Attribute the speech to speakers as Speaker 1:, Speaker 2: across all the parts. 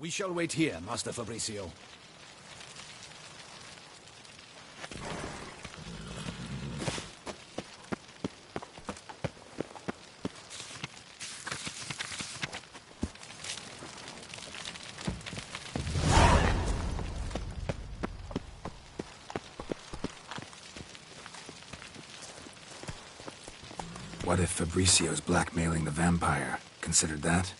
Speaker 1: We shall wait here, Master Fabricio.
Speaker 2: What if Fabricio's blackmailing the vampire? Considered that?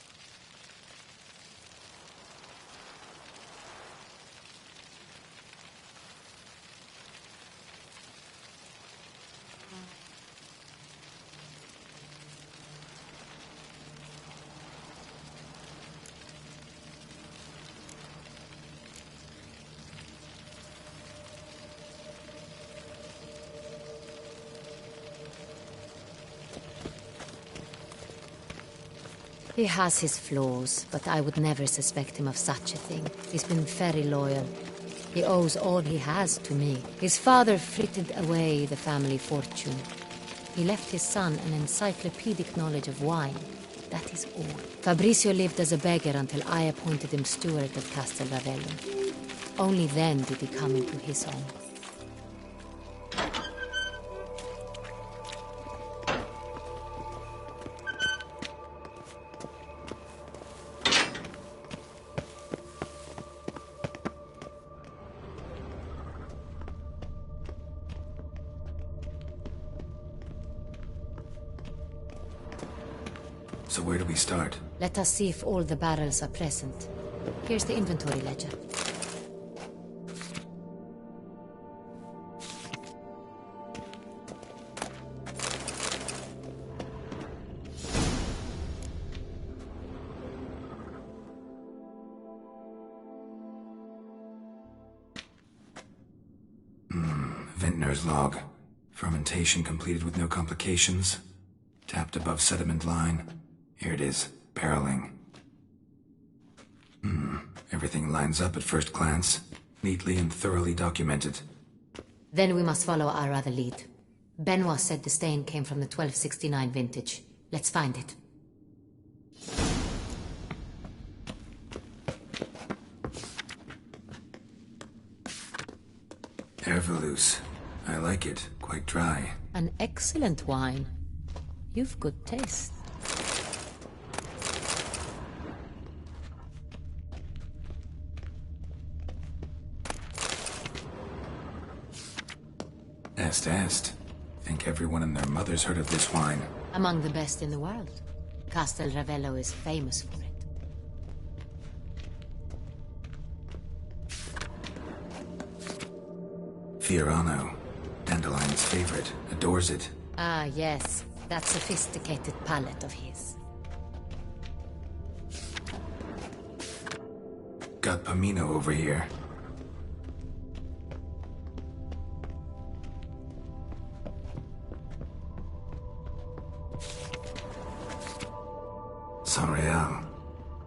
Speaker 3: He has his flaws, but I would never suspect him of such a thing. He's been very loyal. He owes all he has to me. His father frittered away the family fortune. He left his son an encyclopedic knowledge of wine. That is all. Fabricio lived as a beggar until I appointed him steward of Castel Ravello. Only then did he come into his own.
Speaker 2: So where do we start?
Speaker 3: Let us see if all the barrels are present. Here's the inventory ledger.
Speaker 2: Vintner's log. Fermentation completed with no complications. Tapped above sediment line. Here it is. Barreling. Everything lines up at first glance. Neatly and thoroughly documented.
Speaker 3: Then we must follow our other lead. Benoit said the stain came from the 1269 vintage. Let's find it.
Speaker 2: Herveloos. I like it. Quite dry.
Speaker 3: An excellent wine. You've good taste.
Speaker 2: Est. Think everyone and their mother's heard of this wine.
Speaker 3: Among the best in the world. Castel Ravello is famous for it.
Speaker 2: Fiorano. Dandelion's favorite. Adores it.
Speaker 3: Ah, yes. That sophisticated palate of his.
Speaker 2: Got Pomino over here. Sanreal.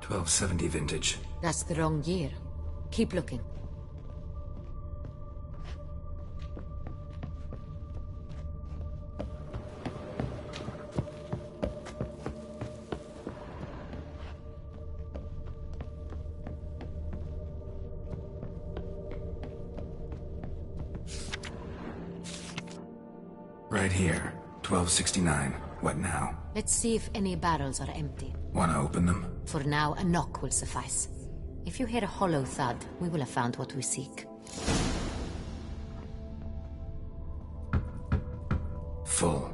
Speaker 2: 1270 vintage.
Speaker 3: That's the wrong year. Keep looking.
Speaker 2: Right here. 1269. What now?
Speaker 3: Let's see if any barrels are empty.
Speaker 2: Wanna open them?
Speaker 3: For now, a knock will suffice. If you hear a hollow thud, we will have found what we seek.
Speaker 2: Full.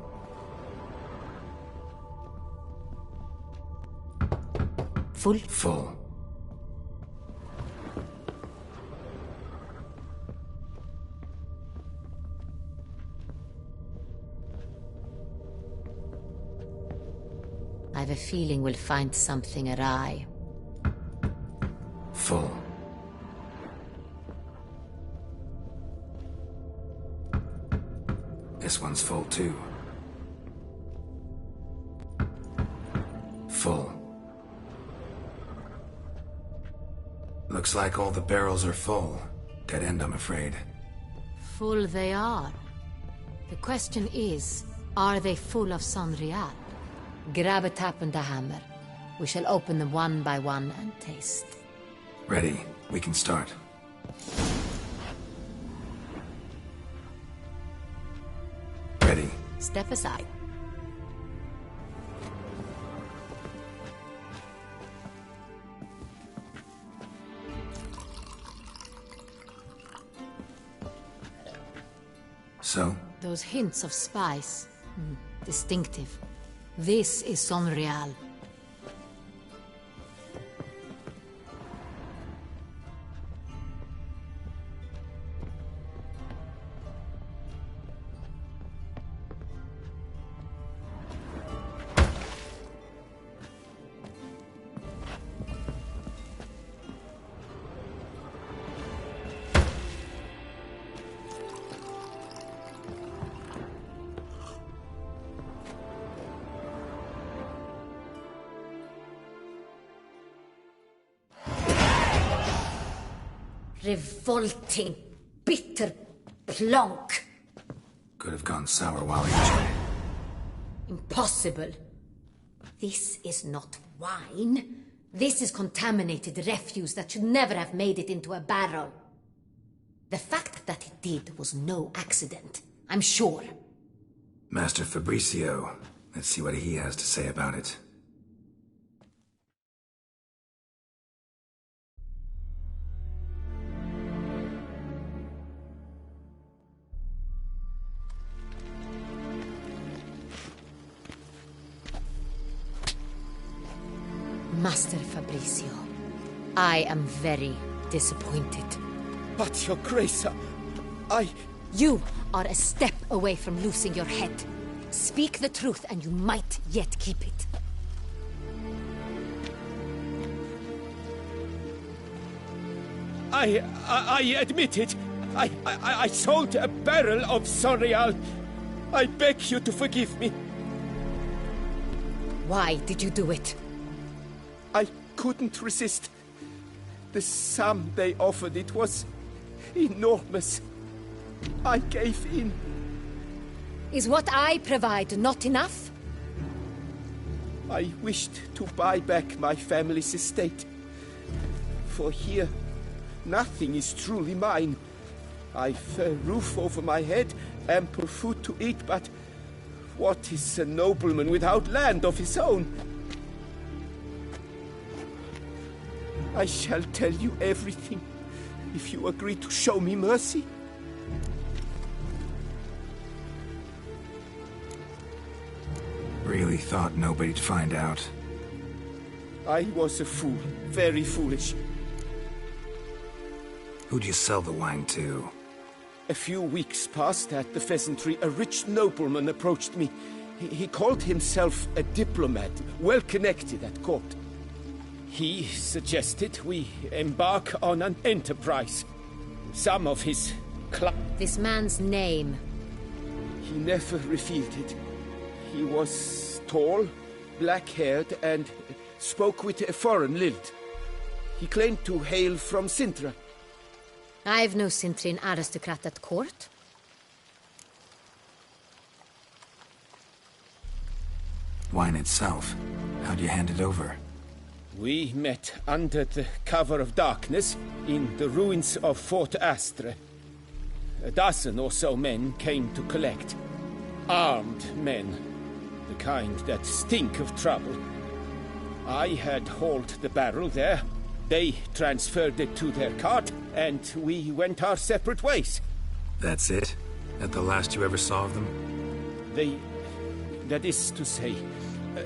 Speaker 3: Full?
Speaker 2: Full.
Speaker 3: I have a feeling we'll find something awry.
Speaker 2: Full. This one's full too. Full. Looks like all the barrels are full. Dead end, I'm afraid.
Speaker 3: Full they are. The question is, are they full of Sanreal? Grab a tap and a hammer. We shall open them one by one and taste.
Speaker 2: Ready. We can start. Ready.
Speaker 3: Step aside.
Speaker 2: So?
Speaker 3: Those hints of spice. Distinctive. This is Sonreal. Revolting, bitter plonk.
Speaker 2: Could have gone sour while aging.
Speaker 3: Impossible. This is not wine. This is contaminated refuse that should never have made it into a barrel. The fact that it did was no accident, I'm sure.
Speaker 2: Master Fabricio. Let's see what he has to say about it.
Speaker 3: Master Fabricio, I am very disappointed.
Speaker 4: But, Your Grace,
Speaker 3: You are a step away from losing your head. Speak the truth and you might yet keep it.
Speaker 4: I admit it. I sold a barrel of Sonreal. I beg you to forgive me.
Speaker 3: Why did you do it?
Speaker 4: I couldn't resist. The sum they offered, it was enormous. I gave in.
Speaker 3: Is what I provide not enough?
Speaker 4: I wished to buy back my family's estate. For here, nothing is truly mine. I've a roof over my head, ample food to eat, but what is a nobleman without land of his own? I shall tell you everything, if you agree to show me mercy.
Speaker 2: Really thought nobody'd find out.
Speaker 4: I was a fool, very foolish.
Speaker 2: Who'd you sell the wine to?
Speaker 4: A few weeks past at the Pheasantry, a rich nobleman approached me. He called himself a diplomat, well connected at court. He suggested we embark on an enterprise. Some of his
Speaker 3: This man's name.
Speaker 4: He never revealed it. He was tall, black-haired, and spoke with a foreign lilt. He claimed to hail from Sintra.
Speaker 3: I've no Cintrin aristocrat at court.
Speaker 2: Wine itself. How'd you hand it over?
Speaker 4: We met under the cover of darkness in the ruins of Fort Astre. A dozen or so men came to collect. Armed men. The kind that stink of trouble. I had hauled the barrel there. They transferred it to their cart, and we went our separate ways.
Speaker 2: That's it? That the last you ever saw of them?
Speaker 4: That is to say,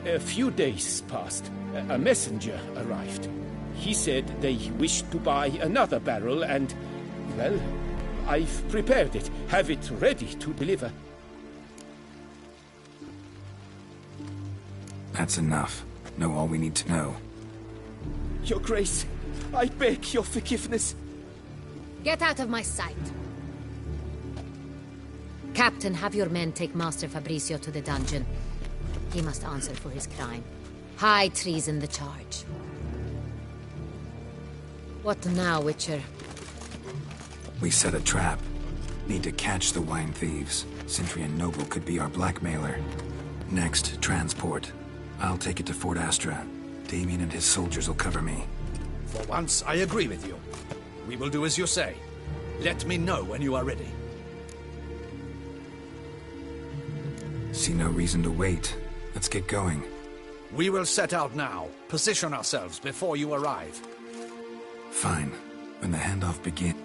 Speaker 4: a few days passed. A messenger arrived. He said they wished to buy another barrel and, well, I've prepared it. Have it ready to deliver.
Speaker 2: That's enough. Know all we need to know.
Speaker 4: Your Grace, I beg your forgiveness.
Speaker 3: Get out of my sight. Captain, have your men take Master Fabricio to the dungeon. He must answer for his crime. High treason the charge. What now, Witcher?
Speaker 2: We set a trap. Need to catch the wine thieves. Sentry and Noble could be our blackmailer. Next, transport. I'll take it to Fort Astra. Damien and his soldiers will cover me.
Speaker 1: For once, I agree with you. We will do as you say. Let me know when you are ready.
Speaker 2: See no reason to wait. Let's get going.
Speaker 1: We will set out now. Position ourselves before you arrive.
Speaker 2: Fine. When the handoff begins...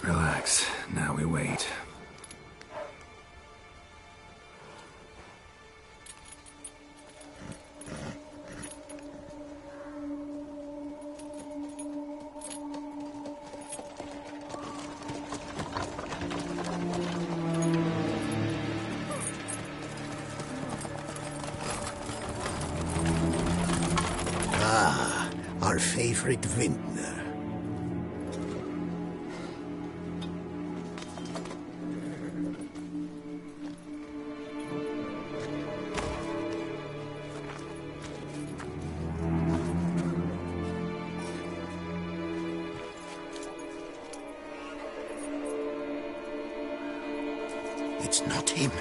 Speaker 2: Relax. Now we wait.
Speaker 5: Ah, our favorite vintner. It's not him.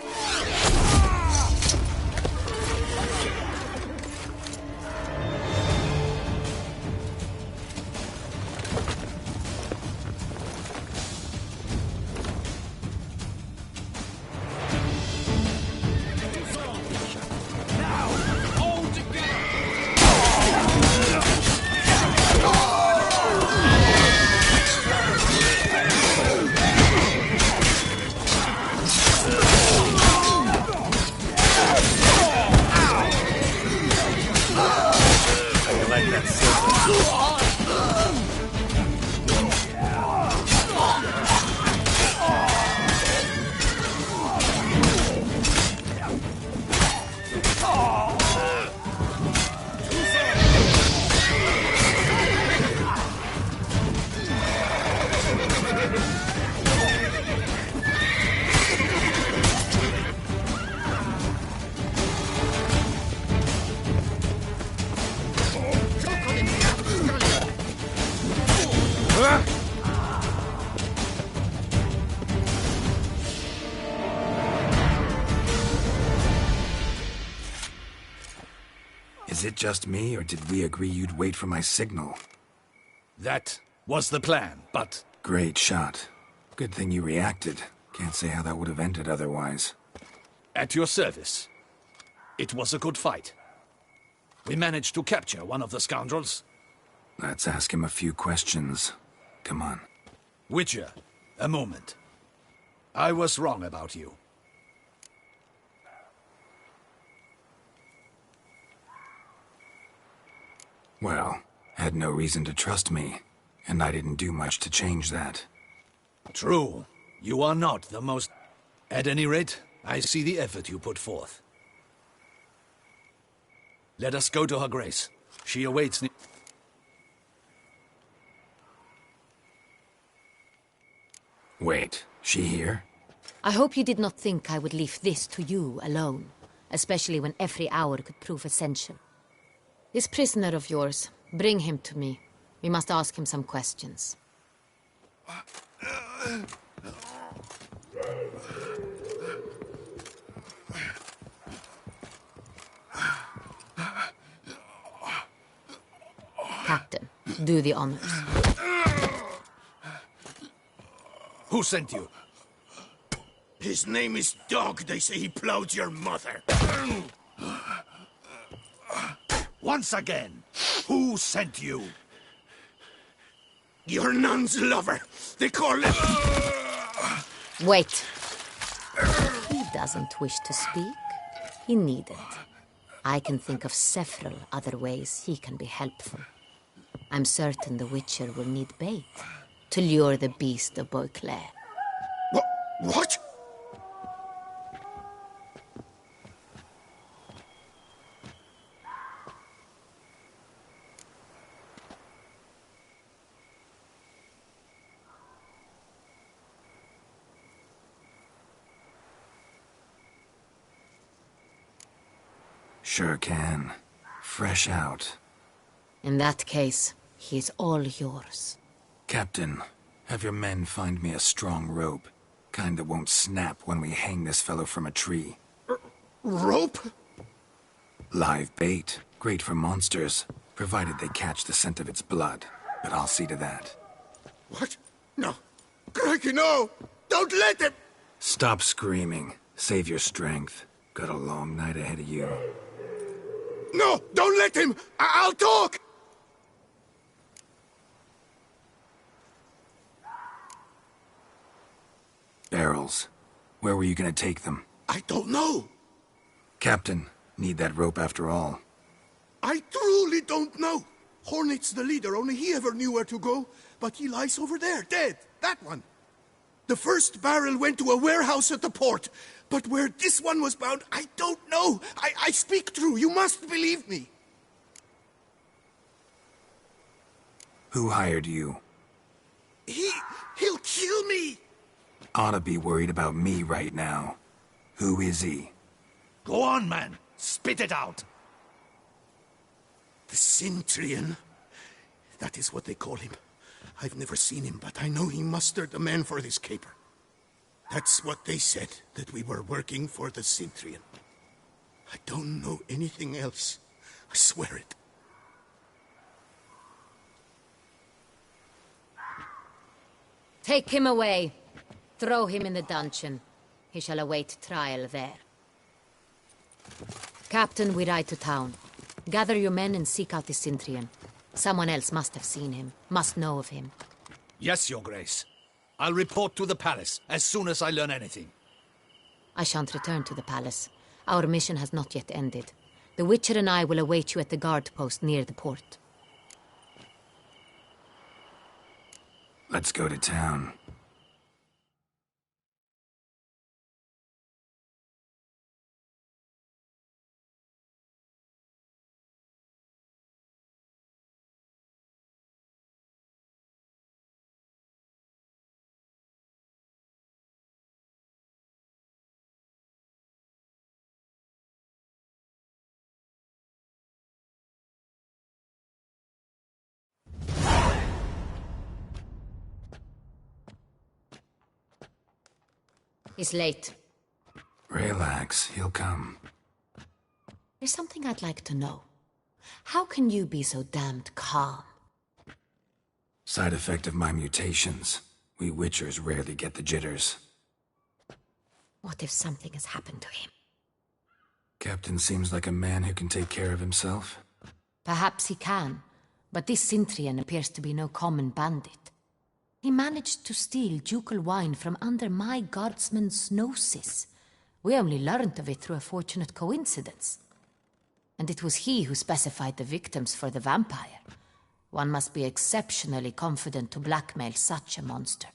Speaker 2: Is it just me, or did we agree you'd wait for my signal?
Speaker 1: That was the plan, but...
Speaker 2: Great shot. Good thing you reacted. Can't say how that would have ended otherwise.
Speaker 1: At your service. It was a good fight. We managed to capture one of the scoundrels.
Speaker 2: Let's ask him a few questions. Come on.
Speaker 1: Witcher, a moment. I was wrong about you.
Speaker 2: Well, had no reason to trust me, and I didn't do much to change that.
Speaker 1: True. You are not the most... At any rate, I see the effort you put forth. Let us go to her grace. She awaits...
Speaker 2: Wait, she here?
Speaker 3: I hope you did not think I would leave this to you alone, especially when every hour could prove essential. This prisoner of yours, bring him to me. We must ask him some questions. Captain, do the honors.
Speaker 1: Who sent you?
Speaker 5: His name is Dog. They say he plowed your mother.
Speaker 1: Once again, who sent you?
Speaker 5: Your nun's lover. They call him...
Speaker 3: Wait. He doesn't wish to speak. He needn't. I can think of several other ways he can be helpful. I'm certain the Witcher will need bait to lure the beast of Beauclair.
Speaker 5: What?
Speaker 2: Sure can. Fresh out.
Speaker 3: In that case, he is all yours.
Speaker 2: Captain, have your men find me a strong rope. Kind that won't snap when we hang this fellow from a tree.
Speaker 5: Rope?
Speaker 2: Live bait. Great for monsters, provided they catch the scent of its blood. But I'll see to that.
Speaker 5: What? No. Crikey, no! Don't let him!
Speaker 2: Stop screaming. Save your strength. Got a long night ahead of you.
Speaker 5: No! Don't let him! I'll talk!
Speaker 2: Barrels. Where were you gonna take them?
Speaker 5: I don't know.
Speaker 2: Captain, need that rope after all.
Speaker 5: I truly don't know. Hornet's the leader, only he ever knew where to go. But he lies over there, dead. That one. The first barrel went to a warehouse at the port. But where this one was bound, I don't know. I speak true. You must believe me.
Speaker 2: Who hired you?
Speaker 5: He'll kill me.
Speaker 2: Oughta be worried about me right now. Who is he?
Speaker 1: Go on, man. Spit it out.
Speaker 5: The Cintrian. That is what they call him. I've never seen him, but I know he mustered the men for this caper. That's what they said, that we were working for the Cintrian. I don't know anything else. I swear it.
Speaker 3: Take him away. Throw him in the dungeon. He shall await trial there. Captain, we ride to town. Gather your men and seek out the Cintrian. Someone else must have seen him, must know of him.
Speaker 1: Yes, Your Grace. I'll report to the palace as soon as I learn anything.
Speaker 3: I shan't return to the palace. Our mission has not yet ended. The Witcher and I will await you at the guard post near the port.
Speaker 2: Let's go to town.
Speaker 3: He's late.
Speaker 2: Relax, he'll come.
Speaker 3: There's something I'd like to know. How can you be so damned calm?
Speaker 2: Side effect of my mutations. We Witchers rarely get the jitters.
Speaker 3: What if something has happened to him?
Speaker 2: Captain seems like a man who can take care of himself.
Speaker 3: Perhaps he can, but this Cintrian appears to be no common bandit. He managed to steal ducal wine from under my guardsman's noses. We only learned of it through a fortunate coincidence. And it was he who specified the victims for the vampire. One must be exceptionally confident to blackmail such a monster.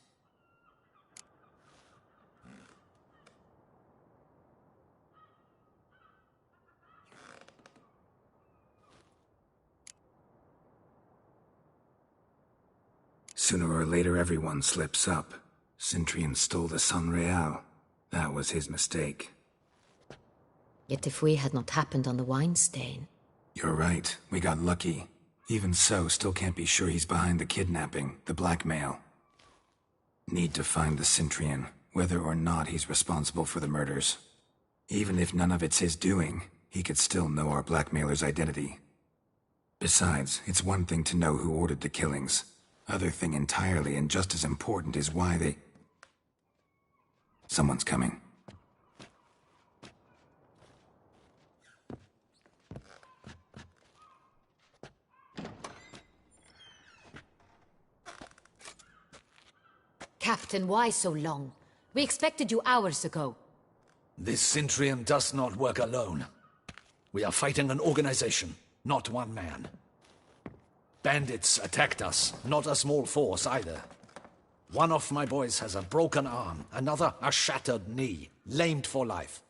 Speaker 2: Sooner or later, everyone slips up. Cintrian stole the Sun Real. That was his mistake.
Speaker 3: Yet if we had not happened on the wine stain...
Speaker 2: You're right. We got lucky. Even so, still can't be sure he's behind the kidnapping, the blackmail. Need to find the Cintrian, whether or not he's responsible for the murders. Even if none of it's his doing, he could still know our blackmailer's identity. Besides, it's one thing to know who ordered the killings. Other thing entirely, and just as important, is why they... Someone's coming.
Speaker 3: Captain, why so long? We expected you hours ago.
Speaker 1: This Cintrian does not work alone. We are fighting an organization, not one man. Bandits attacked us, not a small force either. One of my boys has a broken arm, another a shattered knee, lamed for life.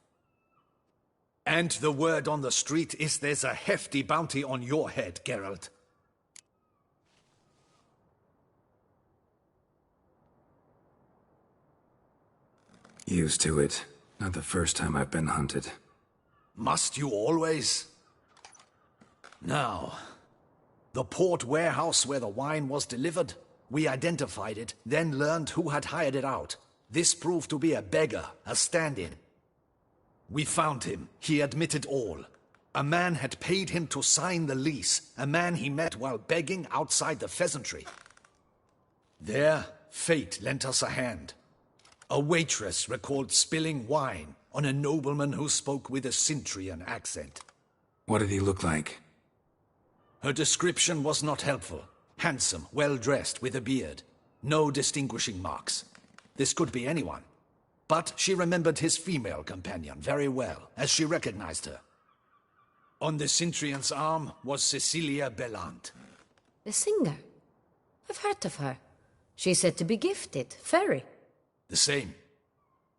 Speaker 1: And the word on the street is there's a hefty bounty on your head, Geralt.
Speaker 2: Used to it. Not the first time I've been hunted.
Speaker 1: Must you always? Now, the port warehouse where the wine was delivered, we identified it, then learned who had hired it out. This proved to be a beggar, a stand-in. We found him. He admitted all. A man had paid him to sign the lease, a man he met while begging outside the pheasantry. There, fate lent us a hand. A waitress recalled spilling wine on a nobleman who spoke with a Cintrian accent.
Speaker 2: What did he look like?
Speaker 1: Her description was not helpful. Handsome, well-dressed, with a beard. No distinguishing marks. This could be anyone. But she remembered his female companion very well, as she recognized her. On the Cintrian's arm was Cecilia Bellant.
Speaker 3: The singer? I've heard of her. She's said to be gifted, fairy.
Speaker 1: The same.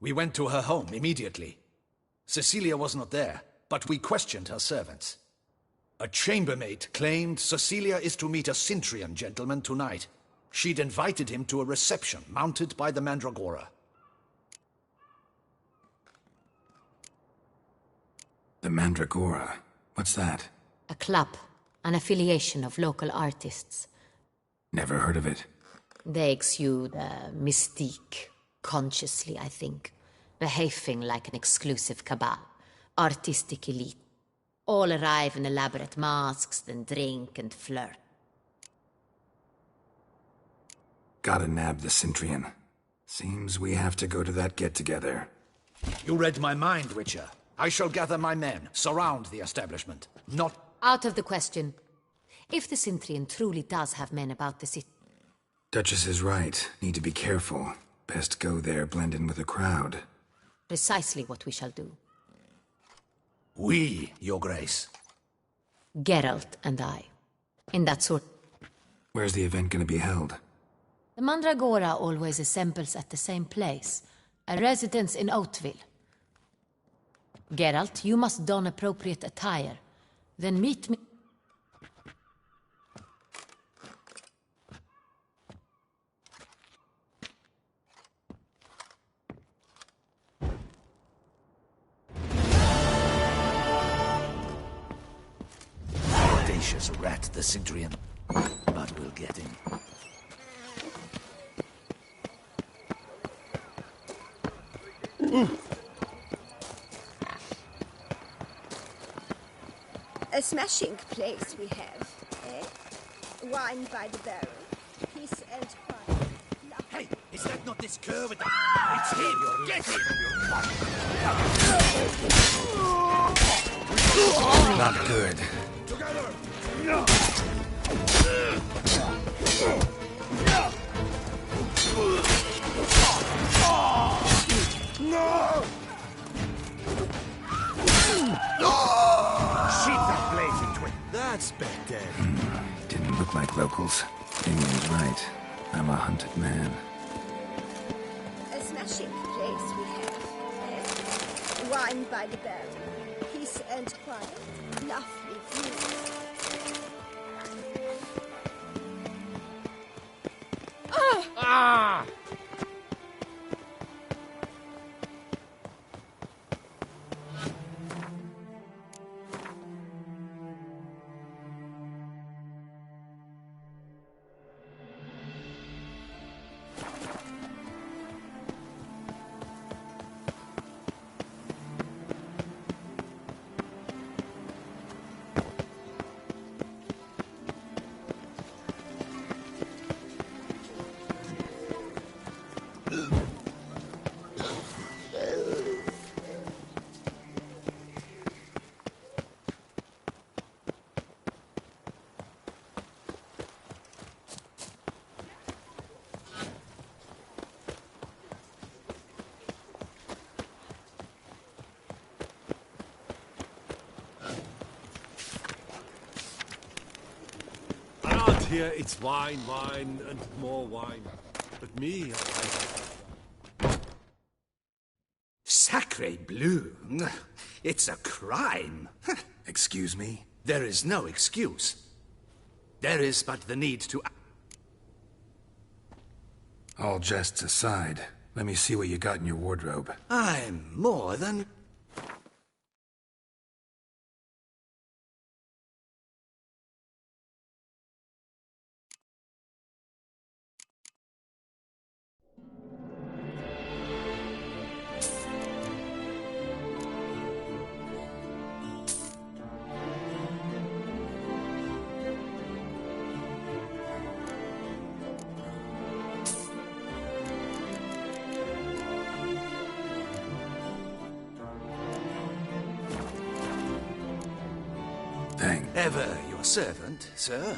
Speaker 1: We went to her home immediately. Cecilia was not there, but we questioned her servants. A chambermaid claimed Cecilia is to meet a Cintrian gentleman tonight. She'd invited him to a reception mounted by the Mandragora.
Speaker 2: The Mandragora? What's that?
Speaker 3: A club, an affiliation of local artists.
Speaker 2: Never heard of it.
Speaker 3: They exude mystique, consciously, I think. Behaving like an exclusive cabal. Artistic elite. All arrive in elaborate masks, then drink and flirt.
Speaker 2: Gotta nab the Cintrian. Seems we have to go to that get-together.
Speaker 1: You read my mind, Witcher. I shall gather my men, surround the establishment. Not...
Speaker 3: Out of the question. If the Cintrian truly does have men about the city...
Speaker 2: Duchess is right. Need to be careful. Best go there, blend in with the crowd.
Speaker 3: Precisely what we shall do.
Speaker 1: We, Your Grace.
Speaker 3: Geralt and I. In that sort...
Speaker 2: Where's the event gonna be held?
Speaker 3: The Mandragora always assembles at the same place. A residence in Oatville. Geralt, you must don appropriate attire. Then meet me...
Speaker 1: Audacious rat, the Cintrian. But we'll get him.
Speaker 6: A smashing place we have, eh? Wine by the barrel, peace and quiet.
Speaker 1: Hey, is that not this cur with the... It's him! Get him!
Speaker 2: Not good.
Speaker 1: That's better.
Speaker 2: Didn't look like locals. Damien's right. I'm a hunted man.
Speaker 6: A smashing place we have, eh? Wine by the barrel, peace and quiet. Lovely view.
Speaker 4: Ah!
Speaker 7: here it's wine, wine, and more wine. But me,
Speaker 1: Sacre bleu! It's a crime!
Speaker 2: Excuse me?
Speaker 1: There is no excuse. There is but the need to...
Speaker 2: All jests aside, let me see what you got in your wardrobe.
Speaker 1: I'm more than...
Speaker 2: Thank.
Speaker 1: Ever your servant, sir.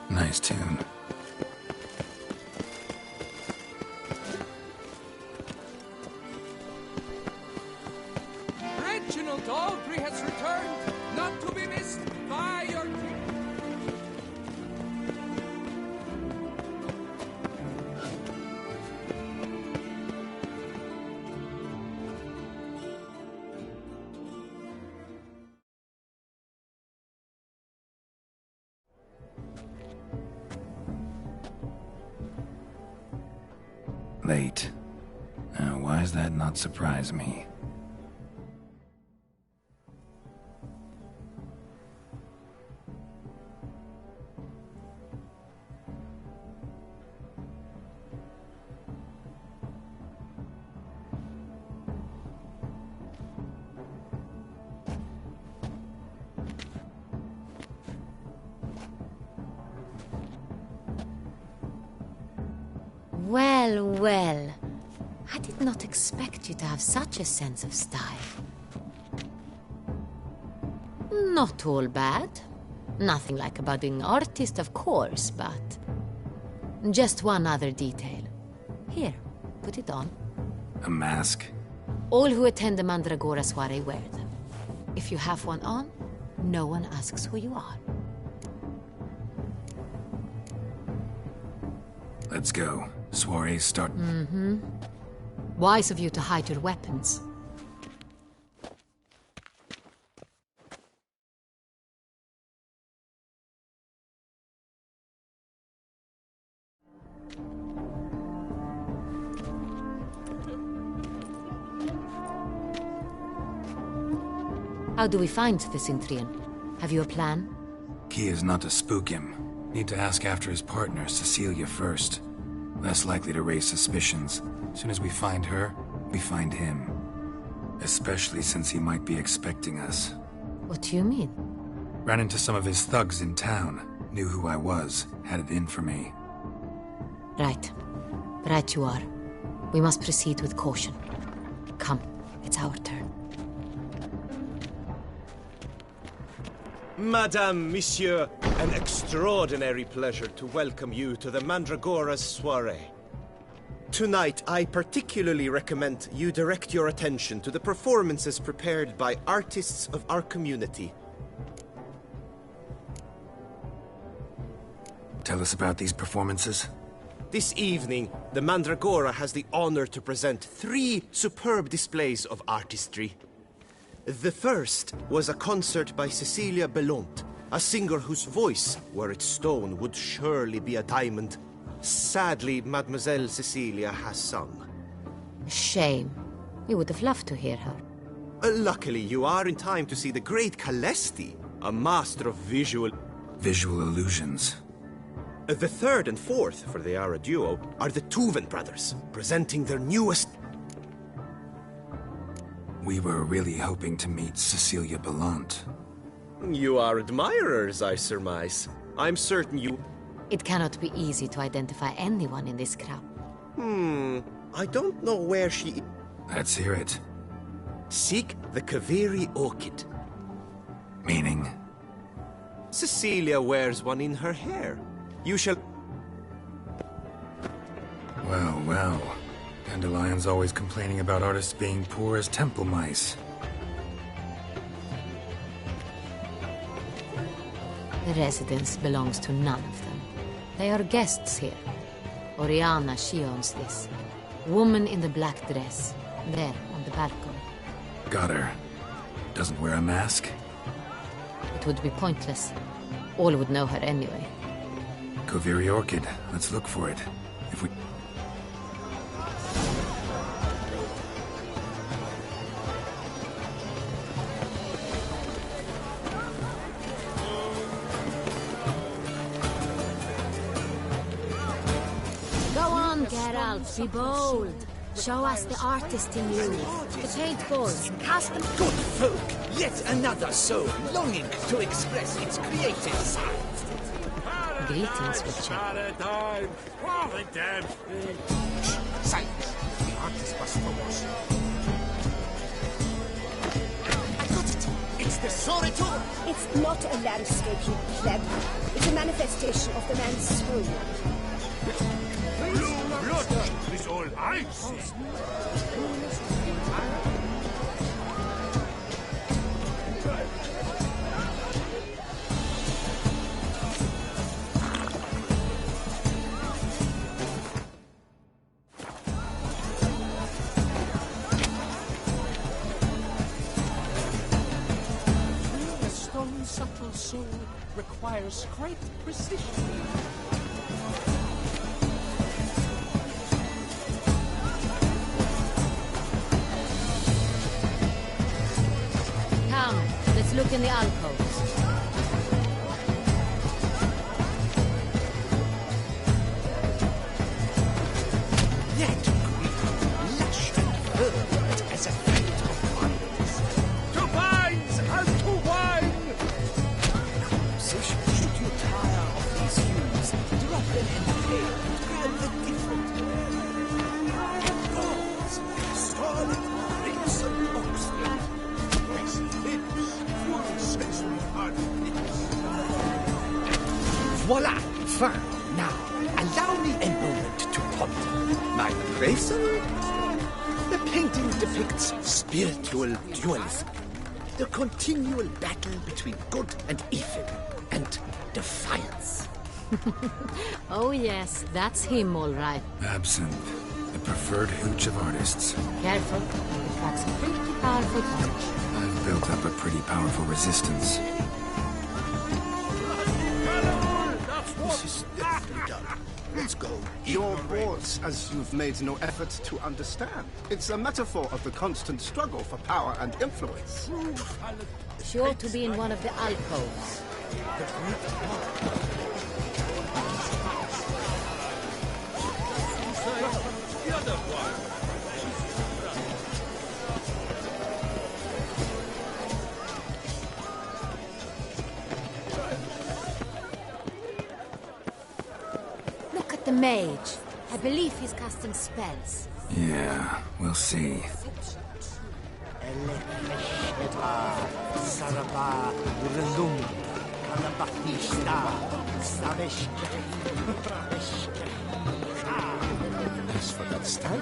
Speaker 2: Nice tune.
Speaker 8: Reginald Aubry has returned, not to be missed by your king.
Speaker 2: Late. Why does that not surprise me?
Speaker 3: Well, well. I did not expect you to have such a sense of style. Not all bad. Nothing like a budding artist, of course, but... just one other detail. Here, put it on.
Speaker 2: A mask?
Speaker 3: All who attend the Mandragora soiree wear them. If you have one on, no one asks who you are.
Speaker 2: Let's go. Soirees start...
Speaker 3: Wise of you to hide your weapons. How do we find the Cintrian? Have you a plan?
Speaker 2: Key is not to spook him. Need to ask after his partner, Cecilia, first. Less likely to raise suspicions. As soon as we find her, we find him. Especially since he might be expecting us.
Speaker 3: What do you mean?
Speaker 2: Ran into some of his thugs in town. Knew who I was. Had it in for me.
Speaker 3: Right. Right you are. We must proceed with caution. Come, it's our turn.
Speaker 9: Madame, Monsieur, an extraordinary pleasure to welcome you to the Mandragora's soiree. Tonight, I particularly recommend you direct your attention to the performances prepared by artists of our community.
Speaker 2: Tell us about these performances.
Speaker 9: This evening, the Mandragora has the honor to present 3 superb displays of artistry. The first was a concert by Cecilia Belont, a singer whose voice, were it stone, would surely be a diamond. Sadly, Mademoiselle Cecilia has sung.
Speaker 3: Shame. We would have loved to hear her.
Speaker 9: Luckily, you are in time to see the great Calesti, a master of visual
Speaker 2: illusions.
Speaker 9: The third and fourth, for they are a duo, are the Tuven brothers, presenting their newest...
Speaker 2: We were really hoping to meet Cecilia Belont.
Speaker 9: You are admirers, I surmise. I'm certain you...
Speaker 3: It cannot be easy to identify anyone in this crowd.
Speaker 9: I don't know where she...
Speaker 2: Let's hear it.
Speaker 9: Seek the Kaviri Orchid.
Speaker 2: Meaning?
Speaker 9: Cecilia wears one in her hair. You shall...
Speaker 2: Well, well. Dandelion's always complaining about artists being poor as temple mice.
Speaker 3: The residence belongs to none of them. They are guests here. Oriana, she owns this. Woman in the black dress. There, on the balcony.
Speaker 2: Got her. Doesn't wear a mask?
Speaker 3: It would be pointless. All would know her anyway.
Speaker 2: Kaviri Orchid. Let's look for it. If we...
Speaker 3: Go on, Geralt, be bold. Show us the artist in you. The paint balls, cast them.
Speaker 1: Good folk, yet another soul longing to express its creative side.
Speaker 3: Greetings, Witcher.
Speaker 7: Paradigm! Oh, the damn thing!
Speaker 1: Silence. The artist must focus. I got it. It's the Soritor.
Speaker 6: It's not a landscape, you pleb. It's a manifestation of the man's soul.
Speaker 7: Blue blood is all I see.
Speaker 8: The stone's subtle soul requires great precision.
Speaker 3: Come, let's look in the alcoves.
Speaker 1: Yet green, lush and verdant as a field of wonders.
Speaker 7: To vines and to wine!
Speaker 1: Musician, should you tire of these hues, drop them and play and grab the different. And gods, scarlet, crimson, oxford. Voila! Fine. Now, allow me a moment to ponder. My appraisal? The painting depicts spiritual dualism. The continual battle between good and evil. And defiance.
Speaker 3: Oh yes, that's him all right.
Speaker 2: Absinthe. The preferred hooch of artists.
Speaker 3: Careful, it packs a pretty powerful punch.
Speaker 2: I've built up a pretty powerful resistance.
Speaker 5: This is definitely done. Let's go.
Speaker 10: You're bored as you've made no effort to understand. It's a metaphor of the constant struggle for power and influence.
Speaker 3: She ought to be in one of the alcoves.
Speaker 7: The other one!
Speaker 3: Look at the mage. I believe he's casting spells.
Speaker 2: Yeah, we'll see.
Speaker 1: As for that style,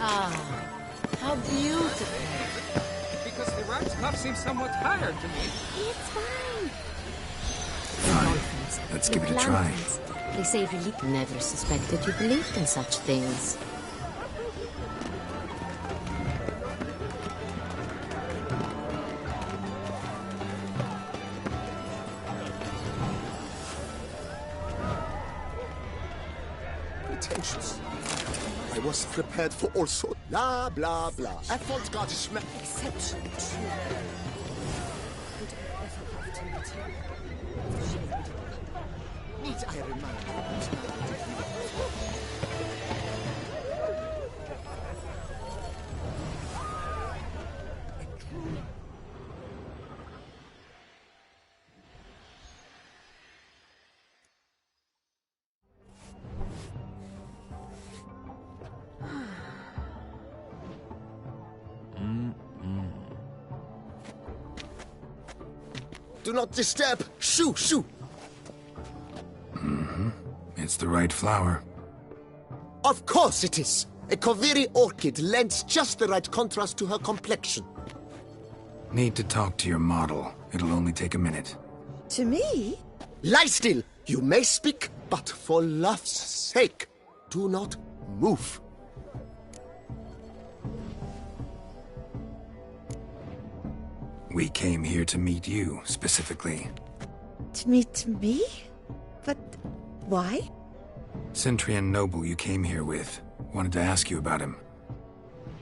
Speaker 3: Ah,
Speaker 8: somewhat higher to me.
Speaker 6: It's fine.
Speaker 2: Fine. Let's give it a try.
Speaker 3: Lanterns. They say really never suspected you believed in such things.
Speaker 10: Pretentious. I was prepared for all sorts. Blah, blah, blah. I thought God is
Speaker 6: Exception true. Would I ever have to meet her?
Speaker 10: Need I remind Do not disturb! Shoo, shoo!
Speaker 2: It's the right flower.
Speaker 10: Of course it is! A Koviri orchid lends just the right contrast to her complexion.
Speaker 2: Need to talk to your model. It'll only take a minute.
Speaker 6: To me?
Speaker 10: Lie still! You may speak, but for love's sake, do not move.
Speaker 2: We came here to meet you, specifically.
Speaker 6: To meet me? But why?
Speaker 2: Centrian noble you came here with. Wanted to ask you about him.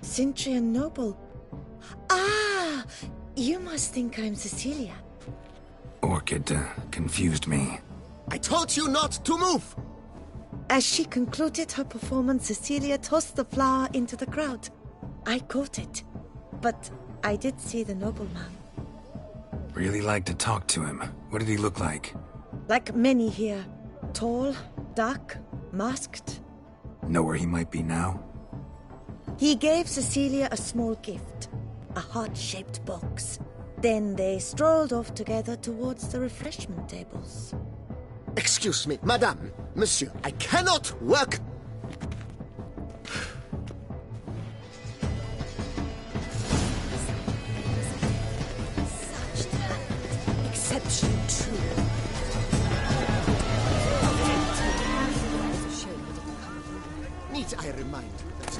Speaker 6: Cintrian Noble. Ah! You must think I'm Cecilia.
Speaker 2: Orchid confused me.
Speaker 10: I told you not to move!
Speaker 6: As she concluded her performance, Cecilia tossed the flower into the crowd. I caught it, but I did see the nobleman.
Speaker 2: Really like to talk to him. What did he look like?
Speaker 6: Like many here. Tall, dark, masked.
Speaker 2: Know where he might be now?
Speaker 6: He gave Cecilia a small gift, a heart-shaped box. Then they strolled off together towards the refreshment tables.
Speaker 10: Excuse me, madame, monsieur, I cannot work.
Speaker 6: Such talent. Exception true.
Speaker 10: Need I remind you that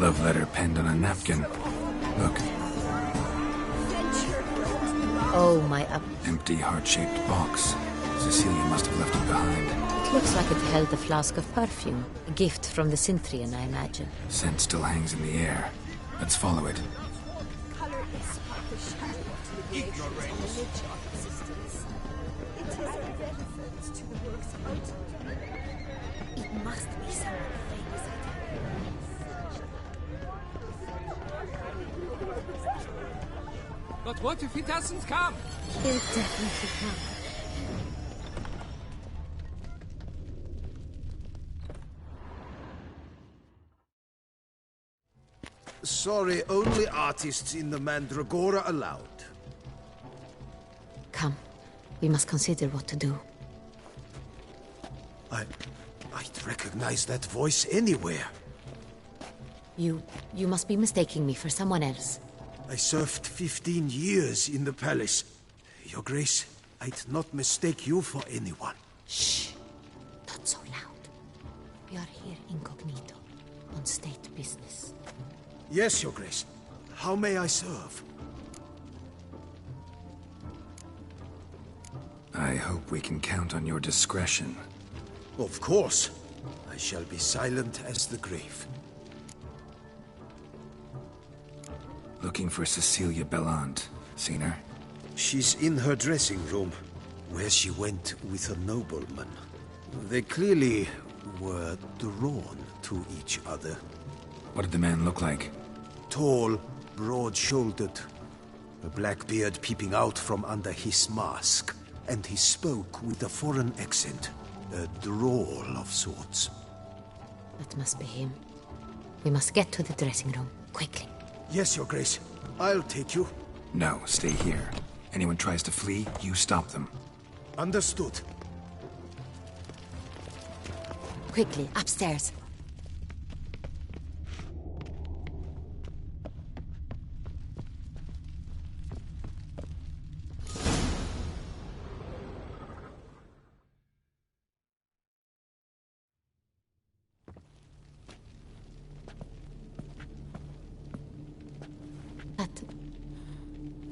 Speaker 2: Love letter penned on a napkin. Look,
Speaker 3: Oh, my
Speaker 2: empty heart-shaped box. Cecilia must have left it behind.
Speaker 3: It looks like it held a flask of perfume. A gift from the Cintrian, I imagine.
Speaker 2: Scent still hangs in the air. Let's follow it.
Speaker 6: Color is but the shadow to the nature and religion of existence. It is irrelevant to the work's art. It must be someone famous at
Speaker 8: But what if he doesn't come?
Speaker 6: He'll definitely come.
Speaker 5: Sorry, only artists in the Mandragora allowed.
Speaker 3: Come. We must consider what to do.
Speaker 5: I'd recognize that voice anywhere.
Speaker 3: You must be mistaking me for someone else.
Speaker 5: I served 15 years in the palace. Your Grace, I'd not mistake you for anyone.
Speaker 3: Shh. Not so loud. We are here incognito, on state business.
Speaker 5: Yes, Your Grace. How may I serve?
Speaker 2: I hope we can count on your discretion.
Speaker 5: Of course. I shall be silent as the grave.
Speaker 2: Looking for Cecilia Bellant. Seen her?
Speaker 5: She's in her dressing room, where she went with a nobleman. They clearly were drawn to each other.
Speaker 2: What did the man look like?
Speaker 5: Tall, broad-shouldered, a black beard peeping out from under his mask, and he spoke with a foreign accent, a drawl of sorts.
Speaker 3: That must be him. We must get to the dressing room, quickly.
Speaker 5: Yes, Your Grace. I'll take you.
Speaker 2: No, stay here. Anyone tries to flee, you stop them.
Speaker 5: Understood.
Speaker 3: Quickly, upstairs.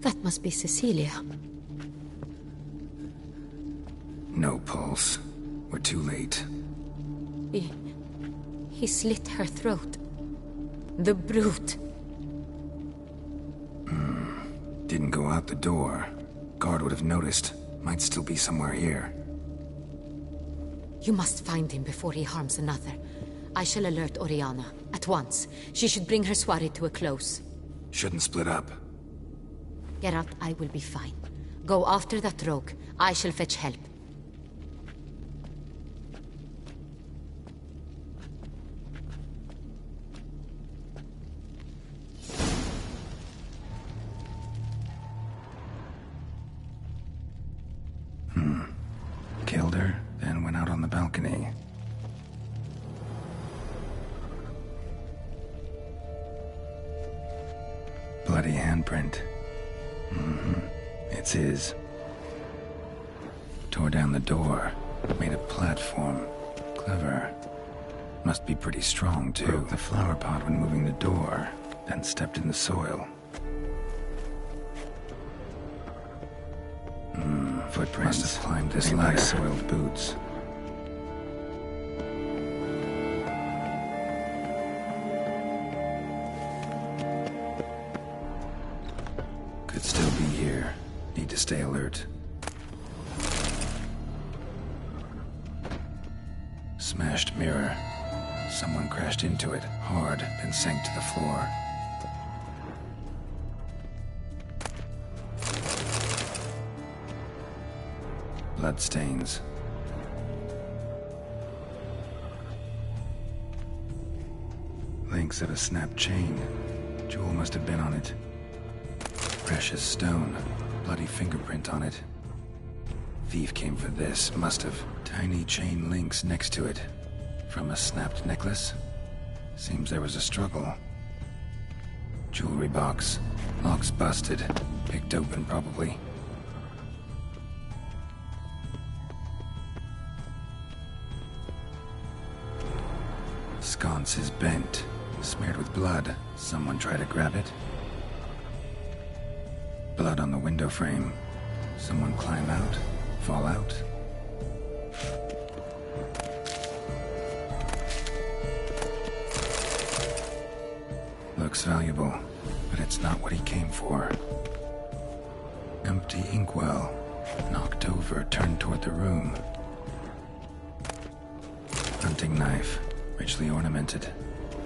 Speaker 3: That must be Cecilia.
Speaker 2: No pulse. We're too late.
Speaker 3: He slit her throat. The brute.
Speaker 2: Didn't go out the door. Guard would have noticed. Might still be somewhere here.
Speaker 3: You must find him before he harms another. I shall alert Oriana. At once. She should bring her soirée to a close.
Speaker 2: Shouldn't split up.
Speaker 3: Geralt, I will be fine. Go after that rogue. I shall fetch help.
Speaker 2: Killed her, then went out on the balcony. Bloody handprint. It's his. Tore down the door. Made a platform. Clever. Must be pretty strong, too. Broke the flower pot when moving the door, then stepped in the soil. Footprints. Must have climbed this ladder. Soiled boots. Could still be here. Need to stay alert. Smashed mirror. Someone crashed into it, hard, then sank to the floor. Bloodstains. Links of a snapped chain. Jewel must have been on it. Precious stone. Bloody fingerprint on it. Thief came for this, must have. Tiny chain links next to it. From a snapped necklace? Seems there was a struggle. Jewelry box. Lock's busted. Picked open, probably. Sconce is bent. Smeared with blood. Someone tried to grab it. Blood on the window frame. Someone climb out? Fall out? Looks valuable, but it's not what he came for. Empty inkwell. Knocked over, turned toward the room. Hunting knife. Richly ornamented.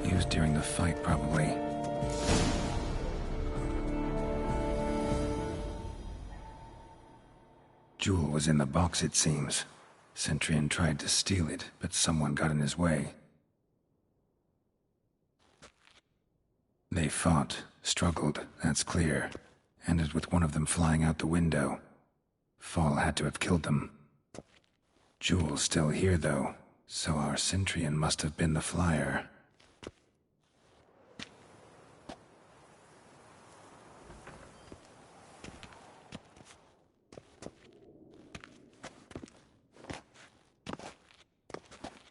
Speaker 2: Used during the fight, probably. Jewel was in the box, it seems. Centurion tried to steal it, but someone got in his way. They fought, struggled, that's clear. Ended with one of them flying out the window. Fall had to have killed them. Jewel's still here, though, so our Centurion must have been the flyer.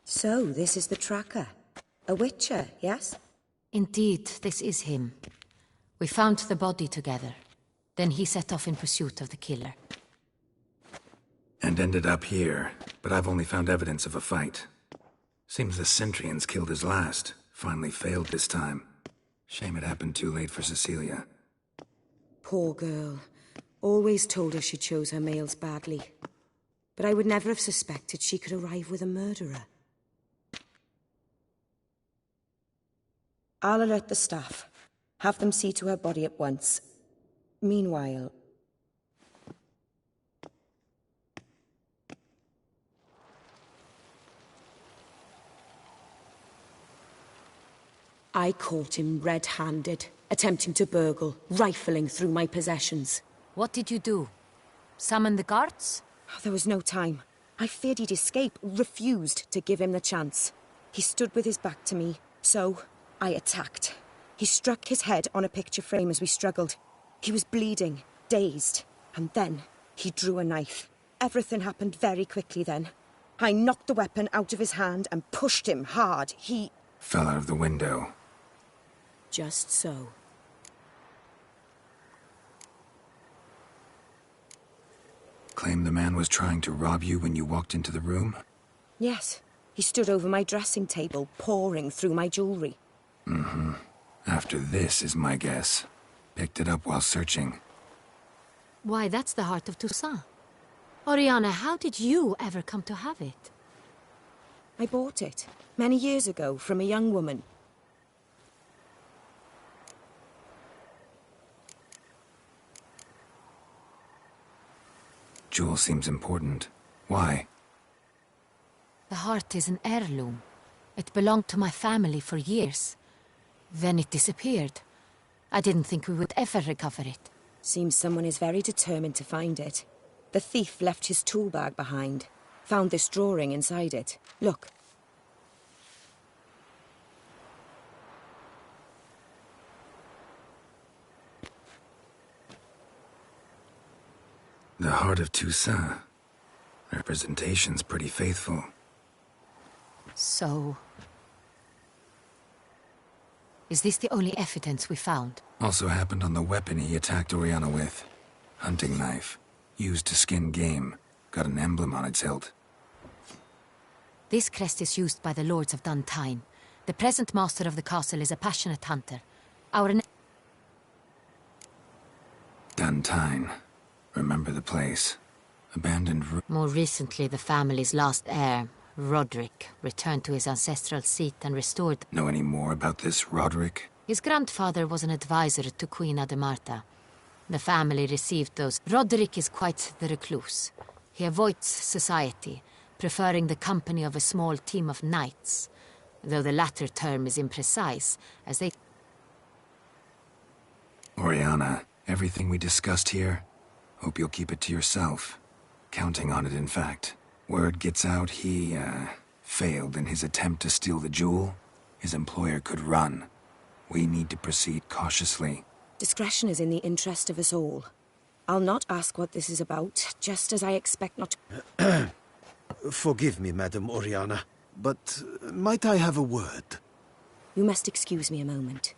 Speaker 11: So, this is the tracker. A witcher, yes?
Speaker 3: Indeed, this is him. We found the body together. Then he set off in pursuit of the killer.
Speaker 2: And ended up here, but I've only found evidence of a fight. Seems the Centurions killed his last. Finally failed this time. Shame it happened too late for Cecilia.
Speaker 11: Poor girl. Always told her she chose her males badly. But I would never have suspected she could arrive with a murderer. I'll alert the staff. Have them see to her body at once. Meanwhile... I caught him red-handed, attempting to burgle, rifling through my possessions.
Speaker 3: What did you do? Summon the guards?
Speaker 11: There was no time. I feared he'd escape, refused to give him the chance. He stood with his back to me, so I attacked. He struck his head on a picture frame as we struggled. He was bleeding, dazed, and then he drew a knife. Everything happened very quickly then. I knocked the weapon out of his hand and pushed him hard. He...
Speaker 2: fell out of the window.
Speaker 11: Just so.
Speaker 2: Claim the man was trying to rob you when you walked into the room?
Speaker 11: Yes. He stood over my dressing table, pouring through my jewelry.
Speaker 2: Mm-hmm. After this is my guess. Picked it up while searching.
Speaker 3: Why, that's the heart of Toussaint. Oriana, how did you ever come to have it?
Speaker 11: I bought it, many years ago, from a young woman.
Speaker 2: Jewel seems important. Why?
Speaker 3: The heart is an heirloom. It belonged to my family for years. Then it disappeared. I didn't think we would ever recover it.
Speaker 11: Seems someone is very determined to find it. The thief left his tool bag behind. Found this drawing inside it. Look.
Speaker 2: The heart of Toussaint. Representation's pretty faithful.
Speaker 3: So... is this the only evidence we found?
Speaker 2: Also happened on the weapon he attacked Oriana with. Hunting knife. Used to skin game. Got an emblem on its hilt.
Speaker 3: This crest is used by the Lords of Duntine. The present master of the castle is a passionate hunter. Our...
Speaker 2: Duntine. Remember the place. Abandoned...
Speaker 3: More recently, the family's last heir, Roderick, returned to his ancestral seat and restored...
Speaker 2: Know any more about this Roderick?
Speaker 3: His grandfather was an advisor to Queen Ademarta. The family received those... Roderick is quite the recluse. He avoids society, preferring the company of a small team of knights, though the latter term is imprecise, as they...
Speaker 2: Oriana, everything we discussed here, hope you'll keep it to yourself. Counting on it, in fact. Word gets out he, failed in his attempt to steal the jewel. His employer could run. We need to proceed cautiously.
Speaker 11: Discretion is in the interest of us all. I'll not ask what this is about, just as I expect not to...
Speaker 5: Forgive me, Madam Oriana, but might I have a word?
Speaker 11: You must excuse me a moment.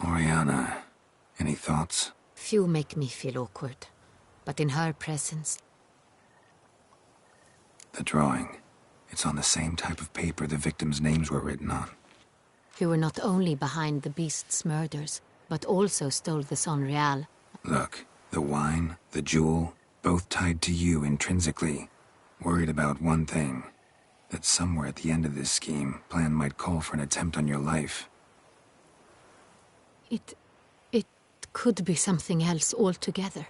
Speaker 2: Oriana, any thoughts?
Speaker 3: Few make me feel awkward, but in her presence...
Speaker 2: The drawing. It's on the same type of paper the victims' names were written on.
Speaker 3: You were not only behind the beast's murders, but also stole the Son Real.
Speaker 2: Look, the wine, the jewel, both tied to you intrinsically. Worried about one thing. That somewhere at the end of this scheme, plan might call for an attempt on your life.
Speaker 3: It could be something else altogether.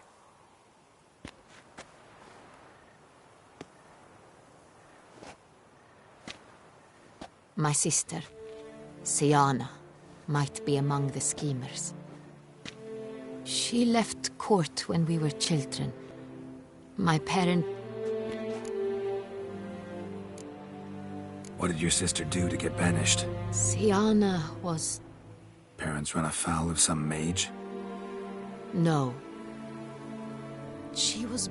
Speaker 3: My sister, Siana, might be among the schemers. She left court when we were children. My parent...
Speaker 2: What did your sister do to get banished?
Speaker 3: Siana was...
Speaker 2: Parents run afoul of some mage?
Speaker 3: No. She was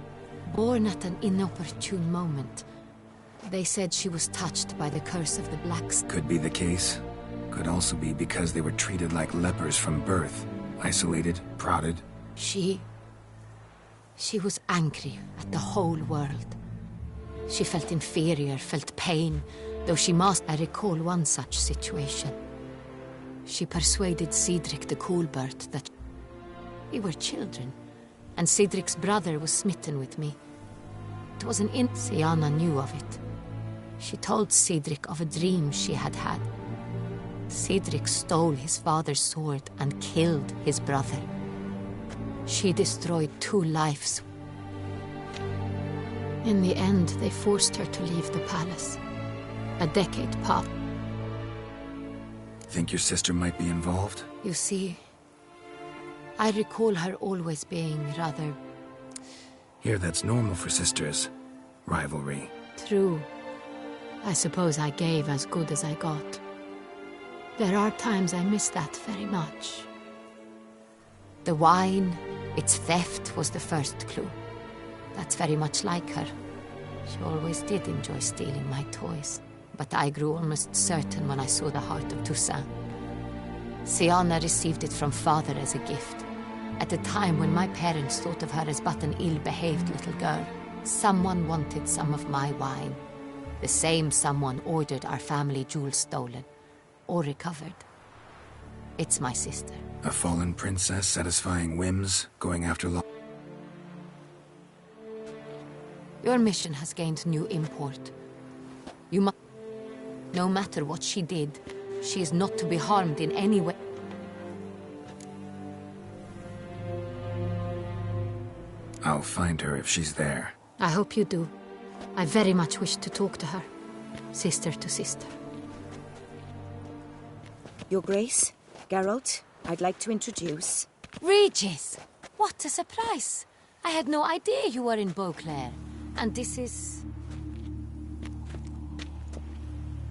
Speaker 3: born at an inopportune moment. They said she was touched by the curse of the Blacks.
Speaker 2: Could be the case. Could also be because they were treated like lepers from birth. Isolated, prodded.
Speaker 3: She was angry at the whole world. She felt inferior, felt pain, though she must... I recall one such situation. She persuaded Cedric the Coolbird that we were children, and Cedric's brother was smitten with me. It was an Siana knew of it. She told Cedric of a dream she had had. Cedric stole his father's sword and killed his brother. She destroyed 2 lives. In the end, they forced her to leave the palace. A decade passed.
Speaker 2: Think your sister might be involved?
Speaker 3: You see, I recall her always being rather...
Speaker 2: Here, that's normal for sisters. Rivalry.
Speaker 3: True. I suppose I gave as good as I got. There are times I miss that very much. The wine, its theft was the first clue. That's very much like her. She always did enjoy stealing my toys. But I grew almost certain when I saw the heart of Toussaint. Siana received it from father as a gift. At a time when my parents thought of her as but an ill-behaved little girl, someone wanted some of my wine. The same someone ordered our family jewels stolen, or recovered. It's my sister.
Speaker 2: A fallen princess satisfying whims, going after law.
Speaker 3: Your mission has gained new import. You must... No matter what she did, she is not to be harmed in any way.
Speaker 2: I'll find her if she's there.
Speaker 3: I hope you do. I very much wish to talk to her. Sister to sister.
Speaker 11: Your Grace, Geralt, I'd like to introduce...
Speaker 3: Regis! What a surprise! I had no idea you were in Beauclair. And this is...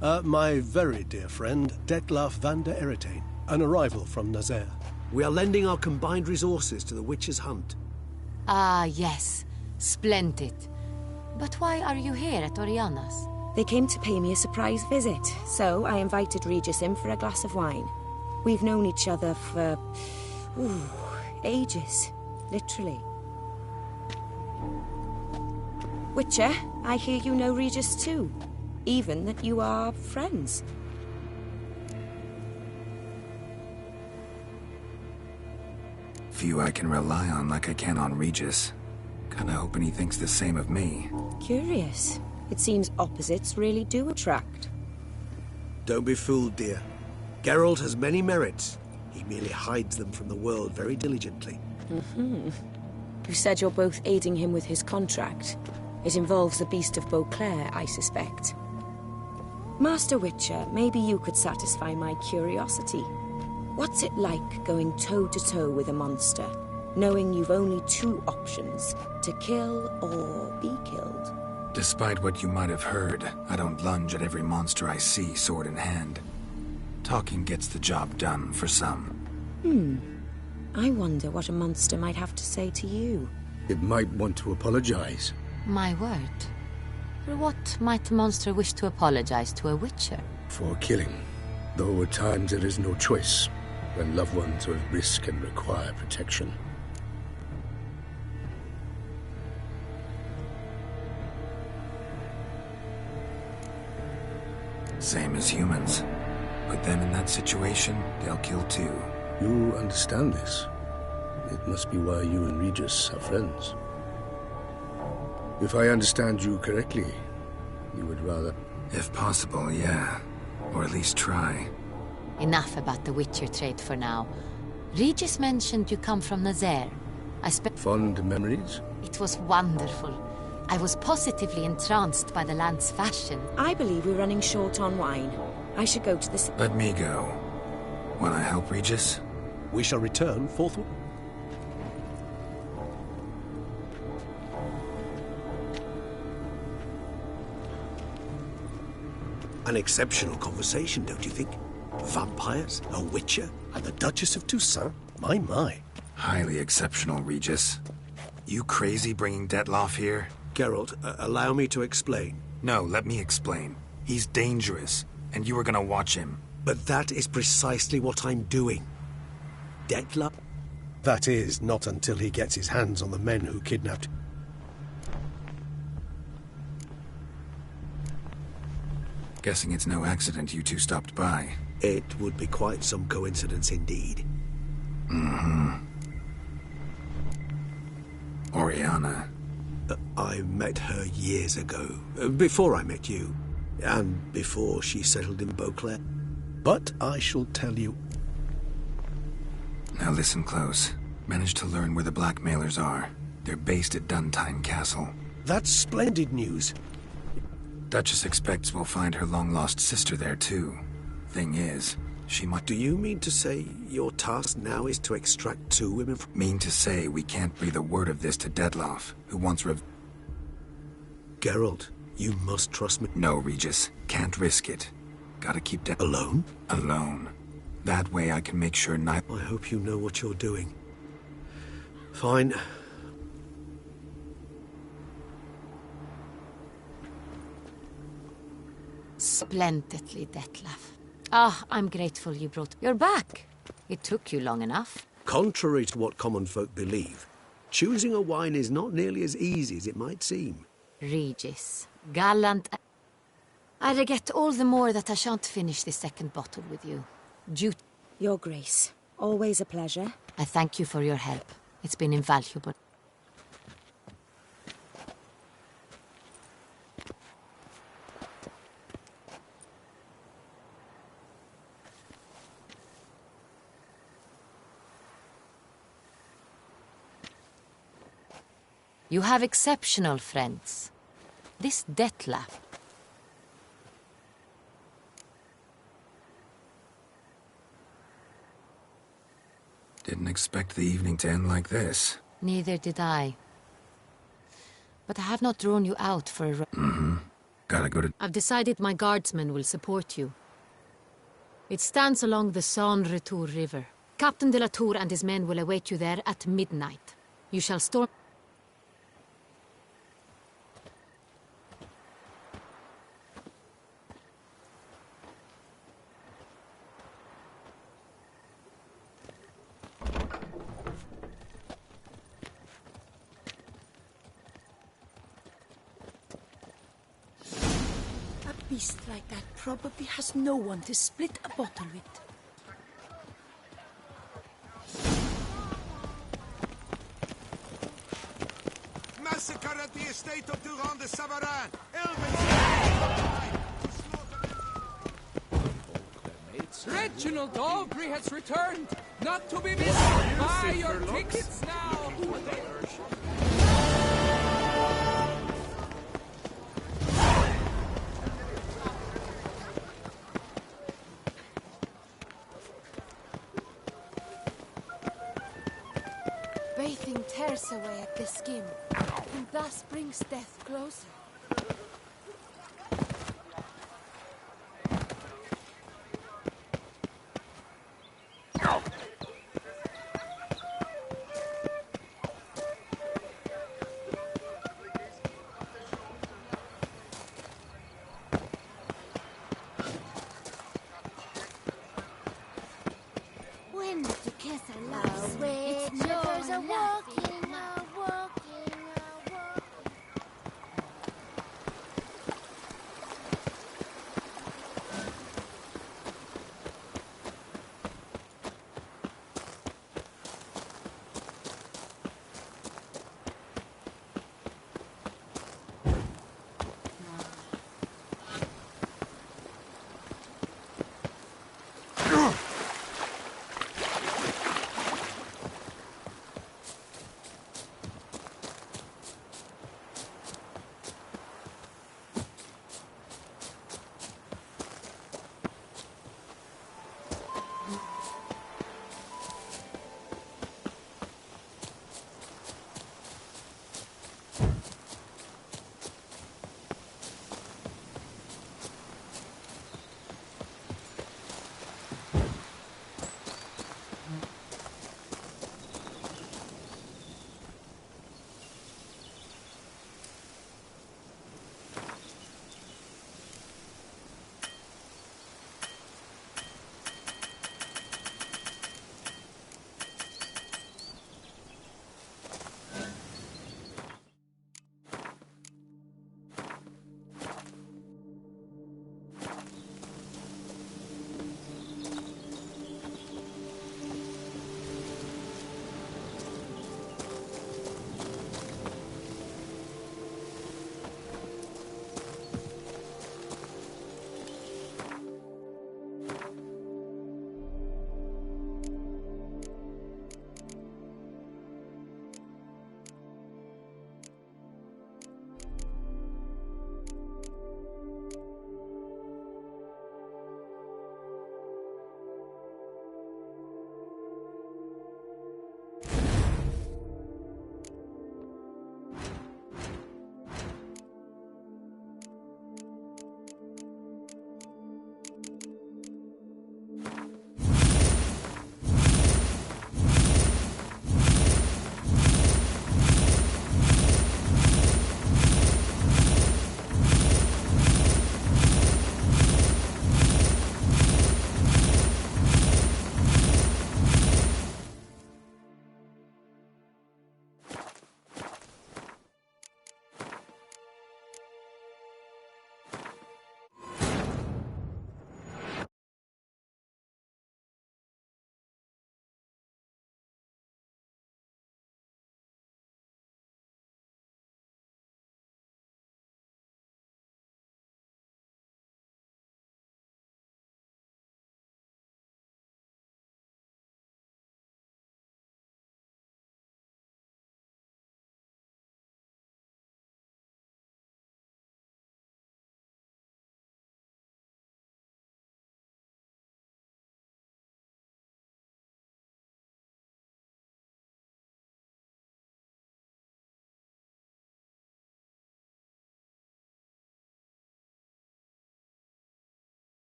Speaker 7: My very dear friend, Detlaf van der Eretain, an arrival from Nazaire.
Speaker 12: We are lending our combined resources to the Witch's Hunt.
Speaker 3: Ah, yes. Splendid. But why are you here at Oriana's?
Speaker 11: They came to pay me a surprise visit, so I invited Regis in for a glass of wine. We've known each other for... ages. Literally. Witcher, I hear you know Regis too. Even that you are friends.
Speaker 2: Few I can rely on like I can on Regis. Kinda hoping he thinks the same of me.
Speaker 11: Curious. It seems opposites really do attract.
Speaker 12: Don't be fooled, dear. Geralt has many merits. He merely hides them from the world very diligently.
Speaker 11: You said you're both aiding him with his contract. It involves the Beast of Beauclair, I suspect. Master Witcher, maybe you could satisfy my curiosity. What's it like going toe-to-toe with a monster, knowing you've only two options, to kill or be killed?
Speaker 2: Despite what you might have heard, I don't lunge at every monster I see sword in hand. Talking gets the job done for some.
Speaker 11: I wonder what a monster might have to say to you.
Speaker 5: It might want to apologize.
Speaker 3: My word. For what might a monster wish to apologize to a witcher?
Speaker 5: For killing. Though at times there is no choice, when loved ones are at risk and require protection.
Speaker 2: Same as humans. Put them in that situation, they'll kill too.
Speaker 5: You understand this. It must be why you and Regis are friends. If I understand you correctly, you would rather...
Speaker 2: If possible, yeah. Or at least try.
Speaker 3: Enough about the Witcher trade for now. Regis mentioned you come from Nazaire.
Speaker 5: Fond memories?
Speaker 3: It was wonderful. I was positively entranced by the land's fashion.
Speaker 11: I believe we're running short on wine. I should go to the...
Speaker 2: Let me go. Wanna help, Regis?
Speaker 7: We shall return forthwith.
Speaker 12: An exceptional conversation, don't you think? Vampires, a witcher,
Speaker 7: And the Duchess of Toussaint? My.
Speaker 2: Highly exceptional, Regis. You crazy bringing Detlaf here?
Speaker 12: Geralt, allow me to explain.
Speaker 2: No, let me explain. He's dangerous, and you were gonna watch him.
Speaker 12: But that is precisely what I'm doing. Detlaf?
Speaker 7: That is, not until he gets his hands on the men who kidnapped...
Speaker 2: Guessing it's no accident you two stopped by.
Speaker 12: It would be quite some coincidence indeed.
Speaker 2: Oriana.
Speaker 12: I met her years ago, before I met you, and before she settled in Beauclair.
Speaker 7: But I shall tell you...
Speaker 2: Now listen close. Managed to learn where the blackmailers are. They're based at Duntine Castle.
Speaker 7: That's splendid news.
Speaker 2: Duchess expects we'll find her long-lost sister there, too. Thing is, she might...
Speaker 12: Do you mean to say your task now is to extract two women from...
Speaker 2: Mean to say we can't breathe a word of this to Detlaf, who wants
Speaker 12: Geralt, you must trust me.
Speaker 2: No, Regis. Can't risk it. Gotta keep
Speaker 12: Alone?
Speaker 2: Alone. That way I can make sure
Speaker 12: I hope you know what you're doing. Fine.
Speaker 3: Splendidly, Detlaf. Ah, I'm grateful you brought... You're back. It took you long enough.
Speaker 12: Contrary to what common folk believe, choosing a wine is not nearly as easy as it might seem.
Speaker 3: Regis, gallant. I regret all the more that I shan't finish this second bottle with you.
Speaker 11: Your Grace, always a pleasure.
Speaker 3: I thank you for your help. It's been invaluable. You have exceptional friends. This Detlef.
Speaker 2: Didn't expect the evening to end like this.
Speaker 3: Neither did I. But I have not drawn you out for a...
Speaker 2: Gotta go to...
Speaker 3: I've decided my guardsmen will support you. It stands along the Saône-Retour River. Captain de la Tour and his men will await you there at midnight. You shall storm...
Speaker 6: A beast like that probably has no one to split a bottle with.
Speaker 5: Massacre at the estate of Durand de Savarin!
Speaker 8: Reginald Aubry has returned, not to be missed. Buy your tickets now!
Speaker 6: Bathing tears away at the skin, and thus brings death closer. When the kiss are loves, it's never a walking, a walking, a walking.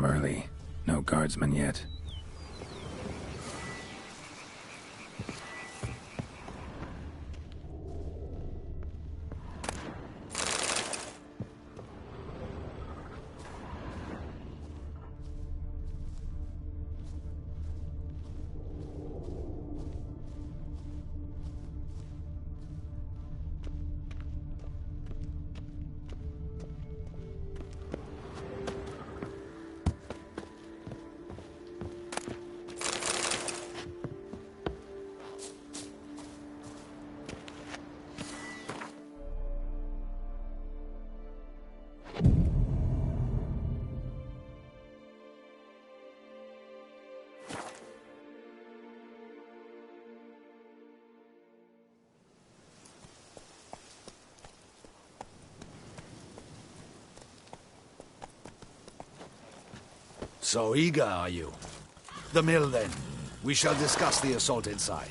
Speaker 2: them early. No guardsmen yet.
Speaker 1: So eager, are you? The mill, then. We shall discuss the assault inside.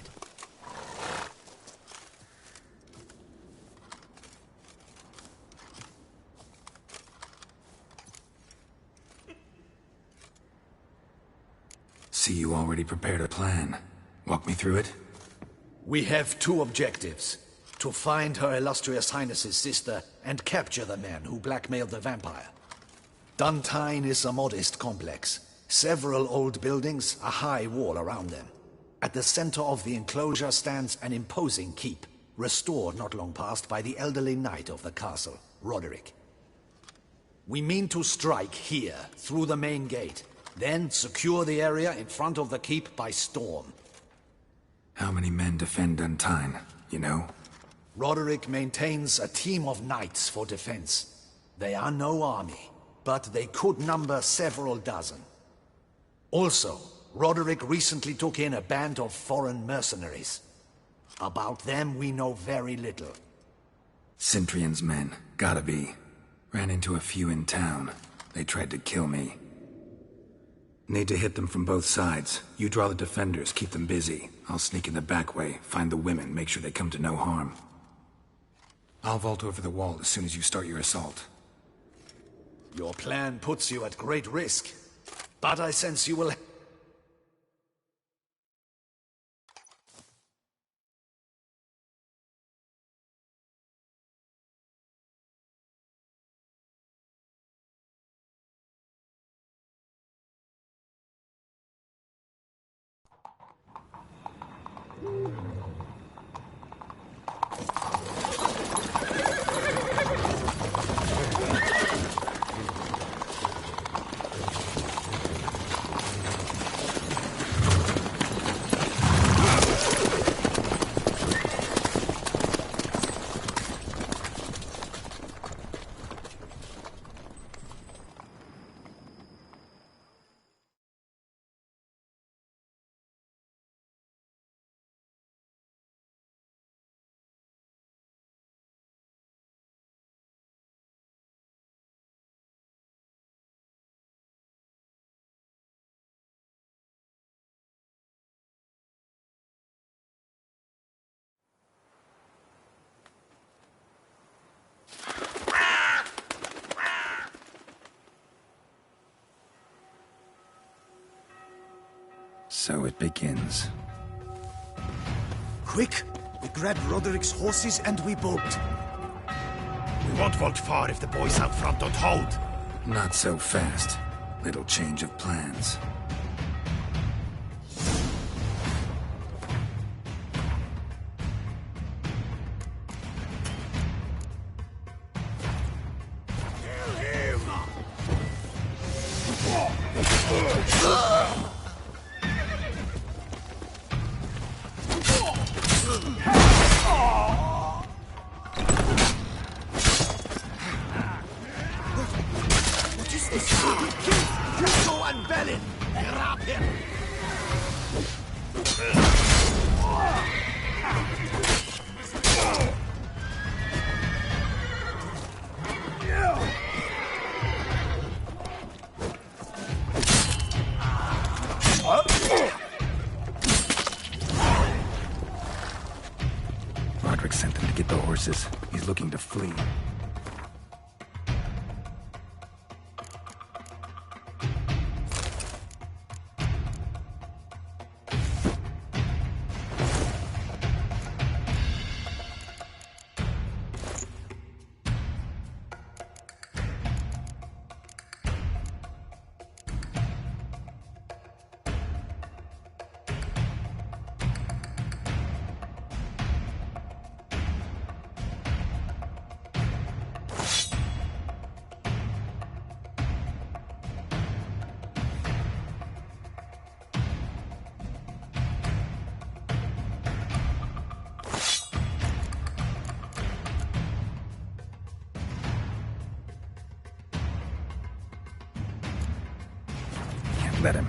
Speaker 2: See, you already prepared a plan. Walk me through it?
Speaker 1: We have two objectives. To find Her Illustrious Highness's sister and capture the man who blackmailed the vampire. Duntine is a modest complex. Several old buildings, a high wall around them. At the center of the enclosure stands an imposing keep, restored not long past by the elderly knight of the castle, Roderick. We mean to strike here, through the main gate, then secure the area in front of the keep by storm.
Speaker 2: How many men defend Duntine, you know?
Speaker 1: Roderick maintains a team of knights for defense. They are no army, but they could number several dozen. Also, Roderick recently took in a band of foreign mercenaries. About them we know very little.
Speaker 2: Cintrian's men, gotta be. Ran into a few in town. They tried to kill me. Need to hit them from both sides. You draw the defenders, keep them busy. I'll sneak in the back way, find the women, make sure they come to no harm. I'll vault over the wall as soon as you start your assault.
Speaker 1: Your plan puts you at great risk, but I sense you will...
Speaker 2: So it begins.
Speaker 5: Quick! We grab Roderick's horses and we bolt. We won't vault far if the boys out front don't hold.
Speaker 2: Not so fast. Little change of plans.
Speaker 5: What is this? Hugo and Belin!
Speaker 2: Let him.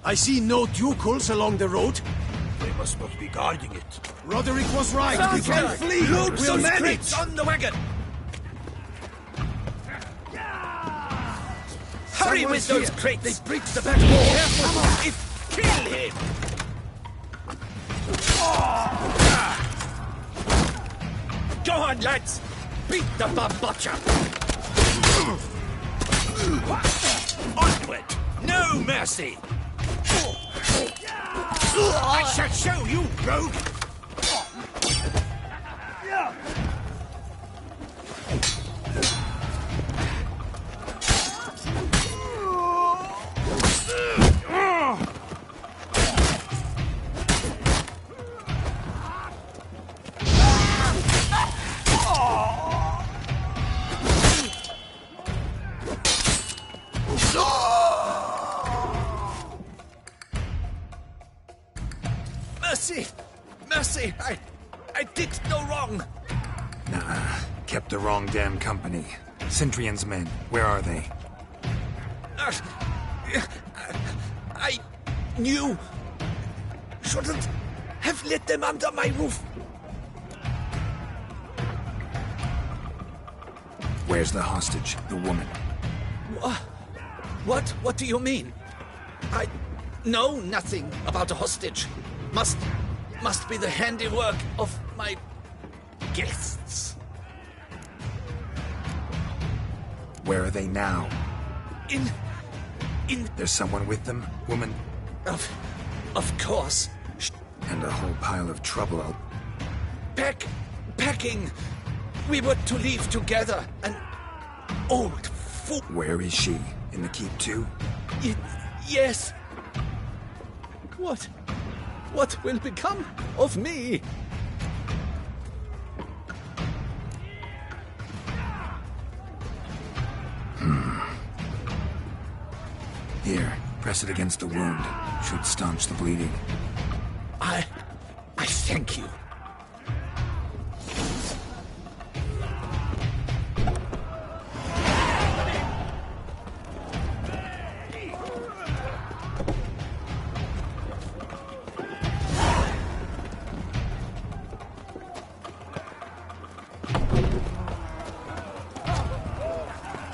Speaker 12: I see no ducals along the road.
Speaker 1: They must not be guarding it.
Speaker 12: Roderick was right. We can flee.
Speaker 1: Load
Speaker 12: We'll
Speaker 1: those
Speaker 12: manage.
Speaker 1: crates on the wagon! Hurry with those crates! They breached the back wall! Careful! Kill him! Go on, lads! Beat the bambacha! Onward! No mercy! I shall show you, rogue! Mercy! Mercy! I did no wrong!
Speaker 2: Nah, kept the wrong damn company. Centrion's men, where are they?
Speaker 1: I knew... shouldn't have let them under my roof.
Speaker 2: Where's the hostage, the woman?
Speaker 1: What do you mean? I know nothing about a hostage. Must be the handiwork of my guests.
Speaker 2: Where are they now?
Speaker 1: In...
Speaker 2: There's someone with them, woman?
Speaker 1: Of course.
Speaker 2: And a whole pile of trouble.
Speaker 1: Packing. We were to leave together. An old fool.
Speaker 2: Where is she? In the keep too?
Speaker 1: Yes. What will become of me?
Speaker 2: Here, press it against the wound. Should staunch the bleeding.
Speaker 1: I thank you.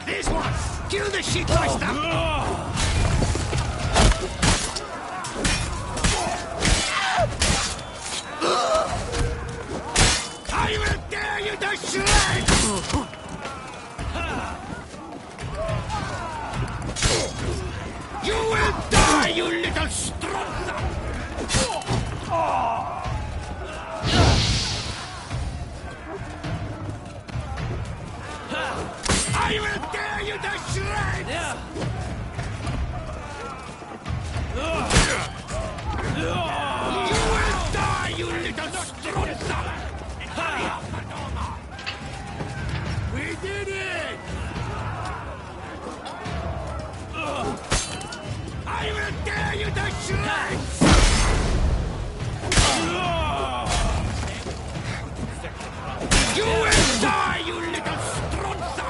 Speaker 1: This one! Kill the sheep I will tear you to shreds! You will die, you little stronza! I will tear you to shreds! You will die, you little stronza! We did it! I will tear you to shreds! You will die, you little stronza!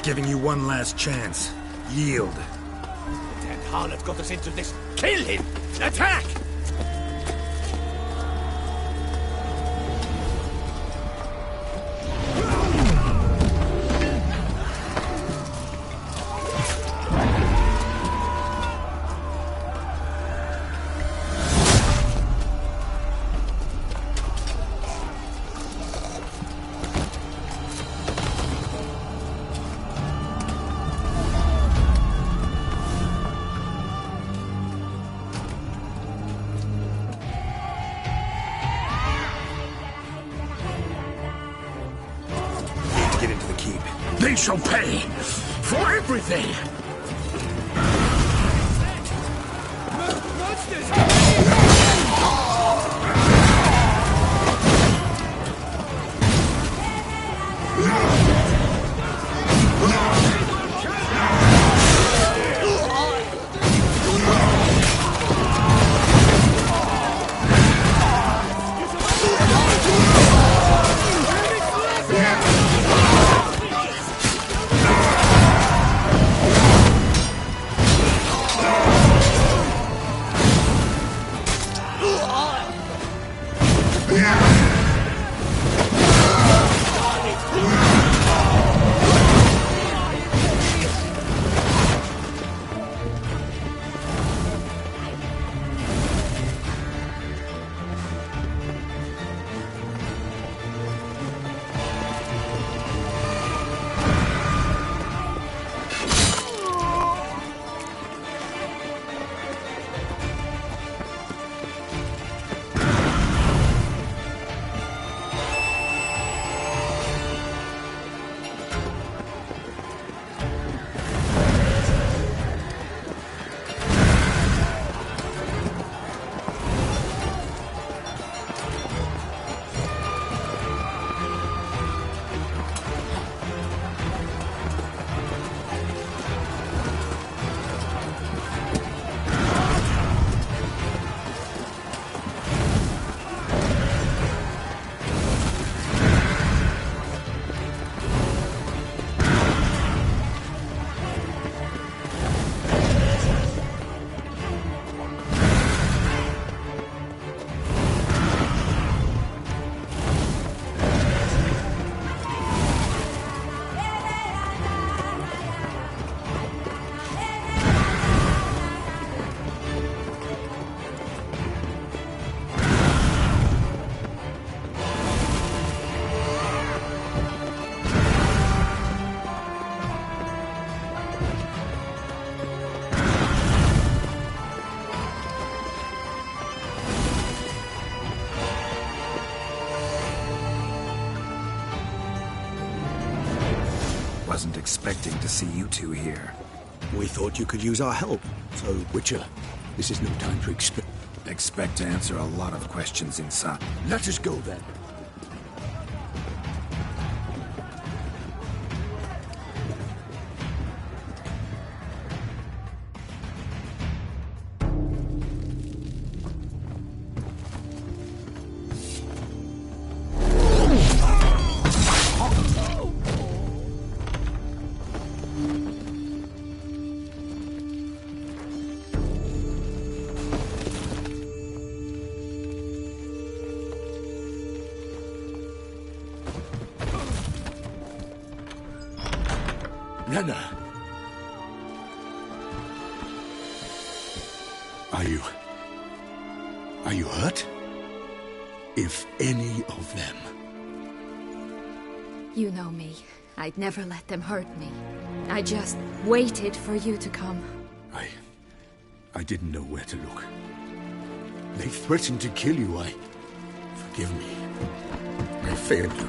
Speaker 2: Giving you one last chance. Yield.
Speaker 1: That harlot got us into this. Kill him! Attack!
Speaker 13: We shall pay for everything!
Speaker 2: Wasn't expecting to see you two here.
Speaker 12: We thought you could use our help, so...
Speaker 13: Witcher, this is no time to
Speaker 2: Expect to answer a lot of questions inside.
Speaker 13: Let us go then. Lena! Are you hurt? If any of them...
Speaker 6: You know me. I'd never let them hurt me. I just waited for you to come.
Speaker 13: I didn't know where to look. They threatened to kill you. Forgive me. I failed you.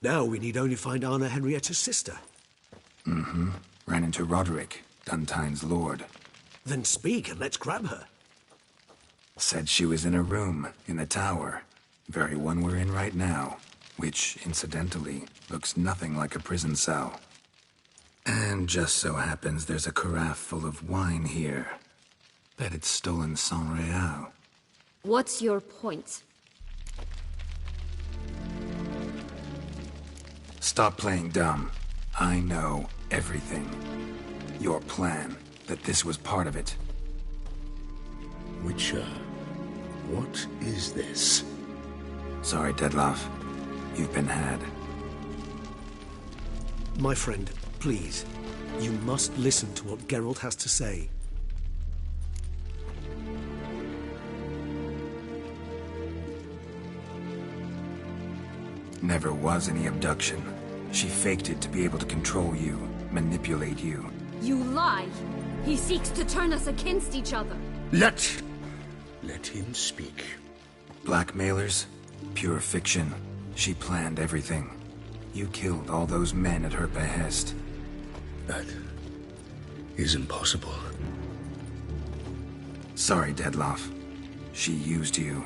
Speaker 12: Now we need only find Anna Henrietta's sister.
Speaker 2: Mm-hmm. Ran into Roderick, Duntine's lord.
Speaker 12: Then speak and let's grab her.
Speaker 2: Said she was in a room in the tower. Very one we're in right now. Which, incidentally, looks nothing like a prison cell. And just so happens there's a carafe full of wine here. Bet it's stolen San Real.
Speaker 6: What's your point?
Speaker 2: Stop playing dumb. I know everything. Your plan, that this was part of it.
Speaker 13: Witcher, what is this?
Speaker 2: Sorry, Dettlaff. You've been had.
Speaker 12: My friend, please. You must listen to what Geralt has to say.
Speaker 2: Never was any abduction. She faked it to be able to control you, manipulate you.
Speaker 6: You lie! He seeks to turn us against each other.
Speaker 13: Let him speak.
Speaker 2: Blackmailers? Pure fiction. She planned everything. You killed all those men at her behest.
Speaker 13: That is impossible.
Speaker 2: Sorry, Dettlaff. She used you.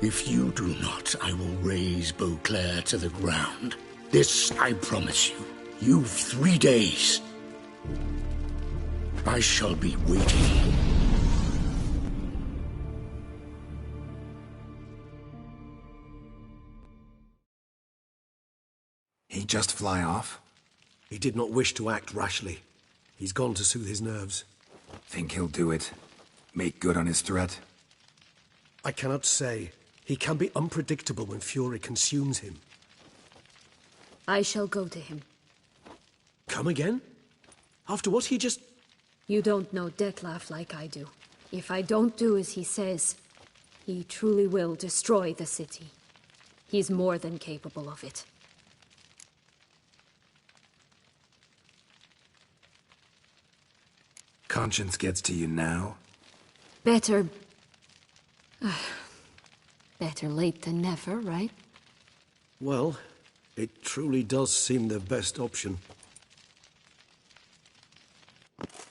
Speaker 13: If you do not, I will raise Beauclair to the ground. This I promise you. You've 3 days. I shall be waiting.
Speaker 2: He just fly off?
Speaker 12: He did not wish to act rashly. He's gone to soothe his nerves.
Speaker 2: Think he'll do it? Make good on his threat?
Speaker 12: I cannot say. He can be unpredictable when fury consumes him.
Speaker 6: I shall go to him.
Speaker 12: Come again? After what he just...
Speaker 6: You don't know Dettlaff like I do. If I don't do as he says, he truly will destroy the city. He's more than capable of it.
Speaker 2: Conscience gets to you now?
Speaker 6: Better... better late than never, right?
Speaker 12: Well, it truly does seem the best option.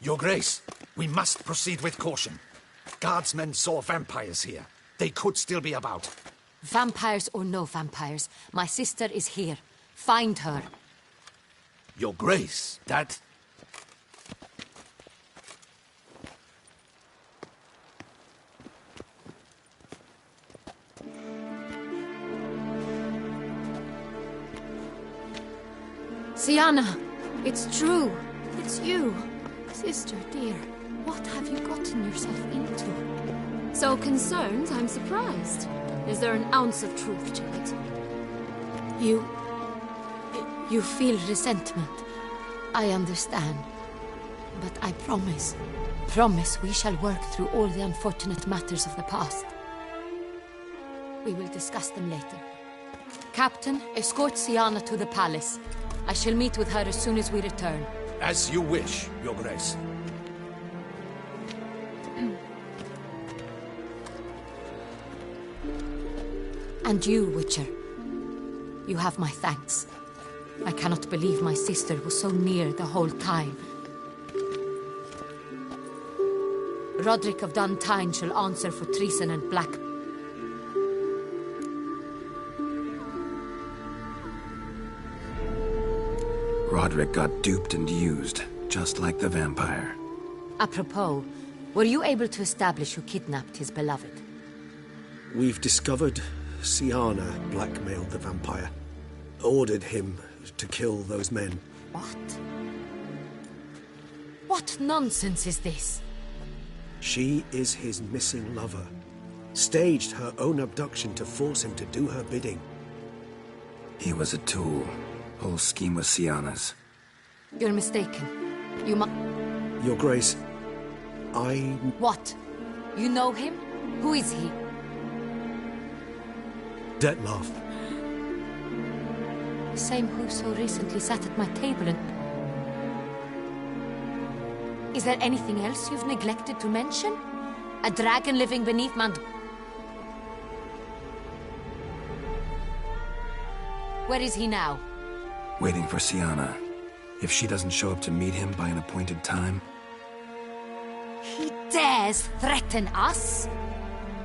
Speaker 1: Your Grace, we must proceed with caution. Guardsmen saw vampires here. They could still be about.
Speaker 3: Vampires or no vampires, my sister is here. Find her.
Speaker 1: Your Grace, that...
Speaker 3: Syanna, it's true. It's you. Sister, dear, what have you gotten yourself into?
Speaker 6: So concerned, I'm surprised. Is there an ounce of truth to it?
Speaker 3: You feel resentment. I understand. But I promise we shall work through all the unfortunate matters of the past. We will discuss them later. Captain, escort Syanna to the palace. I shall meet with her as soon as we return.
Speaker 1: As you wish, Your Grace.
Speaker 3: And you, Witcher. You have my thanks. I cannot believe my sister was so near the whole time. Roderick of Duntine shall answer for treason and black...
Speaker 2: Roderick got duped and used, just like the vampire.
Speaker 3: Apropos, were you able to establish who kidnapped his beloved?
Speaker 12: We've discovered Syanna blackmailed the vampire. Ordered him to kill those men.
Speaker 3: What? What nonsense is this?
Speaker 12: She is his missing lover. Staged her own abduction to force him to do her bidding.
Speaker 2: He was a tool. Whole scheme was Syanna's.
Speaker 3: You're mistaken. You
Speaker 12: Your Grace, I...
Speaker 3: What? You know him? Who is he?
Speaker 12: Dettlaff.
Speaker 3: The same who so recently sat at my table and... Is there anything else you've neglected to mention? A dragon living beneath Mount... Where is he now?
Speaker 2: Waiting for Syanna. If she doesn't show up to meet him by an appointed time...
Speaker 3: He dares threaten us?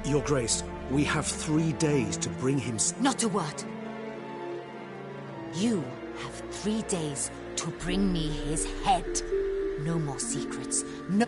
Speaker 12: Your Grace, we have 3 days to bring him...
Speaker 3: Not a word. You have 3 days to bring me his head. No more secrets. No...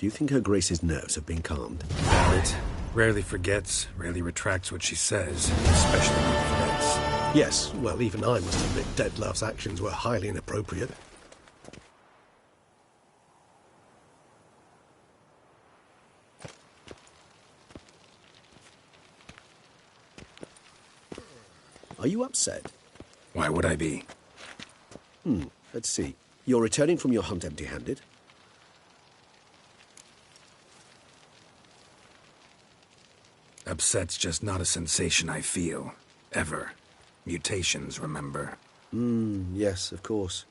Speaker 12: Do you think Her Grace's nerves have been calmed?
Speaker 2: It rarely forgets, rarely retracts what she says, especially when threats.
Speaker 12: Yes, well, even I must admit Dettlaff's actions were highly inappropriate. Are you upset?
Speaker 2: Why would I be?
Speaker 12: Let's see. You're returning from your hunt empty-handed.
Speaker 2: Upset's just not a sensation I feel. Ever. Mutations, remember?
Speaker 12: Yes, of course.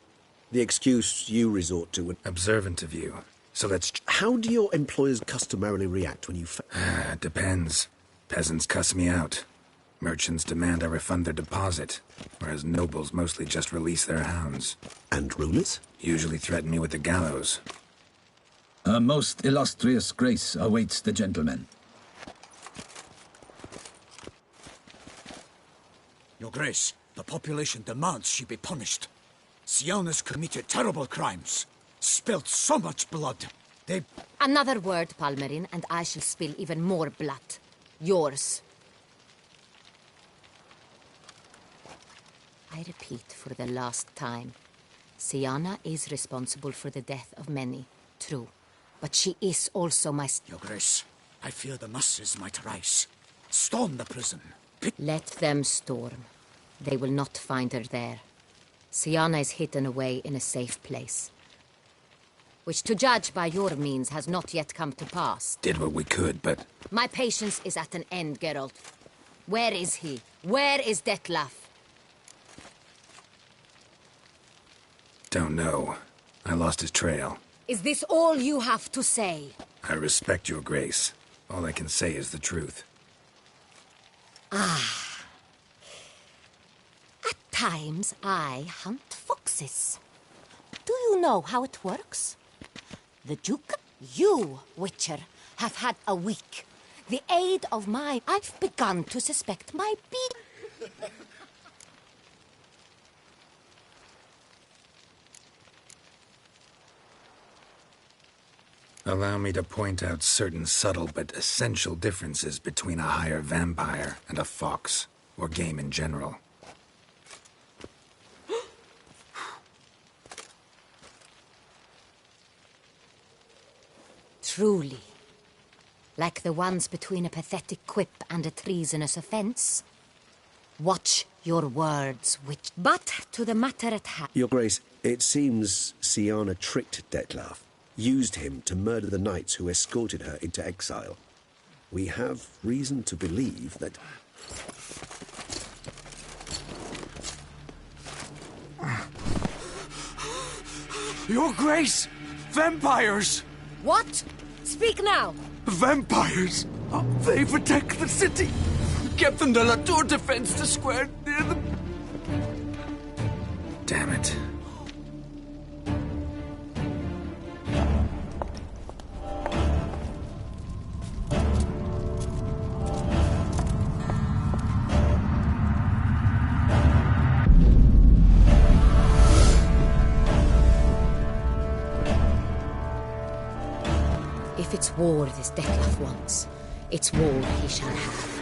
Speaker 12: The excuse you resort to when...
Speaker 2: Observant of you. So let's...
Speaker 12: How do your employers customarily react when you...
Speaker 2: Depends. Peasants cuss me out. Merchants demand I refund their deposit, whereas nobles mostly just release their hounds.
Speaker 12: And rulers?
Speaker 2: Usually threaten me with the gallows.
Speaker 14: Her most illustrious grace awaits the gentleman.
Speaker 15: Your Grace, the population demands she be punished. Syanna's committed terrible crimes. Spilt so much blood. They...
Speaker 3: Another word, Palmerin, and I shall spill even more blood. Yours. I repeat for the last time. Syanna is responsible for the death of many, true. But she is also my...
Speaker 15: Your Grace, I fear the masses might rise. Storm the prison.
Speaker 3: Let them storm. They will not find her there. Syanna is hidden away in a safe place. Which, to judge by your means, has not yet come to pass.
Speaker 2: Did what we could, but...
Speaker 3: My patience is at an end, Geralt. Where is he? Where is Dettlaff?
Speaker 2: Don't know. I lost his trail.
Speaker 3: Is this all you have to say?
Speaker 2: I respect your grace. All I can say is the truth.
Speaker 3: At times, I hunt foxes. Do you know how it works? The Duke, you, Witcher, have had a week. The aid of I've begun to suspect my bee...
Speaker 2: Allow me to point out certain subtle but essential differences between a higher vampire and a fox, or game in general.
Speaker 3: Truly. Like the ones between a pathetic quip and a treasonous offense. Watch your words, witch. But to the matter at hand...
Speaker 12: Your Grace, it seems Syanna tricked Dettlaff. Used him to murder the knights who escorted her into exile. We have reason to believe that...
Speaker 16: Your Grace! Vampires!
Speaker 3: What? Speak now!
Speaker 16: Vampires! They protect the city! Captain de la Tour defends the square near the...
Speaker 2: Damn it.
Speaker 3: If it's war this Dettlaff wants, it's war he shall have.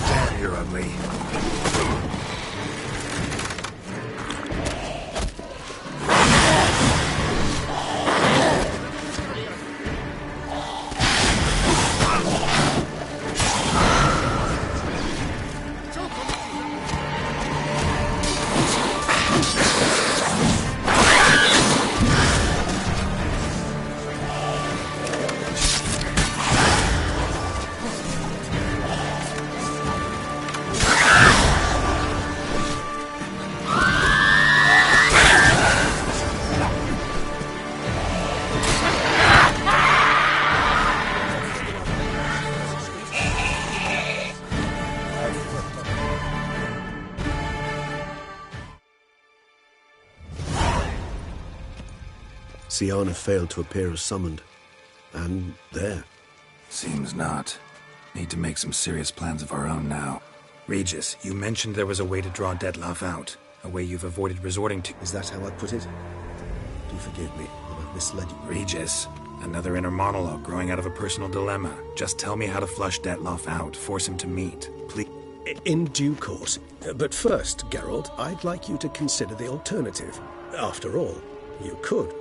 Speaker 2: Damn, you're ugly.
Speaker 12: Syanna failed to appear as summoned. And there.
Speaker 2: Seems not. Need to make some serious plans of our own now. Regis, you mentioned there was a way to draw Dettlaff out. A way you've avoided resorting to.
Speaker 12: Is that how I put it? Do forgive me that I've misled you.
Speaker 2: Regis, another inner monologue growing out of a personal dilemma. Just tell me how to flush Detloff out, force him to meet, please.
Speaker 7: In due course. But first, Geralt, I'd like you to consider the alternative. After all, you could.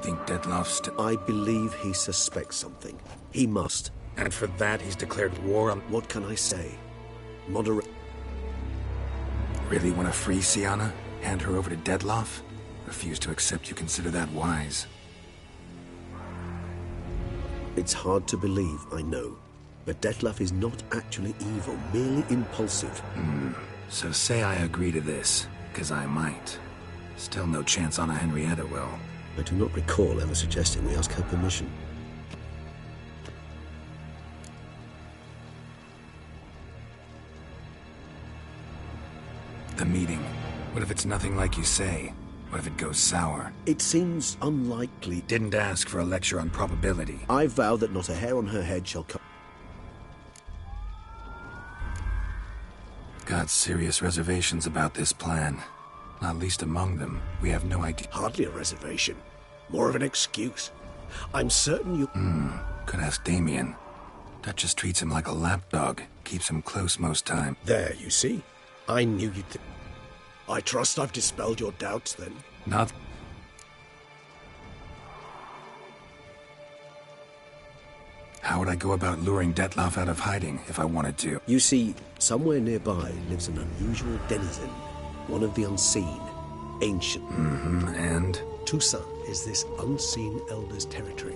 Speaker 2: Think Detloff's
Speaker 12: I believe he suspects something. He must.
Speaker 2: And for that, he's declared war on...
Speaker 12: What can I say? Moderate...
Speaker 2: Really want to free Syanna? Hand her over to Detloff? Refuse to accept you consider that wise.
Speaker 12: It's hard to believe, I know. But Detloff is not actually evil, merely impulsive.
Speaker 2: So say I agree to this, because I might. Still no chance Anna Henrietta will.
Speaker 12: I do not recall ever suggesting we ask her permission.
Speaker 2: The meeting. What if it's nothing like you say? What if it goes sour?
Speaker 12: It seems unlikely.
Speaker 2: Didn't ask for a lecture on probability.
Speaker 12: I vow that not a hair on her head shall come.
Speaker 2: Got serious reservations about this plan. Not least among them, we have no idea.
Speaker 7: Hardly a reservation. More of an excuse. I'm certain you...
Speaker 2: Could ask Damien. Duchess treats him like a lapdog. Keeps him close most time.
Speaker 7: There, you see? I knew you'd... I trust I've dispelled your doubts, then.
Speaker 2: Not... How would I go about luring Detloff out of hiding if I wanted to?
Speaker 12: You see, somewhere nearby lives an unusual denizen. One of the unseen. Ancient.
Speaker 2: And?
Speaker 7: Toussaint is this unseen elder's territory.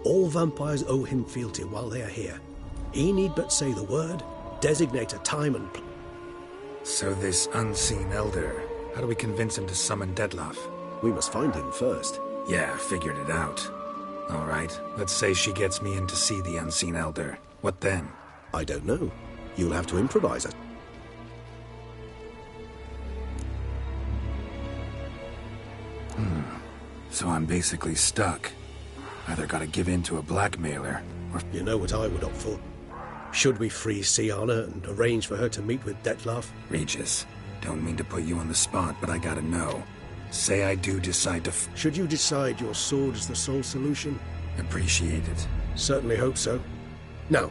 Speaker 7: All vampires owe him fealty while they are here. He need but say the word, designate a time and place.
Speaker 2: So this unseen elder, how do we convince him to summon Detloff?
Speaker 12: We must find him first.
Speaker 2: Yeah, figured it out. All right, let's say she gets me in to see the unseen elder. What then?
Speaker 12: I don't know. You'll have to improvise it.
Speaker 2: So I'm basically stuck. Either gotta give in to a blackmailer, or...
Speaker 7: You know what I would opt for? Should we free Syanna and arrange for her to meet with Detloff?
Speaker 2: Regis, don't mean to put you on the spot, but I gotta know. Say I do decide to
Speaker 7: Should you decide your sword is the sole solution?
Speaker 2: Appreciate it.
Speaker 7: Certainly hope so. Now,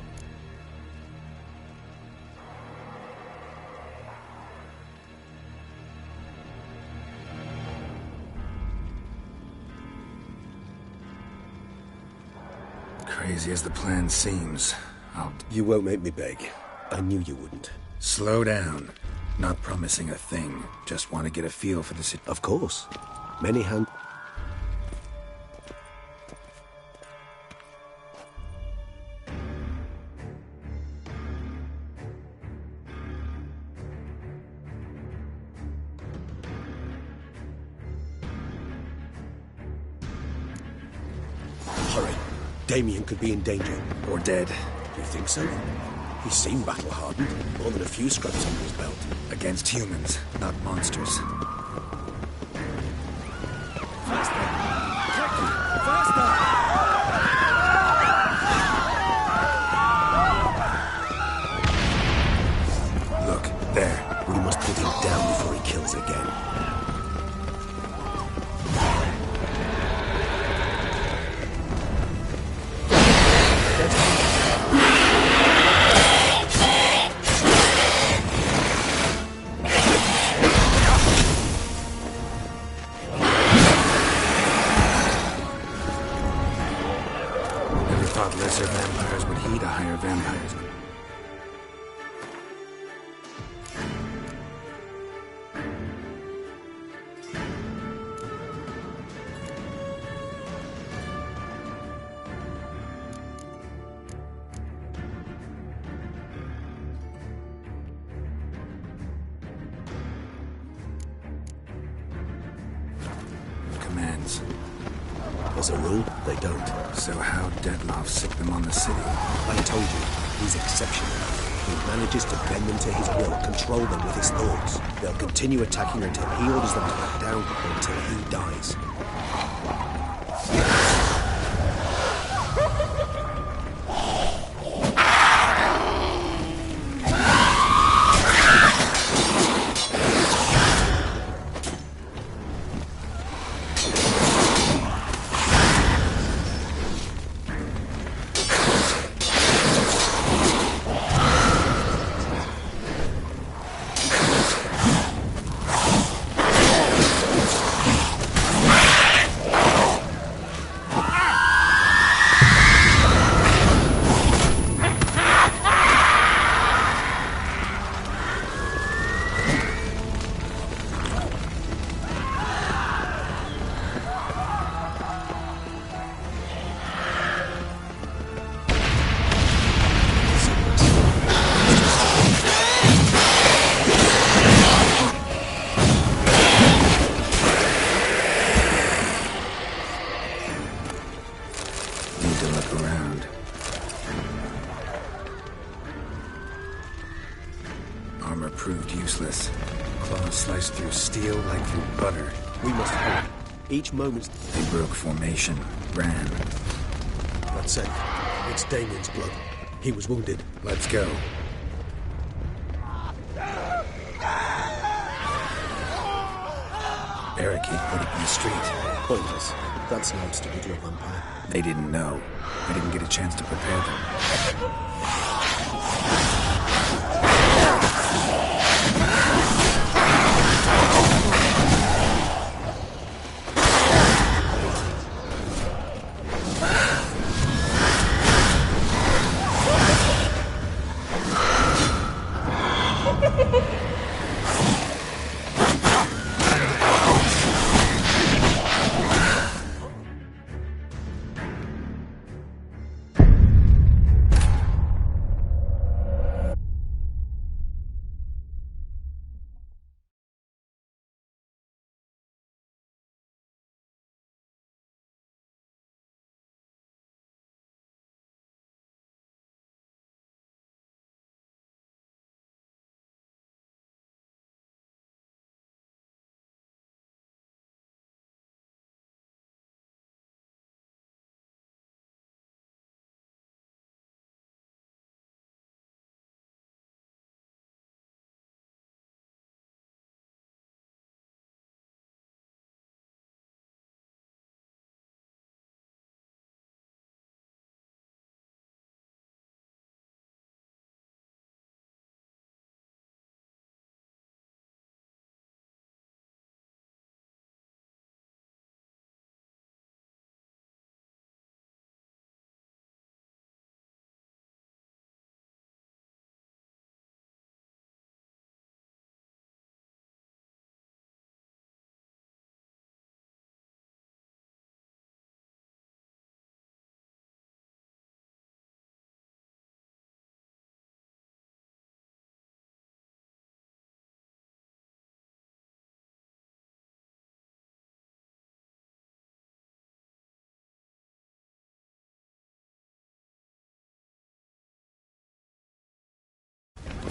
Speaker 2: crazy as the plan seems,
Speaker 12: You won't make me beg. I knew you wouldn't.
Speaker 2: Slow down. Not promising a thing. Just want to get a feel for the situation.
Speaker 12: Of course. Many hand... Hurry. Damien could be in danger.
Speaker 2: Or dead.
Speaker 12: You think so? He seemed battle-hardened. More than a few scraps under his belt.
Speaker 2: Against humans, not monsters.
Speaker 8: Faster! Jackie! Faster!
Speaker 2: Look, there.
Speaker 12: We must put him down before he kills again.
Speaker 2: Lesser vampires would heed a higher vampires. Commands.
Speaker 12: As a rule, they don't.
Speaker 2: So how'd Detloff sick them on the city?
Speaker 12: I told you, he's exceptional. He manages to bend them to his will, control them with his thoughts. They'll continue attacking until he orders them to back down, or until he dies.
Speaker 2: useless. Claws sliced through steel like through butter.
Speaker 12: We must hurry. Each moment...
Speaker 2: They broke formation, ran.
Speaker 7: That's it. It's Damien's blood. He was wounded.
Speaker 2: Let's go. Barricade put up in the street.
Speaker 12: Pointless. That's an obstacle to a vampire.
Speaker 2: They didn't know. I didn't get a chance to prepare them.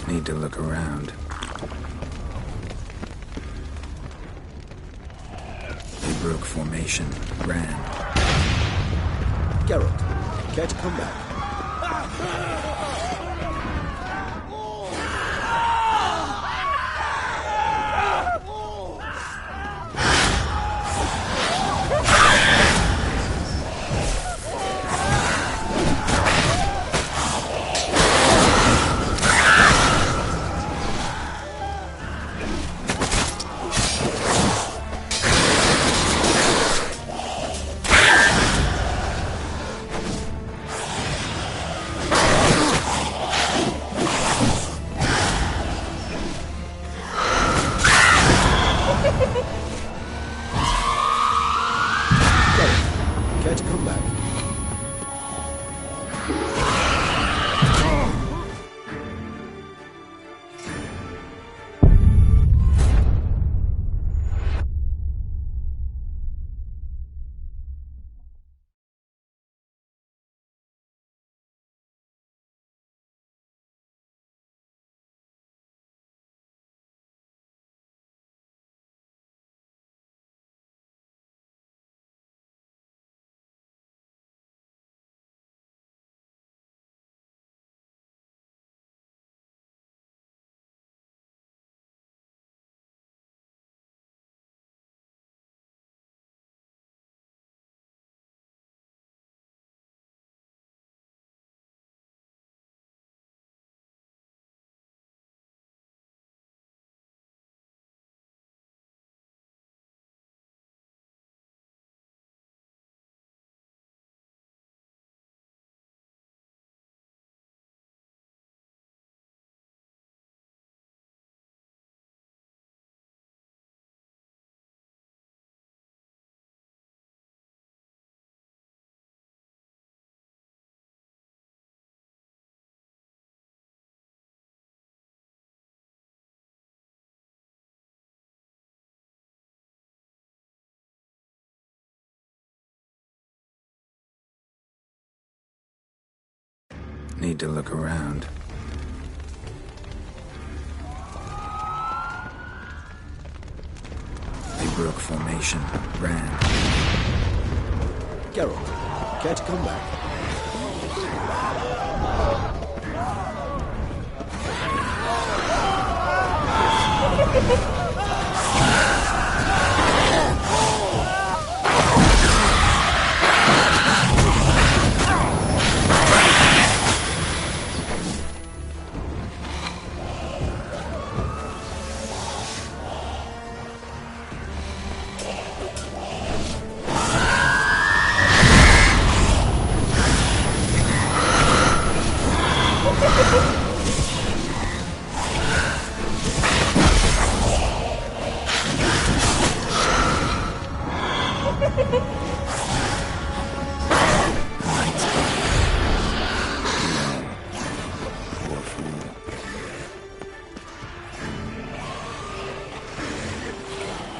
Speaker 2: Need to look around. They broke formation, ran.
Speaker 12: Geralt, care to come back? Care to come back?
Speaker 2: Need to look around. Seabrook Formation, Brand.
Speaker 12: Geralt, care to come back?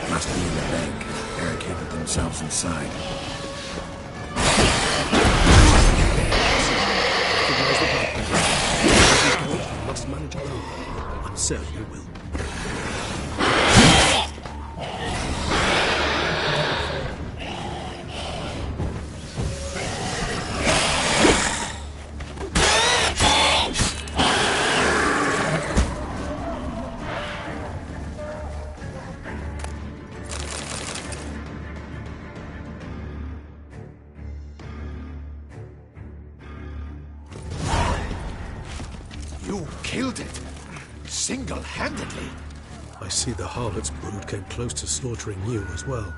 Speaker 2: Must be in the bank, barricaded themselves inside.
Speaker 7: You must manage alone. I'm certain you will.
Speaker 1: You killed it. Single-handedly.
Speaker 7: I see the Harlot's brood came close to slaughtering you as well.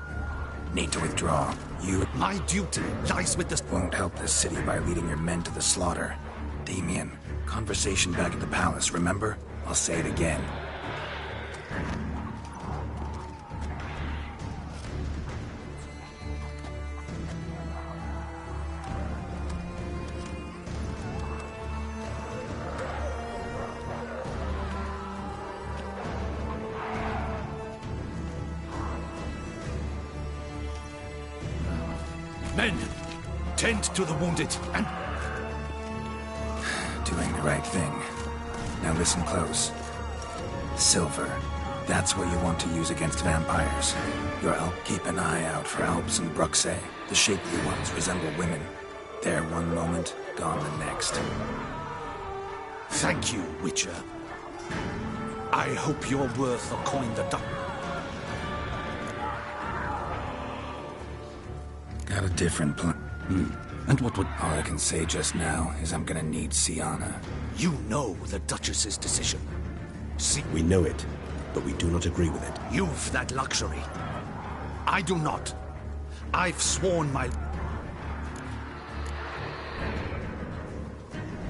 Speaker 2: Need to withdraw. You...
Speaker 1: My duty lies with the...
Speaker 2: Won't help this city by leading your men to the slaughter. Damien, conversation back at the palace, remember? I'll say it again.
Speaker 1: Men, tend to the wounded and...
Speaker 2: Doing the right thing. Now listen close. Silver. That's what you want to use against vampires. Your elk, keep an eye out for Alps and Bruxay. The shapely ones resemble women. There one moment, gone the next.
Speaker 1: Thank you, Witcher. I hope you're worth a coin the duck.
Speaker 2: Got a different plan.
Speaker 13: And what would...
Speaker 2: All I can say just now is I'm gonna need Siana.
Speaker 1: You know the Duchess's decision. See,
Speaker 12: We know it, but we do not agree with it.
Speaker 1: you've that luxury. I do not. I've sworn my...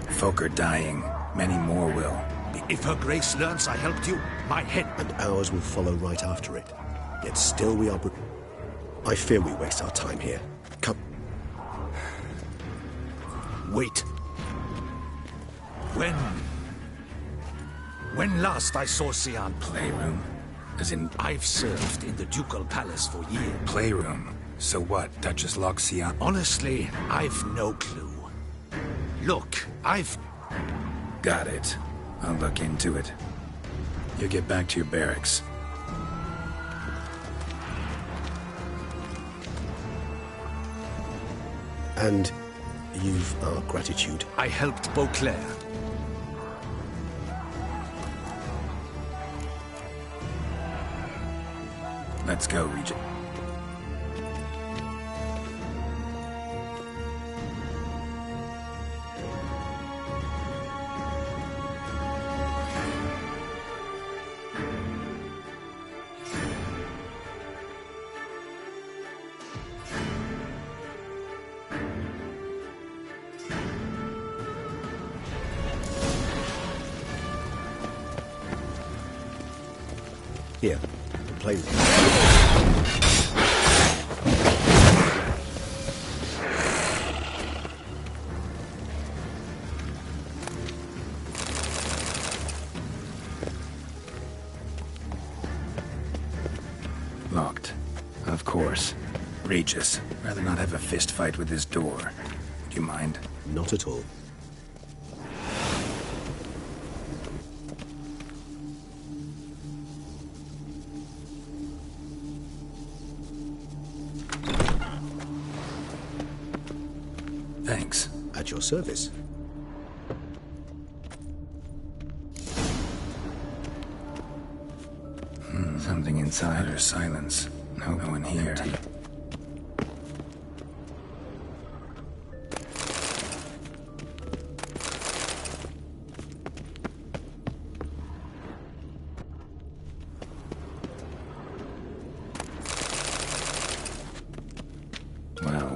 Speaker 2: Folk are dying. Many more will.
Speaker 1: If her grace learns I helped you, my head...
Speaker 12: And ours will follow right after it. Yet still we are... I fear we waste our time here. Come.
Speaker 1: Wait. When last I saw Sian...
Speaker 2: Playroom? As in...
Speaker 1: I've served in the Ducal Palace for years.
Speaker 2: Playroom? So what? Duchess locks Sian...
Speaker 1: Honestly, I've no clue. Look, I've...
Speaker 2: Got it. I'll look into it. You get back to your barracks.
Speaker 12: And you've our gratitude.
Speaker 1: I helped Beauclair.
Speaker 2: Let's go, Regent.
Speaker 12: Here, play with it.
Speaker 2: Locked. Of course. Regis. Rather not have a fist fight with his door. Do you mind?
Speaker 12: Not at all. your service.
Speaker 2: Something inside or silence. No one here.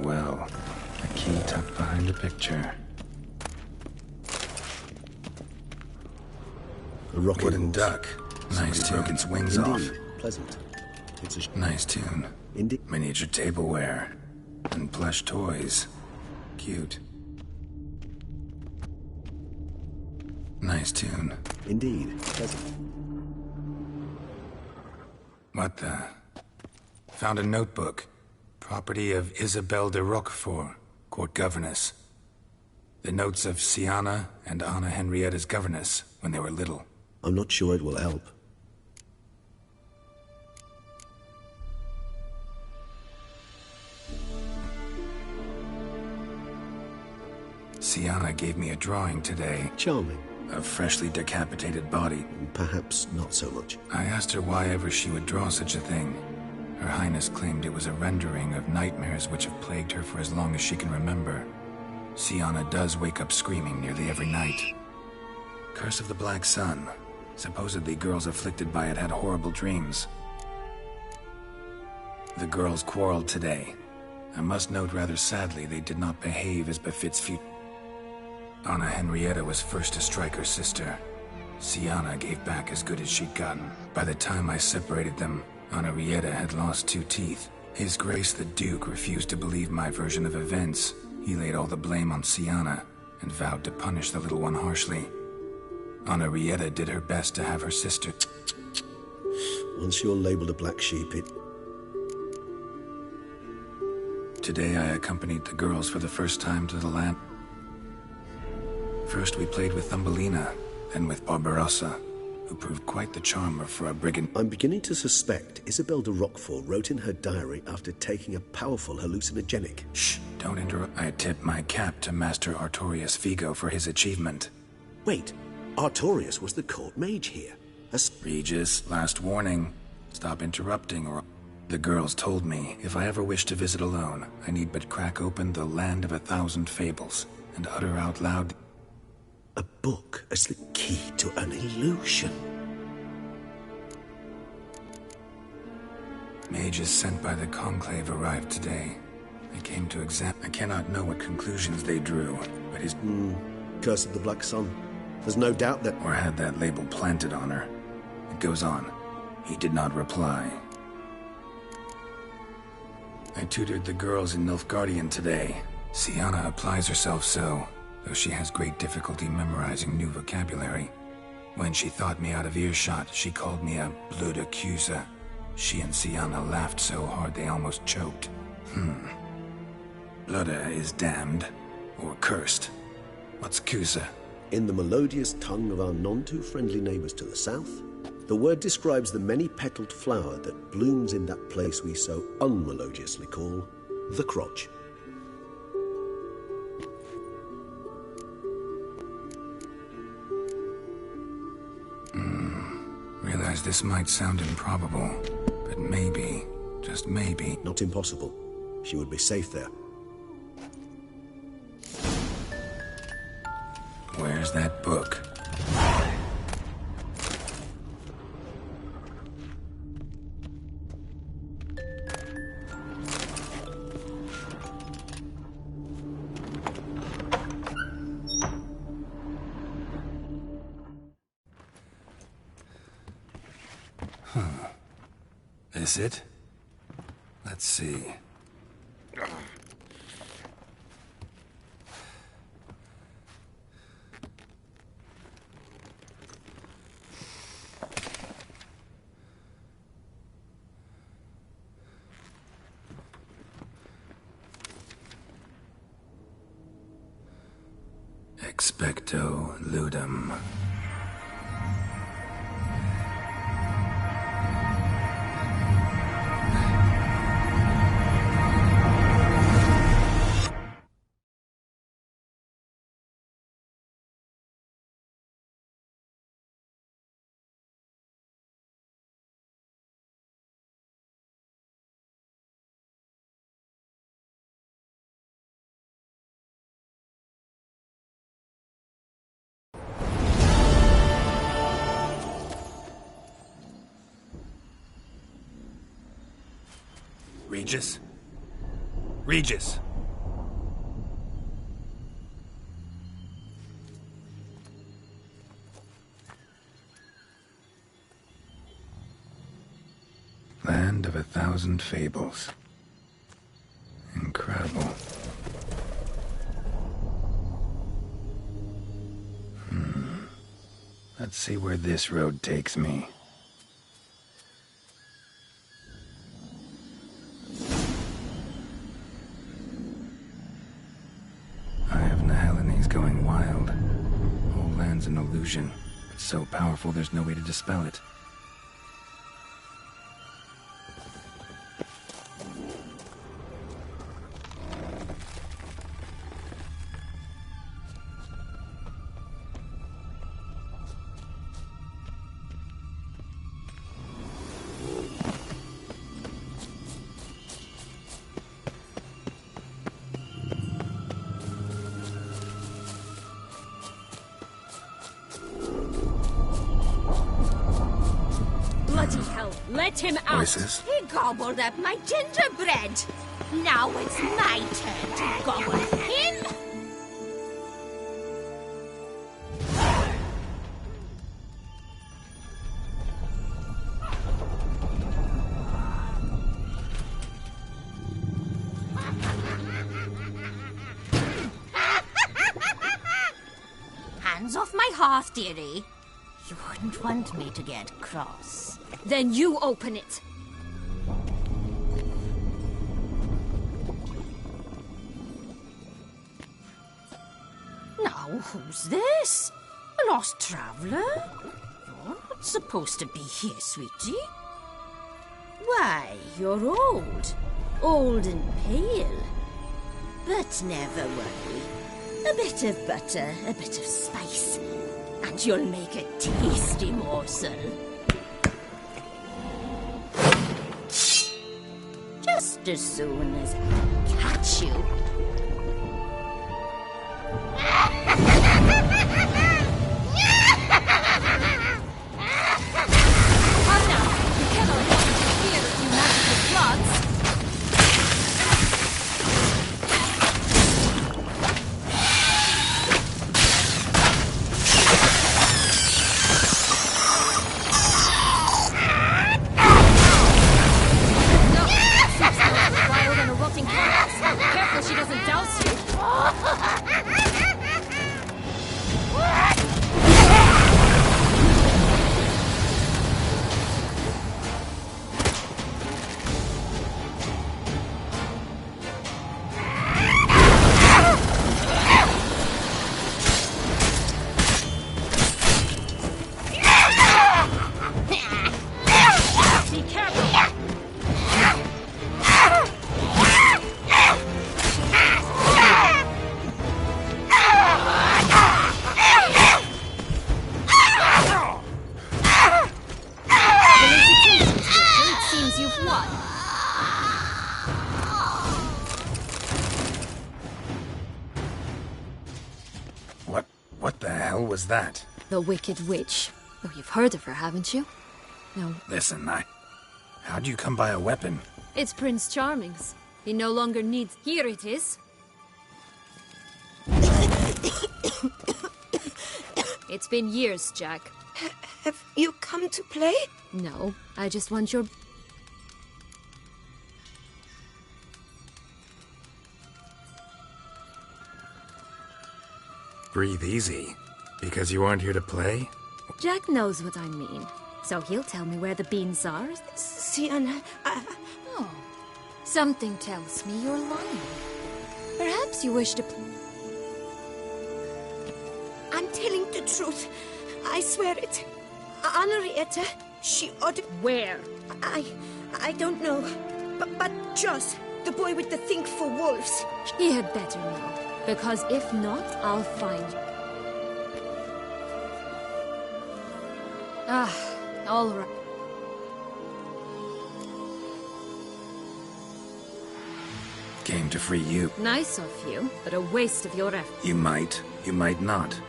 Speaker 2: Well. A key tucked behind the picture.
Speaker 12: A rocking
Speaker 2: wooden duck. Nice tune. Broke its wings off.
Speaker 12: Pleasant. It's a
Speaker 2: nice tune.
Speaker 12: Indeed.
Speaker 2: Miniature tableware. And plush toys. Cute. Nice tune.
Speaker 12: Indeed. Pleasant.
Speaker 2: What the? Found a notebook. Property of Isabelle de Roquefort, court governess. The notes of Siana and Anna Henrietta's governess when they were little.
Speaker 12: I'm not sure it will help.
Speaker 2: Siana gave me a drawing today.
Speaker 12: Charming.
Speaker 2: A freshly decapitated body.
Speaker 12: Perhaps not so much.
Speaker 2: I asked her why ever she would draw such a thing. Her Highness claimed it was a rendering of nightmares which have plagued her for as long as she can remember. Siana does wake up screaming nearly every night. Curse of the Black Sun. Supposedly girls afflicted by it had horrible dreams. The girls quarreled today. I must note rather sadly they did not behave as befits Anna Henrietta was first to strike her sister. Siana gave back as good as she'd gotten. By the time I separated them, Henrietta had lost 2 teeth. His Grace the Duke refused to believe my version of events. He laid all the blame on Siana and vowed to punish the little one harshly. Henrietta did her best to have her sister...
Speaker 12: Once you're labeled a black sheep,
Speaker 2: Today I accompanied the girls for the first time to the land. First we played with Thumbelina, then with Barbarossa, who proved quite the charmer for a brigand.
Speaker 12: I'm beginning to suspect Isabelle de Roquefort wrote in her diary after taking a powerful hallucinogenic.
Speaker 2: Shh, don't interrupt. I tip my cap to Master Artorius Figo for his achievement.
Speaker 12: Wait, Artorius was the court mage here.
Speaker 2: Regis, last warning. Stop interrupting or... The girls told me if I ever wish to visit alone, I need but crack open the Land of 1,000 Fables and utter out loud...
Speaker 12: A book as the key to an illusion.
Speaker 2: Mages sent by the Conclave arrived today. I came to examine... I cannot know what conclusions they drew, but his...
Speaker 12: Curse of the Black Sun. There's no doubt that...
Speaker 2: Or had that label planted on her. It goes on. He did not reply. I tutored the girls in Nilfgaardian today. Siana applies herself so, though she has great difficulty memorizing new vocabulary. When she thought me out of earshot, she called me a blood accuser. She and Siana laughed so hard they almost choked. Blooda is damned, or cursed. What's accuser?
Speaker 12: In the melodious tongue of our none-too-friendly neighbors to the south, the word describes the many-petaled flower that blooms in that place we so unmelodiously call the crotch.
Speaker 2: Realize this might sound improbable, but maybe, just maybe...
Speaker 12: Not impossible. She would be safe there.
Speaker 2: Where's that book? This it? Let's see. Expecto Ludum. Regis? Regis! Land of 1,000 fables. Incredible. Let's see where this road takes me. Eye of Nehelene is going wild. Whole land's an illusion. It's so powerful there's no way to dispel it.
Speaker 6: Let him out!
Speaker 2: Voices?
Speaker 6: He gobbled up my gingerbread! Now it's my turn to gobble him! Hands off my hearth, dearie. You wouldn't want me to get cross.
Speaker 17: Then you open it.
Speaker 6: Now, who's this? A lost traveler? You're not supposed to be here, sweetie. Why, you're old. Old and pale. But never worry. A bit of butter, a bit of spice, and you'll make a tasty morsel. Just as soon as I catch you.
Speaker 17: Come now, you cannot walk into here with you magical floods. Careful she doesn't douse you. Be careful.
Speaker 2: What the hell was that?
Speaker 17: The Wicked Witch. Oh, you've heard of her, haven't you? No.
Speaker 2: Listen, how'd you come by a weapon?
Speaker 17: It's Prince Charming's. He no longer needs... Here it is. It's been years, Jack.
Speaker 11: Have you come to play?
Speaker 17: No, I just want your...
Speaker 2: Breathe easy. Because you aren't here to play?
Speaker 17: Jack knows what I mean. So he'll tell me where the beans are.
Speaker 11: Sienna,
Speaker 17: Oh. Something tells me you're lying. Perhaps you wish to...
Speaker 11: I'm telling the truth. I swear it. Henrietta, she ought...
Speaker 17: Where?
Speaker 11: I don't know. But Joss, the boy with the think for wolves.
Speaker 17: He had better know. Because if not, I'll find... all right.
Speaker 2: Came to free you.
Speaker 17: Nice of you, but a waste of your effort.
Speaker 2: You might not.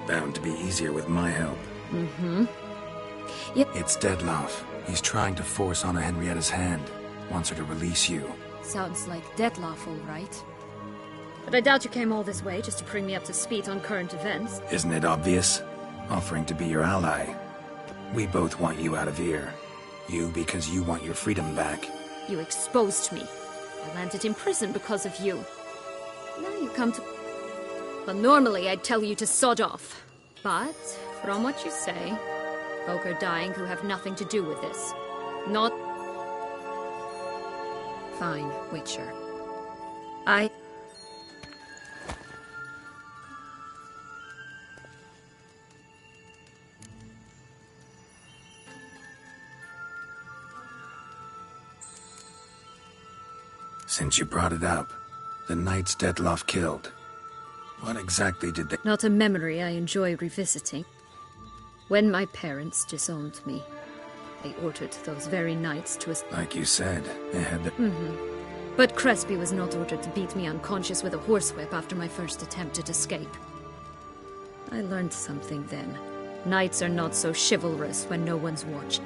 Speaker 2: Bound to be easier with my help.
Speaker 17: Mm-hmm. Yep.
Speaker 2: It's Dettlaff. He's trying to force Anna Henrietta's hand. Wants her to release you.
Speaker 18: Sounds like Dettlaff, all right. But I doubt you came all this way just to bring me up to speed on current events.
Speaker 2: Isn't it obvious? Offering to be your ally. We both want you out of here. You because you want your freedom back.
Speaker 18: You exposed me. I landed in prison because of you. Now you come to... Well, normally I'd tell you to sod off. But, from what you say, folk are dying who have nothing to do with this. Not... Fine, Witcher.
Speaker 2: Since you brought it up, the knights Dettlaff killed. What exactly did they...
Speaker 18: Not a memory I enjoy revisiting. When my parents disowned me, they ordered those very knights to...
Speaker 2: Like you said, they had the...
Speaker 18: But Crespi was not ordered to beat me unconscious with a horsewhip after my first attempt at escape. I learned something then. Knights are not so chivalrous when no one's watching.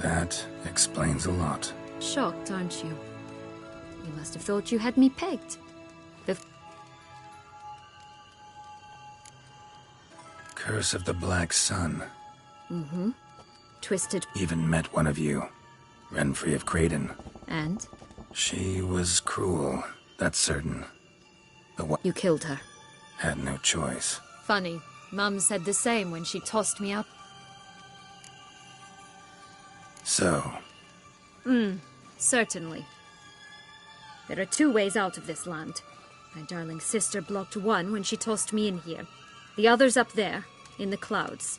Speaker 2: That explains a lot.
Speaker 18: Shocked, aren't you? You must have thought you had me pegged. The
Speaker 2: Curse of the Black Sun.
Speaker 18: Twisted.
Speaker 2: Even met one of you. Renfri of Craden.
Speaker 18: And?
Speaker 2: She was cruel, that's certain. But what?
Speaker 18: You killed her.
Speaker 2: Had no choice.
Speaker 18: Funny. Mum said the same when she tossed me up.
Speaker 2: So?
Speaker 18: Certainly. There are 2 ways out of this land. My darling sister blocked one when she tossed me in here. The other's up there, in the clouds.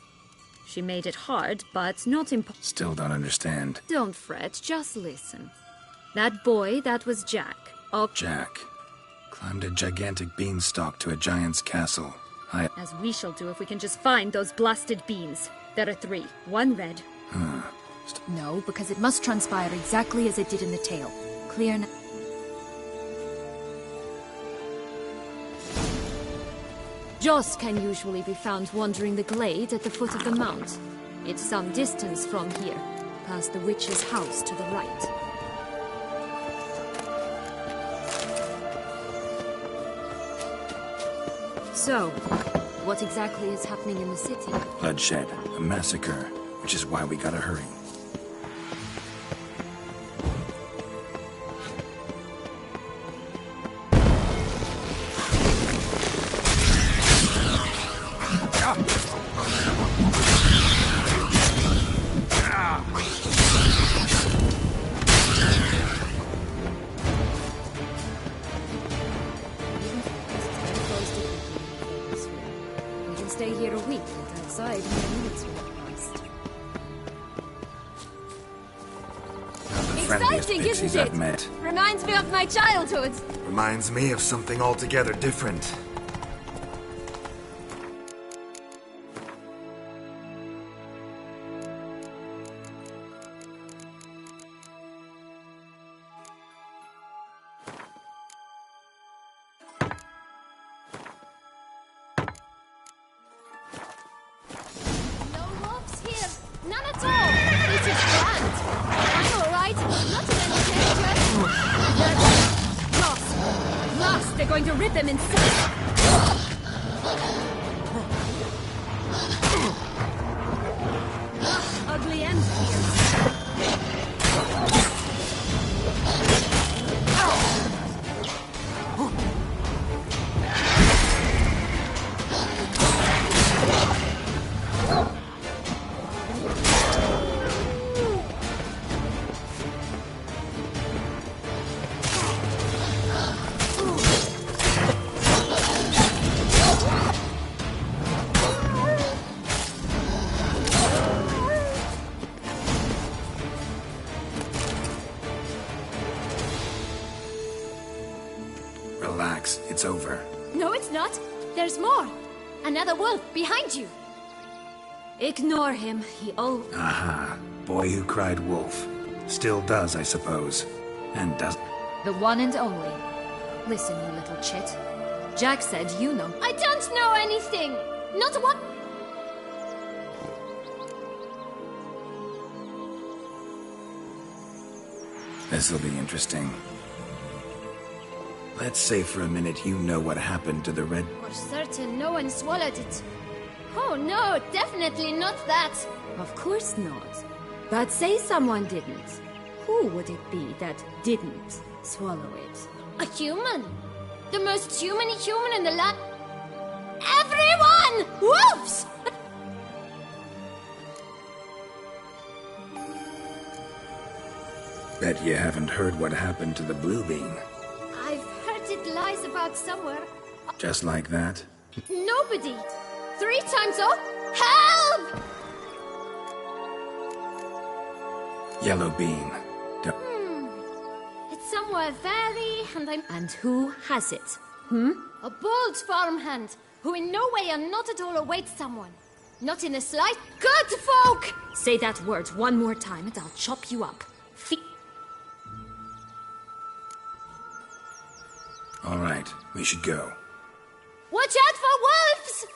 Speaker 18: She made it hard, but not impossible.
Speaker 2: Still don't understand.
Speaker 18: Don't fret, just listen. That boy, that was Jack.
Speaker 2: Jack. Climbed a gigantic beanstalk to a giant's castle.
Speaker 18: As we shall do if we can just find those blasted beans. There are 3. 1 red.
Speaker 17: No, because it must transpire exactly as it did in the tale. Clear now.
Speaker 18: Joss can usually be found wandering the glade at the foot of the mount. It's some distance from here, past the witch's house to the right. So, what exactly is happening in the city?
Speaker 2: Bloodshed, a massacre, which is why we gotta hurry.
Speaker 17: Exciting, isn't it?
Speaker 2: I've met.
Speaker 17: Reminds me of my childhood.
Speaker 2: Reminds me of something altogether different.
Speaker 17: No wolves here. None at all. This is grand. I'm all right. Not in any danger.
Speaker 18: Lost! They're going to rip him in six! Ugly and fierce.
Speaker 2: Relax, it's over.
Speaker 17: No, it's not. There's more. Another wolf behind you.
Speaker 18: Ignore him. He
Speaker 2: Aha. Boy who cried wolf. Still does, I suppose. And does.
Speaker 18: The one and only. Listen, you little chit. Jack said you know.
Speaker 17: I don't know anything. Not what.
Speaker 2: This'll be interesting. Let's say for a minute you know what happened to the red...
Speaker 17: For certain, no one swallowed it. Oh no, definitely not that.
Speaker 18: Of course not. But say someone didn't. Who would it be that didn't swallow it?
Speaker 17: A human. The most human in the land. Everyone! Wolves!
Speaker 2: Bet you haven't heard what happened to the blue bean.
Speaker 17: I've heard it lies about somewhere.
Speaker 2: Just like that?
Speaker 17: Nobody. 3 times over. Help!
Speaker 2: Yellow bean.
Speaker 17: It's somewhere very...
Speaker 18: And who has it?
Speaker 17: A bold farmhand, who in no way and not at all awaits someone. Not in the slight. Good folk!
Speaker 18: Say that word one more time and I'll chop you up.
Speaker 2: All right, we should go.
Speaker 17: Watch out for wolves!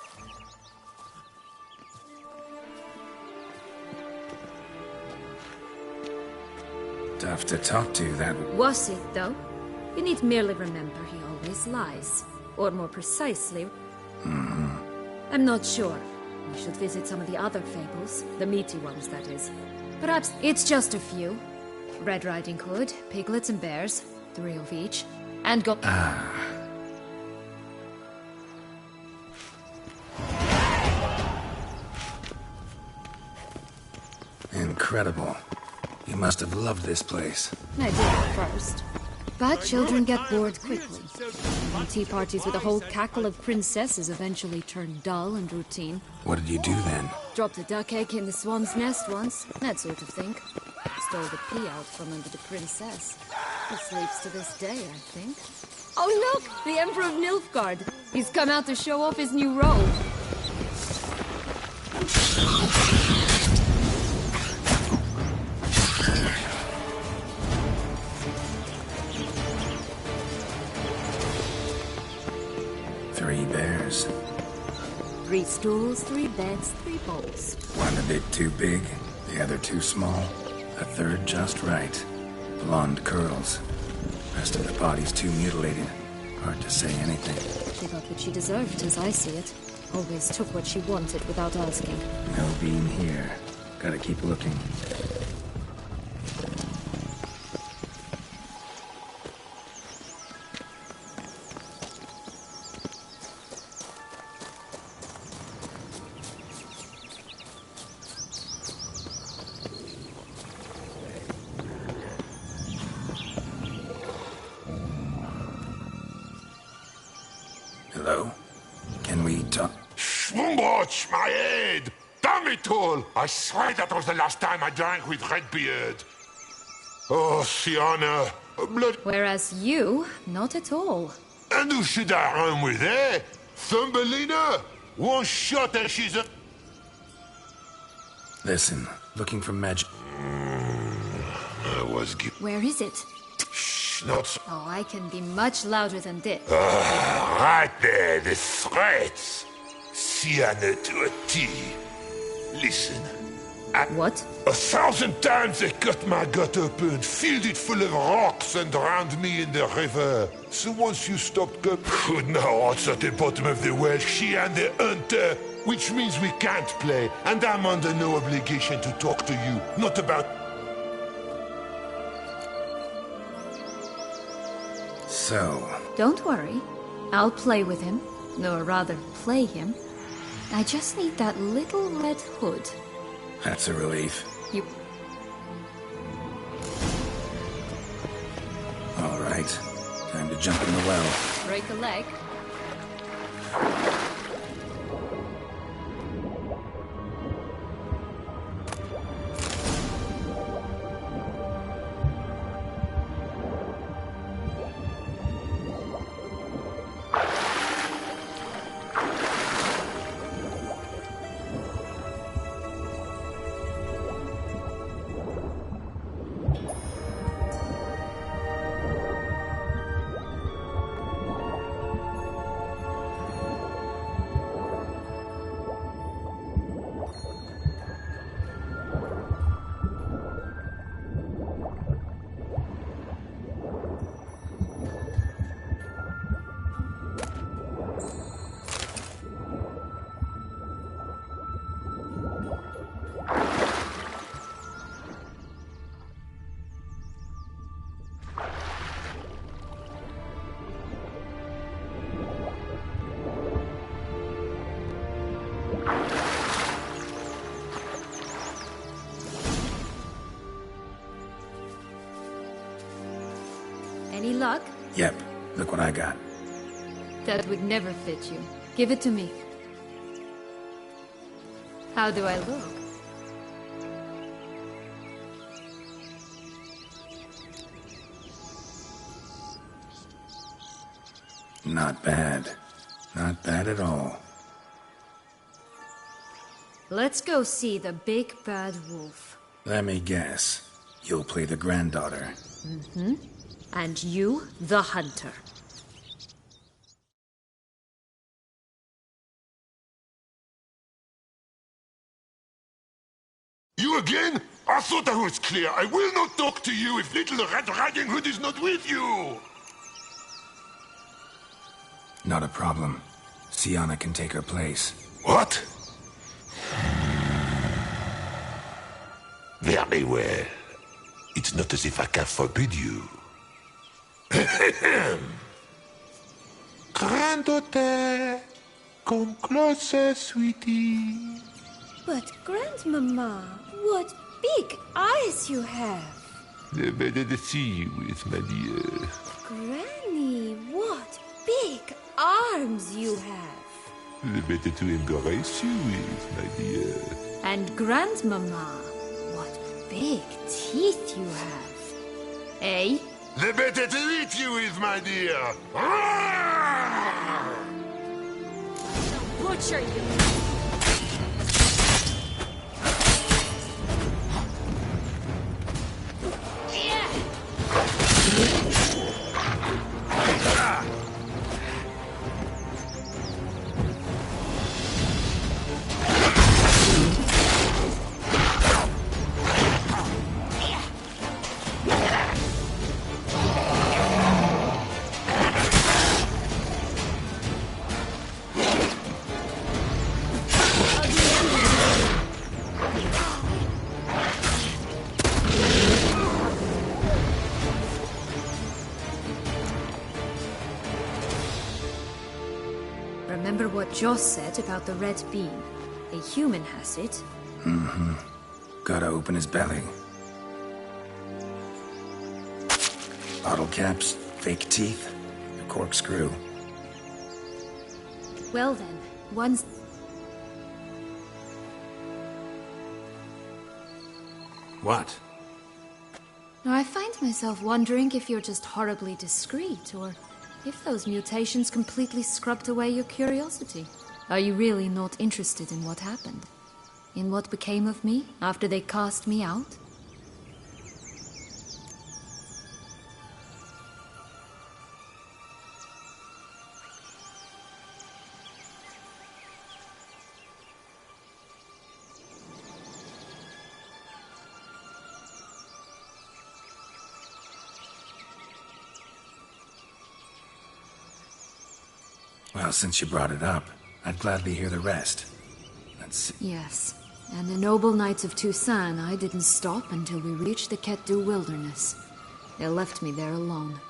Speaker 2: Tough to talk to, that...
Speaker 18: Was it, though? You need merely remember he always lies. Or more precisely... I'm not sure. We should visit some of the other fables. The meaty ones, that is. Perhaps it's just a few. Red Riding Hood, piglets and bears. 3 of each. And go...
Speaker 2: Incredible. You must have loved this place.
Speaker 18: I did at first. But children get bored quickly. And tea parties with a whole cackle of princesses eventually turn dull and routine.
Speaker 2: What did you do then?
Speaker 18: Dropped a duck egg in the swan's nest once, that sort of thing. Stole the pea out from under the princess. He sleeps to this day, I think. Oh look! The Emperor of Nilfgaard! He's come out to show off his new robe.
Speaker 2: Three bears.
Speaker 18: 3 stools, 3 beds, 3 bowls.
Speaker 2: One a bit too big, the other too small. A third just right. Blonde curls. Rest of the body's too mutilated. Hard to say anything.
Speaker 18: She got what she deserved, as I see it. Always took what she wanted without asking.
Speaker 2: No bean here. Gotta keep looking. Hello? Can we talk?
Speaker 19: Schwungotch, my head! Damn it all! I swear that was the last time I drank with Redbeard. Oh, Sienna, blood...
Speaker 18: Whereas you, not at all.
Speaker 19: And who should I run with, eh? Thumbelina? One shot and she's a...
Speaker 2: Listen, looking for magic.
Speaker 19: I was...
Speaker 18: Where is it?
Speaker 19: Shh, not so...
Speaker 18: Oh, I can be much louder than this.
Speaker 19: Right there, the threats. Sienna to a T. Listen.
Speaker 18: What?
Speaker 19: 1,000 times they cut my gut open, filled it full of rocks and drowned me in the river. So once you stopped now what's at the bottom of the well, she and the hunter, which means we can't play, and I'm under no obligation to talk to you, not about...
Speaker 2: So...
Speaker 18: Don't worry. I'll play with him. Or rather, play him. I just need that little red hood.
Speaker 2: That's a relief.
Speaker 18: You...
Speaker 2: All right. Time to jump in the well.
Speaker 18: Break a leg. Any luck?
Speaker 2: Yep, look what I got.
Speaker 18: That would never fit you. Give it to me. How do I look?
Speaker 2: Not bad. Not bad at all.
Speaker 18: Let's go see the big bad wolf.
Speaker 2: Let me guess. You'll play the granddaughter.
Speaker 18: Mm-hmm. And you, the hunter.
Speaker 19: You again? I thought I was clear. I will not talk to you if little Red Riding Hood is not with you!
Speaker 2: Not a problem. Sienna can take her place.
Speaker 19: What? Very well. It's not as if I can forbid you. Granddaughter, come closer, sweetie.
Speaker 6: But, Grandmama, what big eyes you have!
Speaker 19: The better to see you with, my dear.
Speaker 6: Granny, what big arms you have!
Speaker 19: The better to embrace you with, my dear.
Speaker 18: And Grandmama, what big teeth you have. Eh?
Speaker 19: The better to eat you with, my dear.
Speaker 18: Butcher you! Remember what Joss said about the red beam? A human has it.
Speaker 2: Mm-hmm. Gotta open his belly. Bottle caps, fake teeth, a corkscrew.
Speaker 18: Well then, one's...
Speaker 2: What?
Speaker 18: Now I find myself wondering if you're just horribly discreet, or if those mutations completely scrubbed away your curiosity. Are you really not interested in what happened? In what became of me after they cast me out?
Speaker 2: Well, since you brought it up, I'd gladly hear the rest. Let's see.
Speaker 18: Yes. And the noble knights of Toussaint, I didn't stop until we reached the Ketdu wilderness. They left me there alone.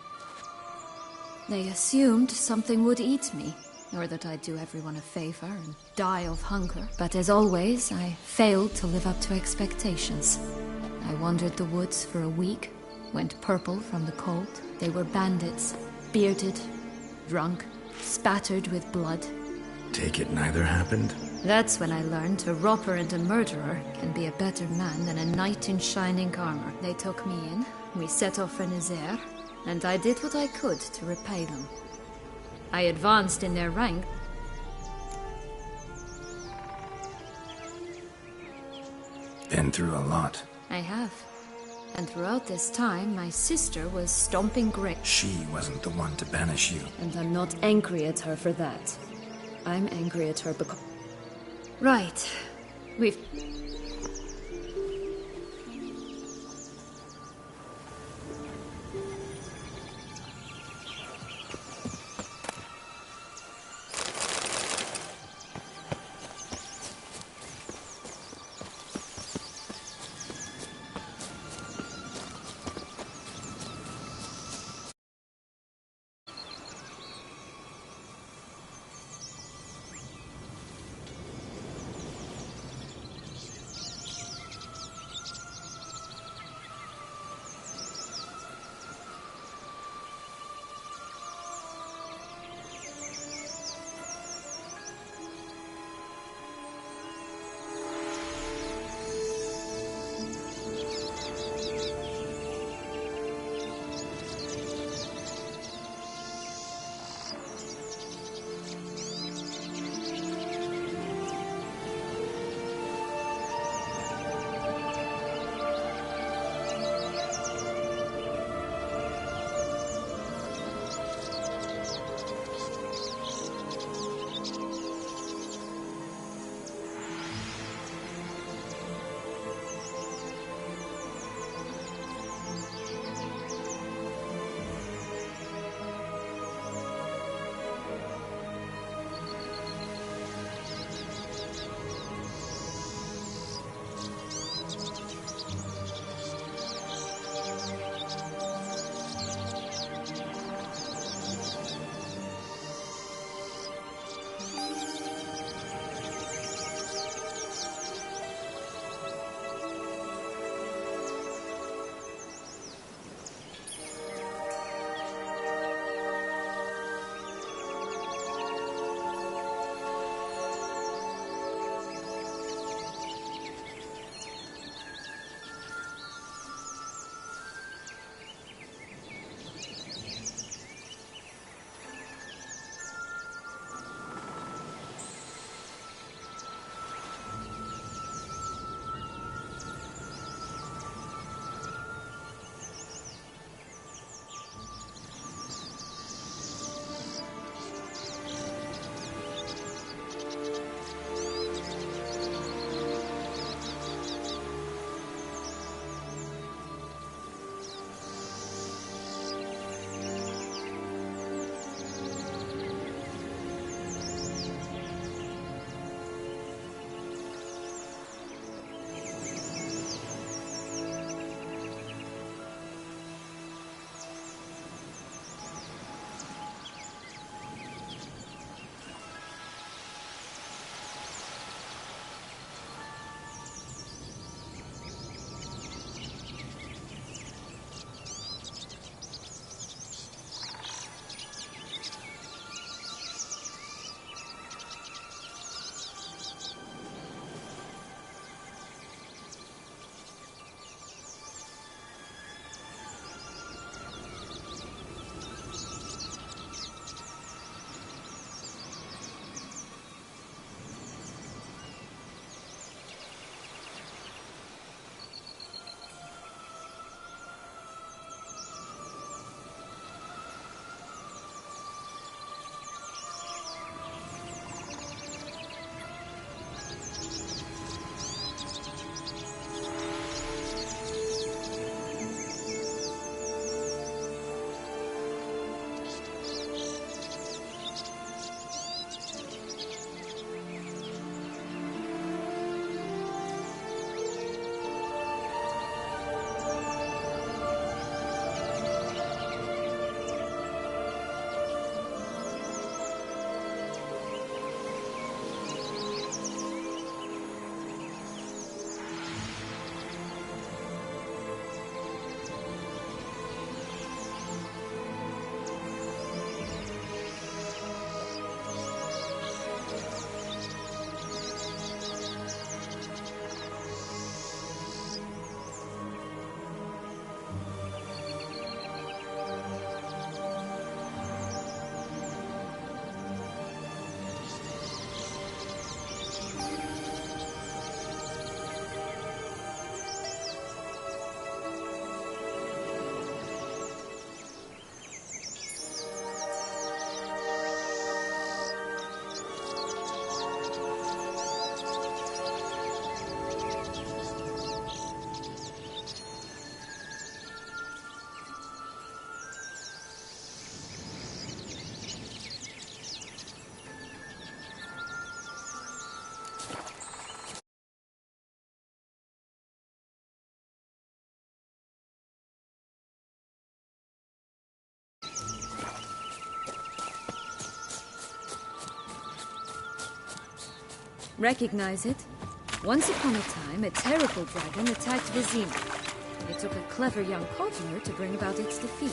Speaker 18: They assumed something would eat me, or that I'd do everyone a favor and die of hunger. But as always, I failed to live up to expectations. I wandered the woods for a week, went purple from the cold. They were bandits, bearded, drunk, spattered with blood.
Speaker 2: Take it neither happened?
Speaker 18: That's when I learned a robber and a murderer can be a better man than a knight in shining armor. They took me in, we set off for Nazaire, and I did what I could to repay them. I advanced in their rank.
Speaker 2: Been through a lot.
Speaker 18: I have. And throughout this time, my sister was stomping great.
Speaker 2: She wasn't the one to banish you.
Speaker 18: And I'm not angry at her for that. I'm angry at her because... Right. We've... Recognize it? Once upon a time, a terrible dragon attacked Vizima. It took a clever young courtier to bring about its defeat.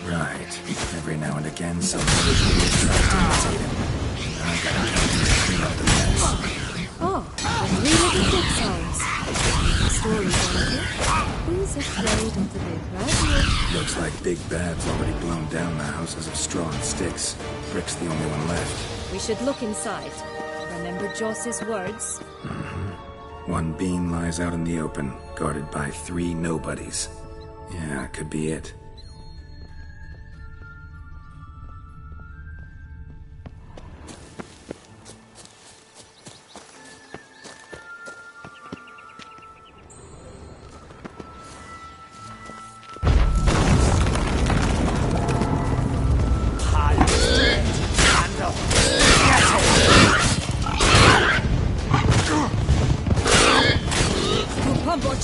Speaker 2: Right. Every now and again, somebody will try to imitate him. I gotta come here to clean up the mess.
Speaker 18: Oh, the really good sounds. Stories on it. Who's afraid of the big bad?
Speaker 2: Looks like Big Bad's already blown down the houses of straw and sticks. Brick's the only one left.
Speaker 18: We should look inside. Remember Joss's words?
Speaker 2: One bean lies out in the open, guarded by 3 nobodies. Yeah, could be it.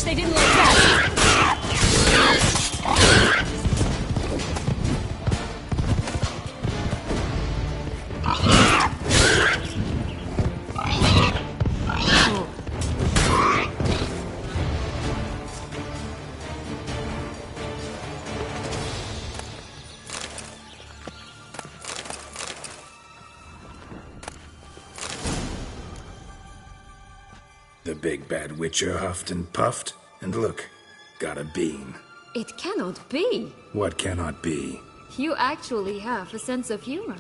Speaker 18: They didn't like that!
Speaker 2: The Big Bad Witcher huffed and puffed, and look, got a bean.
Speaker 18: It cannot be!
Speaker 2: What cannot be?
Speaker 18: You actually have a sense of humor.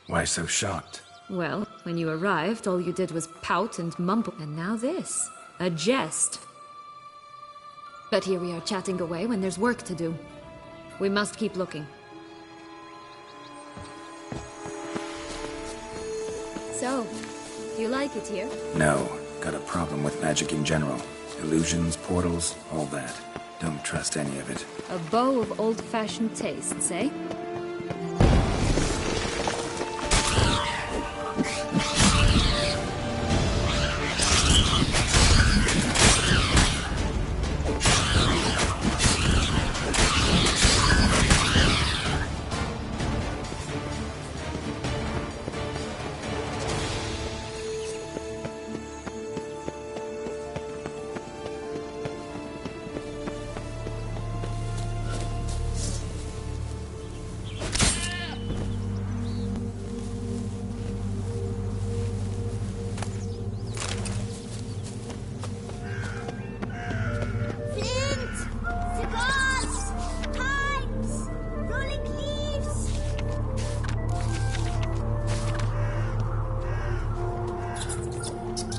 Speaker 2: Why so shocked?
Speaker 18: Well, when you arrived, all you did was pout and mumble, and now this. A jest. But here we are chatting away when there's work to do. We must keep looking. So, do you like it here?
Speaker 2: No. Got a problem with magic in general. Illusions, portals, all that. Don't trust any of it.
Speaker 18: A bow of old-fashioned tastes, eh?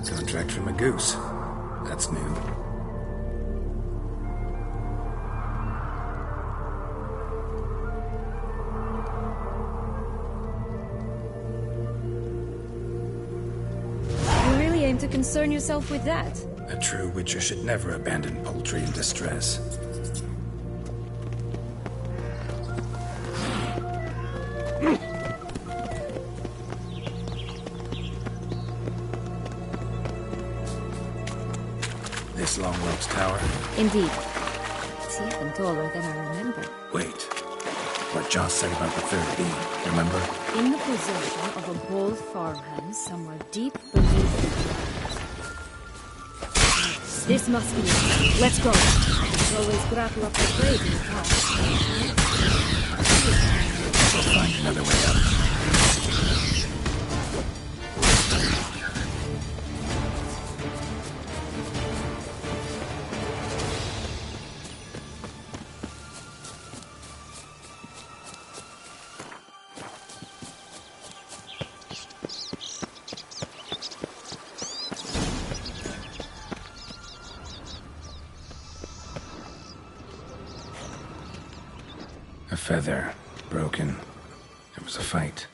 Speaker 2: Contract from a goose. That's new.
Speaker 18: You really aim to concern yourself with that?
Speaker 2: A true Witcher should never abandon poultry in distress. This Long Rope's tower?
Speaker 18: Indeed. It's even taller than I remember.
Speaker 2: Wait. What Joss said about the third beam, remember?
Speaker 18: In the possession of a bold farmhand somewhere deep beneath the ground. This must be it. Let's go. There's always grapple up the grave in the past.
Speaker 2: We'll find another way up. A feather, broken. There was a fight.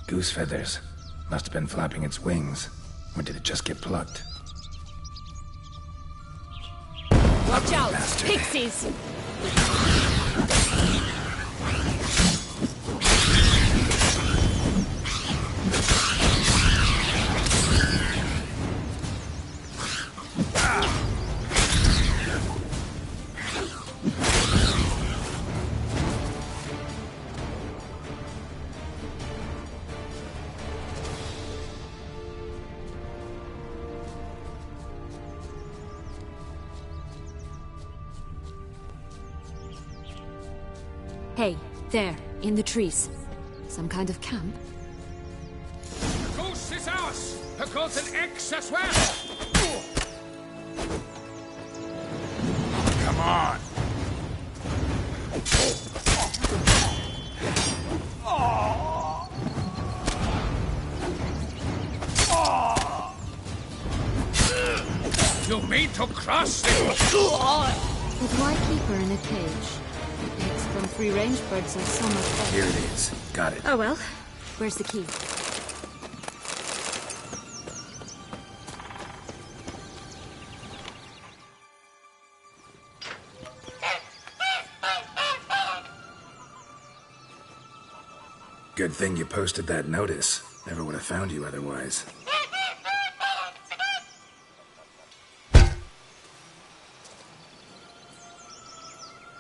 Speaker 2: Goose feathers. Must have been flapping its wings. Or did it just get plucked?
Speaker 18: Watch out!
Speaker 2: Bastard.
Speaker 18: Pixies! Hey, there, in the trees. Some kind of camp?
Speaker 8: The goose is ours! Her golden eggs as well!
Speaker 19: Come on!
Speaker 8: You mean to cross it?
Speaker 18: But why keep her in a cage? Eggs from free-range birds are so much better.
Speaker 2: Here it is. Got it.
Speaker 18: Oh well. Where's the key?
Speaker 2: Good thing you posted that notice. Never would have found you otherwise.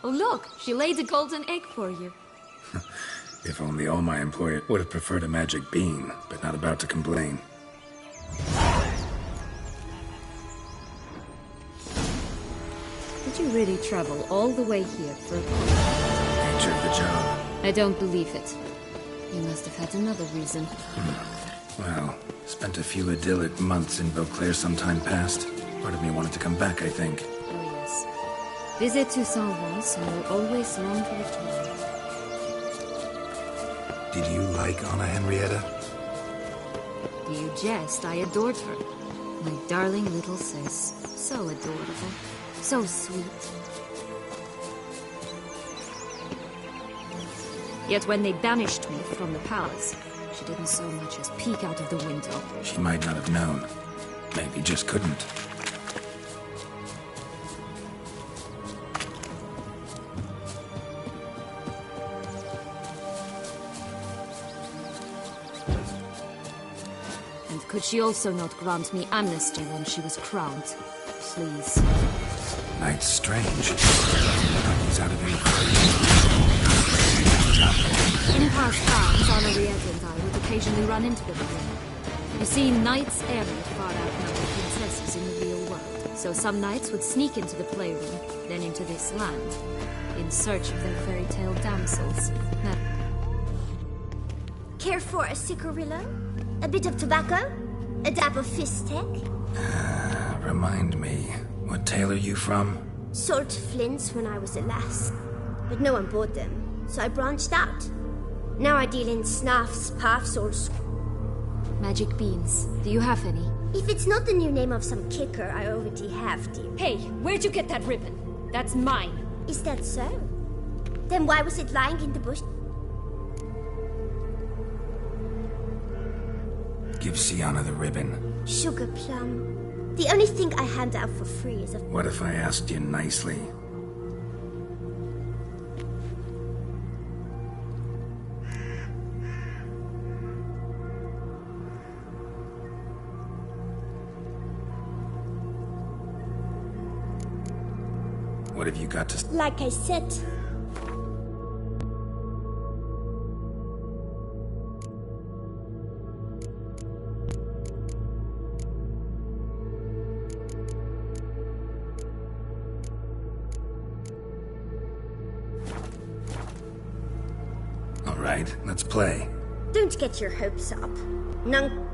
Speaker 18: Oh look, she laid a golden egg for you.
Speaker 2: If only all my employers would have preferred a magic bean, but not about to complain.
Speaker 18: Did you really travel all the way here for a call?
Speaker 2: Nature of the job.
Speaker 18: I don't believe it. You must have had another reason.
Speaker 2: Well, spent a few idyllic months in Beauclair some time past. Part of me wanted to come back, I think.
Speaker 18: Oh yes. Visit Toussaint once, and you'll always long to return.
Speaker 2: Did you like Anna Henrietta?
Speaker 18: Do you jest? I adored her. My darling little sis. So adorable. So sweet. Yet when they banished me from the palace, she didn't so much as peek out of the window.
Speaker 2: She might not have known. Maybe just couldn't.
Speaker 18: And could she also not grant me amnesty when she was crowned? Please.
Speaker 2: Night's strange. He's out of here.
Speaker 18: In past times, Henrietta and I would occasionally run into them again. You see, knights errant far outnumber princesses in the real world. So some knights would sneak into the playroom, then into this land, in search of their fairy tale damsels. Now,
Speaker 17: Care for a cigarillo? A bit of tobacco? A dab of fistek?
Speaker 2: Remind me, what tale are you from?
Speaker 17: Sold flints when I was a lass. But no one bought them, so I branched out. Now I deal in snuffs, puffs, or
Speaker 18: magic beans. Do you have any?
Speaker 17: If it's not the new name of some kicker, I already have, dear.
Speaker 18: Hey, where'd you get that ribbon? That's mine.
Speaker 17: Is that so? Then why was it lying in the bush?
Speaker 2: Give Sienna the ribbon.
Speaker 17: Sugar plum. The only thing I hand out for free is a...
Speaker 2: What if I asked you nicely? What have you got to...
Speaker 17: Like I said...
Speaker 2: All right, let's play.
Speaker 17: Don't get your hopes up. None...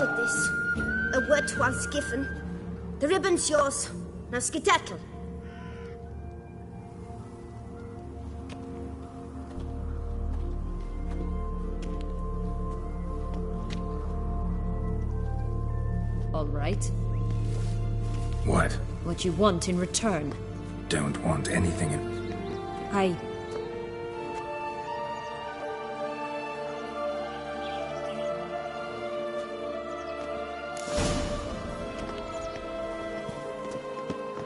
Speaker 20: ordered this. A word once given. The ribbon's yours. Now skedaddle.
Speaker 18: All right.
Speaker 2: What?
Speaker 18: What you want in return.
Speaker 2: Don't want anything in...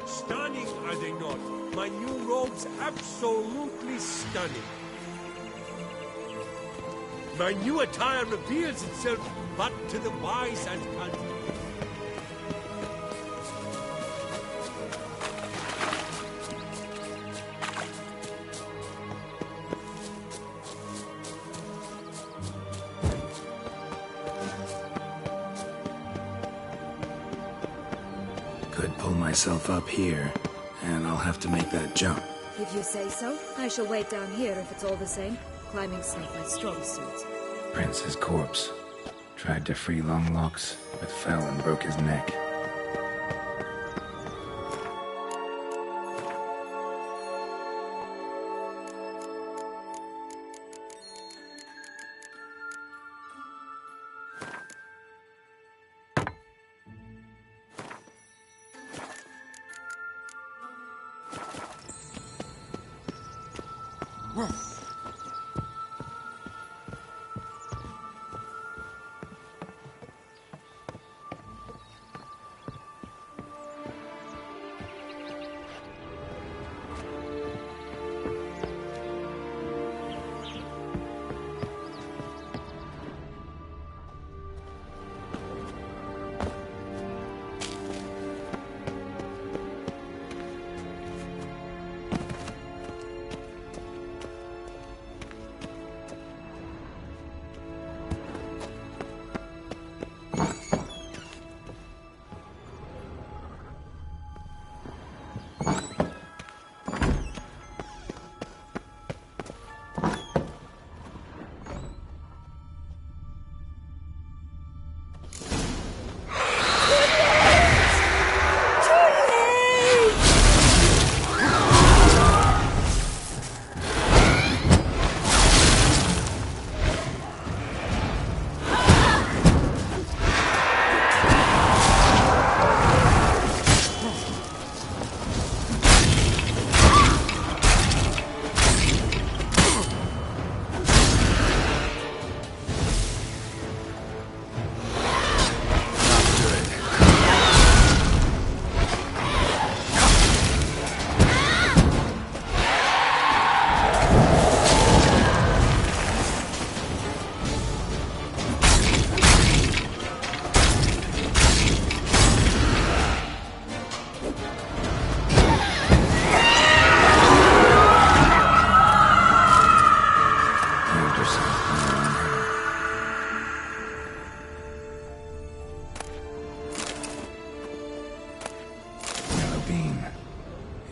Speaker 21: Stunning, are they not? My new robe's absolutely stunning. My new attire reveals itself but to the wise and cunning.
Speaker 2: Could pull myself up here, and I'll have to make that jump.
Speaker 18: If you say so, I shall wait down here if it's all the same. Climbing's not my strong suit.
Speaker 2: Prince's corpse. Tried to free Longlocks, but fell and broke his neck.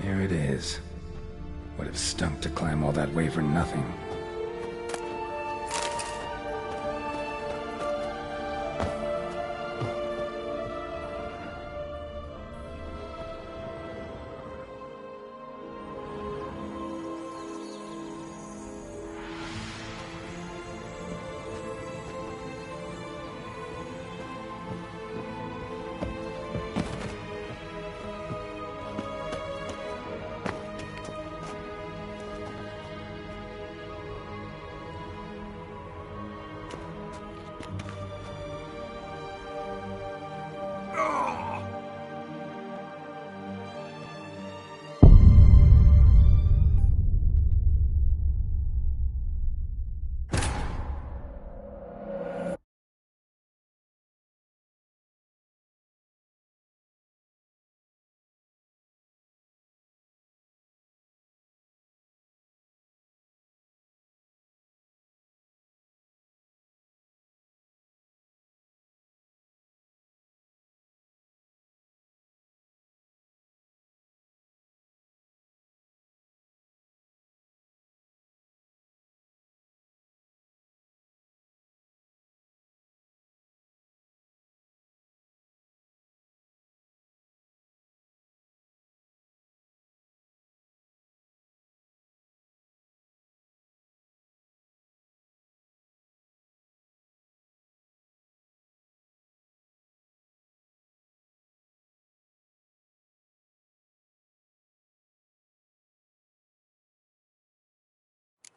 Speaker 2: Here it is. Would have stunk to climb all that way for nothing.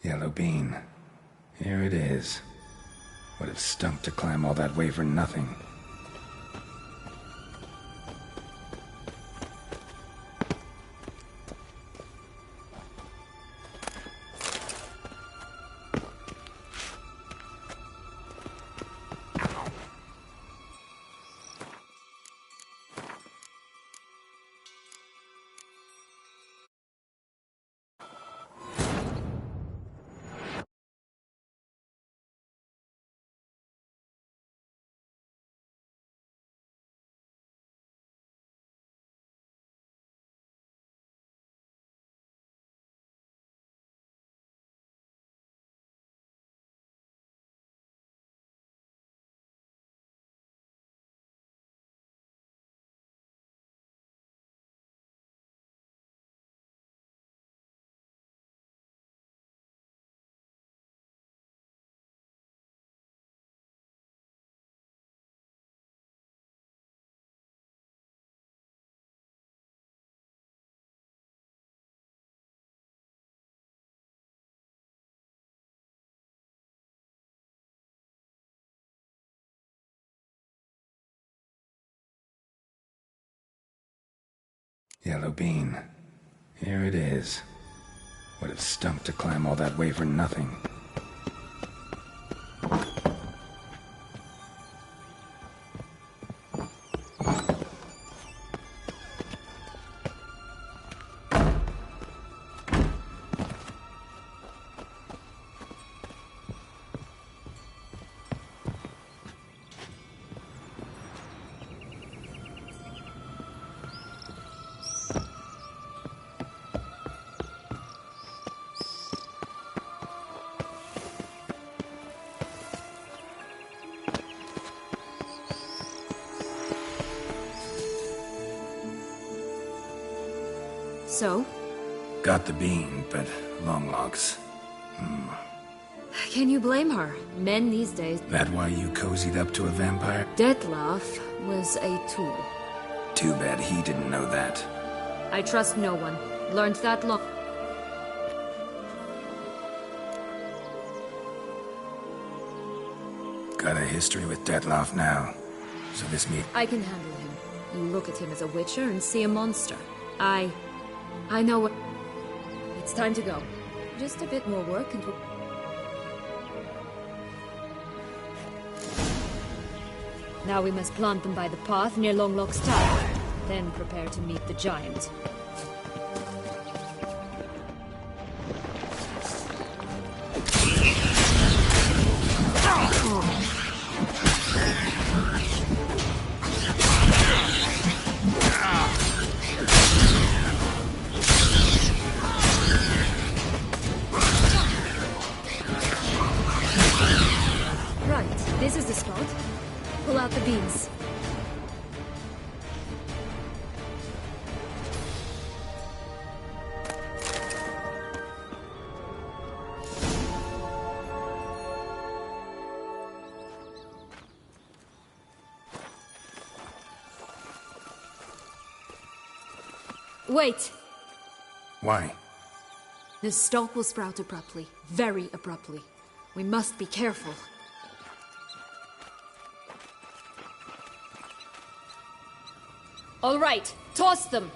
Speaker 2: Yellow bean. Here it is. Would have stunk to climb all that way for nothing. Yellow bean. Here it is. Would have stunk to climb all that way for nothing.
Speaker 18: So?
Speaker 2: Got the bean, but long logs.
Speaker 18: Can you blame her? Men these days...
Speaker 2: That why you cozied up to a vampire?
Speaker 18: Dettlaff was a tool.
Speaker 2: Too bad he didn't know that.
Speaker 18: I trust no one. Learned that long...
Speaker 2: Got a history with Dettlaff now. So this meet...
Speaker 18: I can handle him. You look at him as a witcher and see a monster. I know what... It's time to go. Just a bit more work and... Now we must plant them by the path near Longlock's tower. Then prepare to meet the giant. This is the spot. Pull out the beans. Wait!
Speaker 2: Why?
Speaker 18: The stalk will sprout abruptly. Very abruptly. We must be careful. All right, toss them!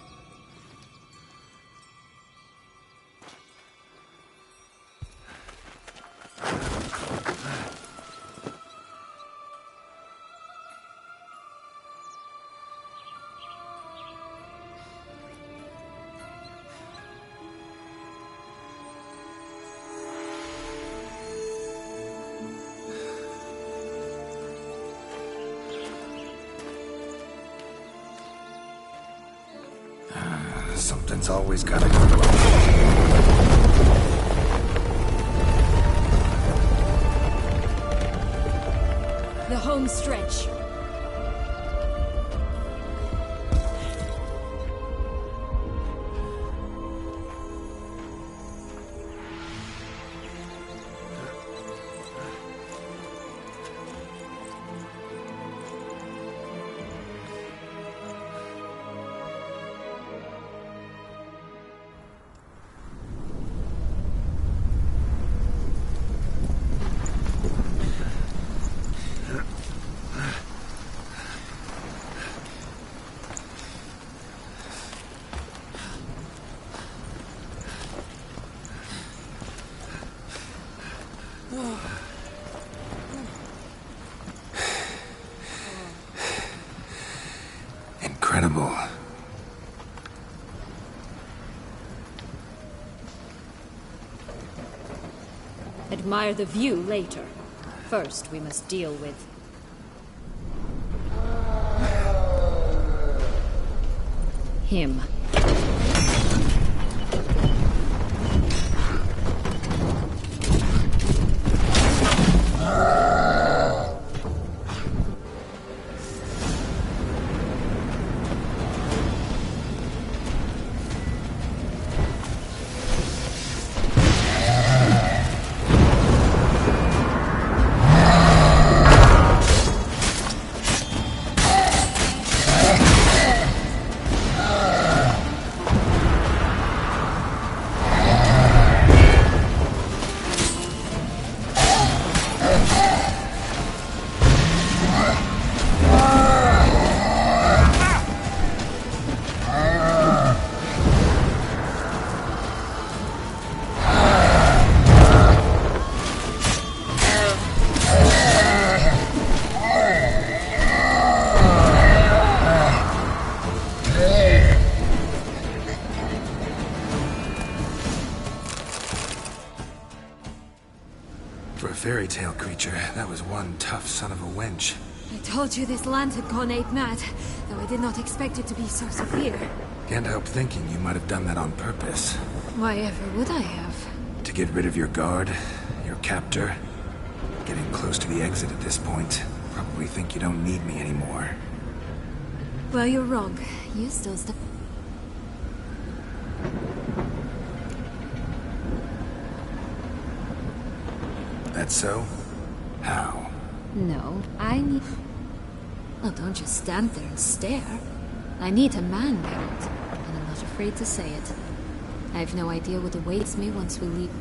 Speaker 2: Something's always gotta go wrong.
Speaker 18: The home stretch.
Speaker 2: Incredible.
Speaker 18: Admire the view later. First, we must deal with... him.
Speaker 2: For a fairy tale creature, that was one tough son of a wench.
Speaker 18: I told you this land had gone ape mad, though I did not expect it to be so severe.
Speaker 2: Can't help thinking you might have done that on purpose.
Speaker 18: Why ever would I have?
Speaker 2: To get rid of your guard, your captor. Getting close to the exit at this point. Probably think you don't need me anymore.
Speaker 18: Well, you're wrong. You still
Speaker 2: That's so? How?
Speaker 18: No, I need... Oh, don't just stand there and stare. I need a man count, and I'm not afraid to say it. I have no idea what awaits me once we leave.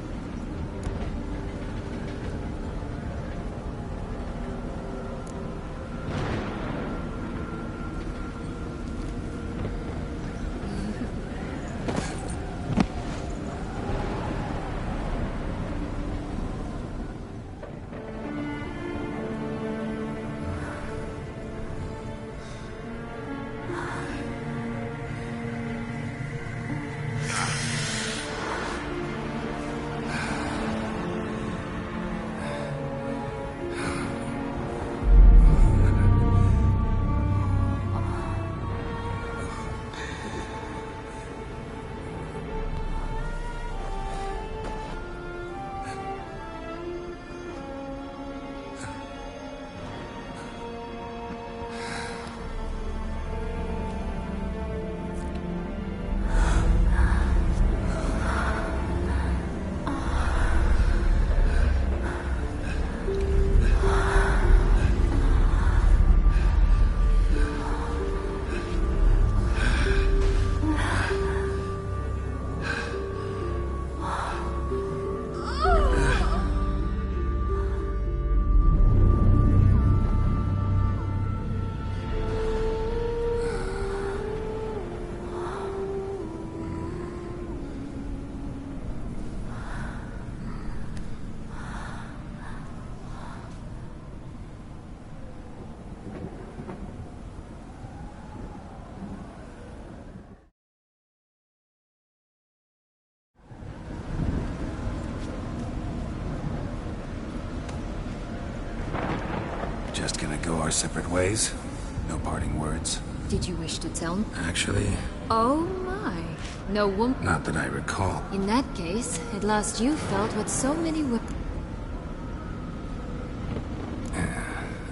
Speaker 2: Just gonna go our separate ways? No parting words?
Speaker 18: Did you wish to tell me?
Speaker 2: Actually...
Speaker 18: Oh my. No woman...
Speaker 2: Not that I recall.
Speaker 18: In that case, at last you felt what so many women...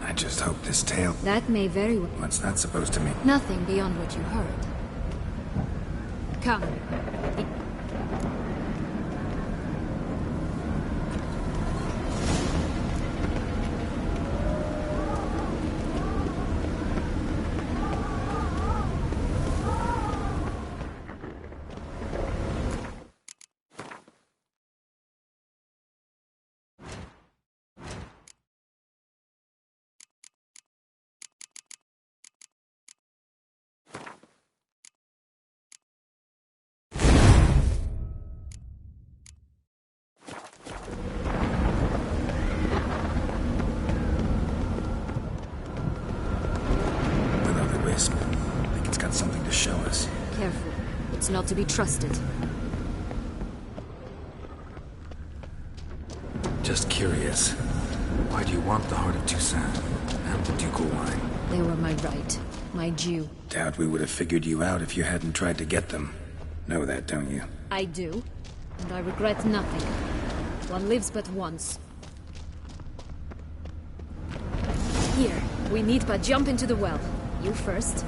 Speaker 2: I just hope this tale...
Speaker 18: That may very well...
Speaker 2: What's that supposed to mean?
Speaker 18: Nothing beyond what you heard. Come. not to be trusted.
Speaker 2: Just curious. Why do you want the Heart of Toussaint and the ducal wine?
Speaker 18: They were my right. My due.
Speaker 2: Doubt we would have figured you out if you hadn't tried to get them. Know that, don't you?
Speaker 18: I do. And I regret nothing. One lives but once. Here, we need but jump into the well. You first.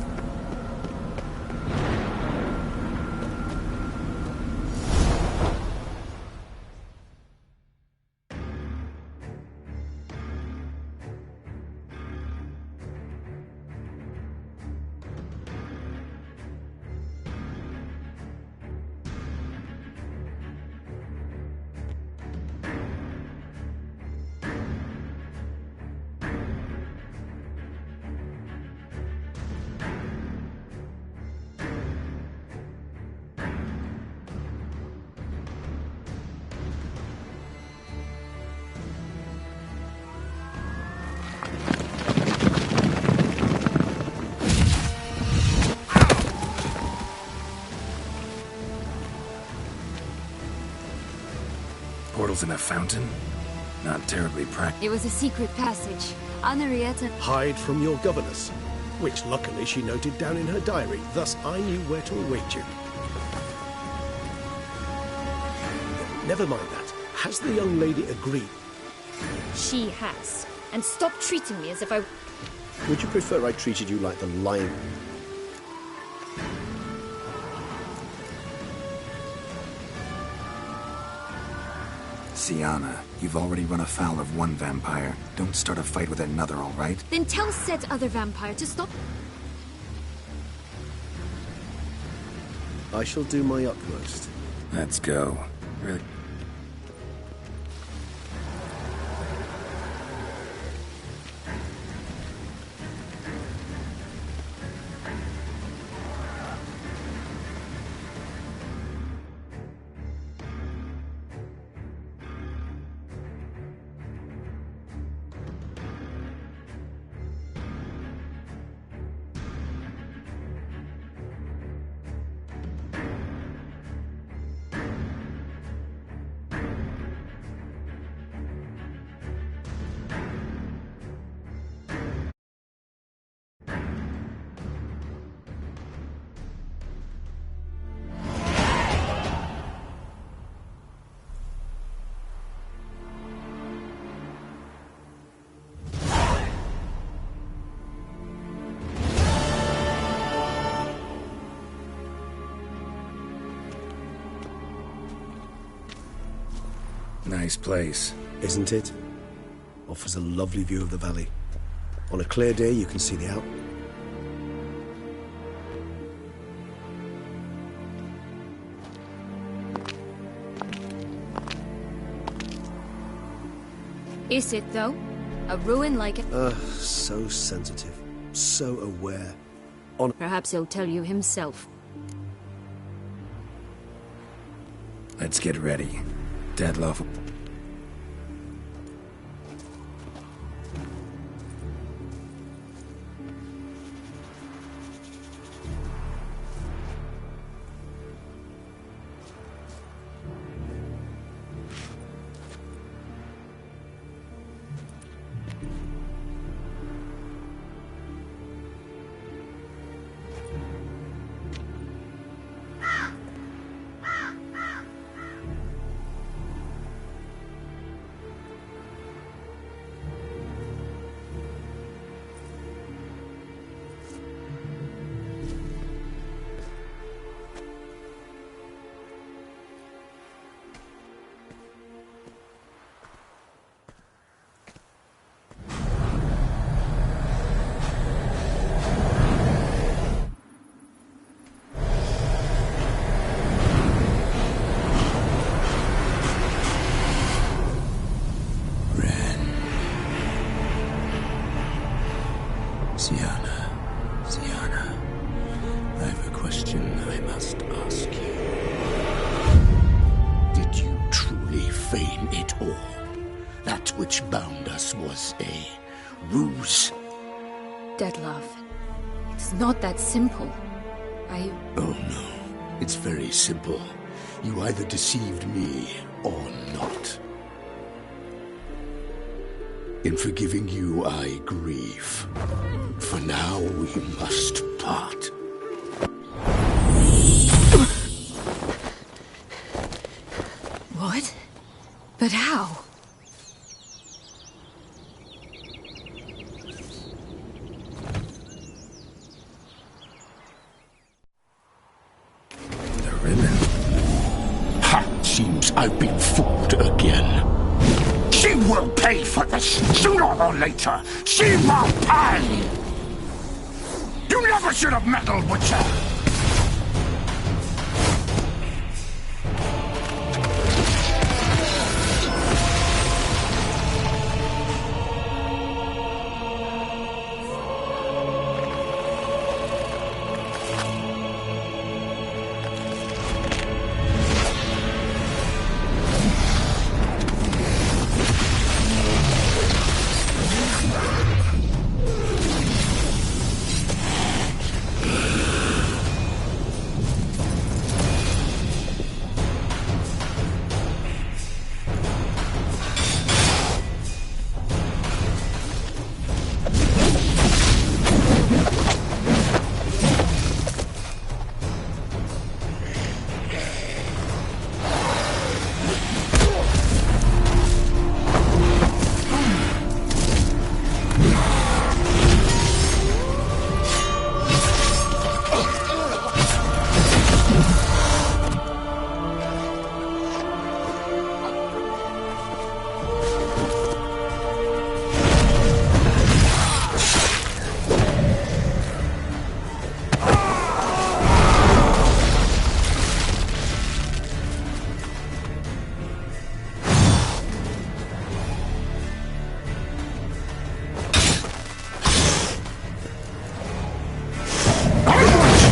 Speaker 2: Portals in a fountain? Not terribly practical.
Speaker 18: It was a secret passage. Henrietta...
Speaker 7: Hide from your governess, which luckily she noted down in her diary, thus I knew where to await you. Never mind that. Has the young lady agreed?
Speaker 18: She has. And stop treating me as if I...
Speaker 12: Would you prefer I treated you like the lion?
Speaker 2: Syanna, you've already run afoul of one vampire. Don't start a fight with another, all right?
Speaker 18: Then tell said other vampire to stop...
Speaker 12: I shall do my utmost.
Speaker 2: Let's go. Really? Nice place.
Speaker 12: Isn't it? Offers a lovely view of the valley. On a clear day, you can see the Alp.
Speaker 18: Is it, though? A ruin like it?
Speaker 12: So sensitive. So aware.
Speaker 18: Perhaps he'll tell you himself.
Speaker 2: Let's get ready. Deadloff.
Speaker 13: Syanna, I have a question I must ask you. Did you truly feign it all? That which bound us was a ruse?
Speaker 18: Deadlove, it's not that simple.
Speaker 13: Oh no, It's very simple. You either deceived me or not. In forgiving you, I grieve. For now, we must part.
Speaker 18: What? But how?
Speaker 13: Seems I've been fooled again. She will pay for this, sooner or later. She will pay! You never should have meddled with her!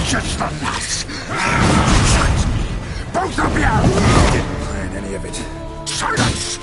Speaker 13: Just the last. Both of you!
Speaker 2: I didn't plan any of it.
Speaker 13: Silence!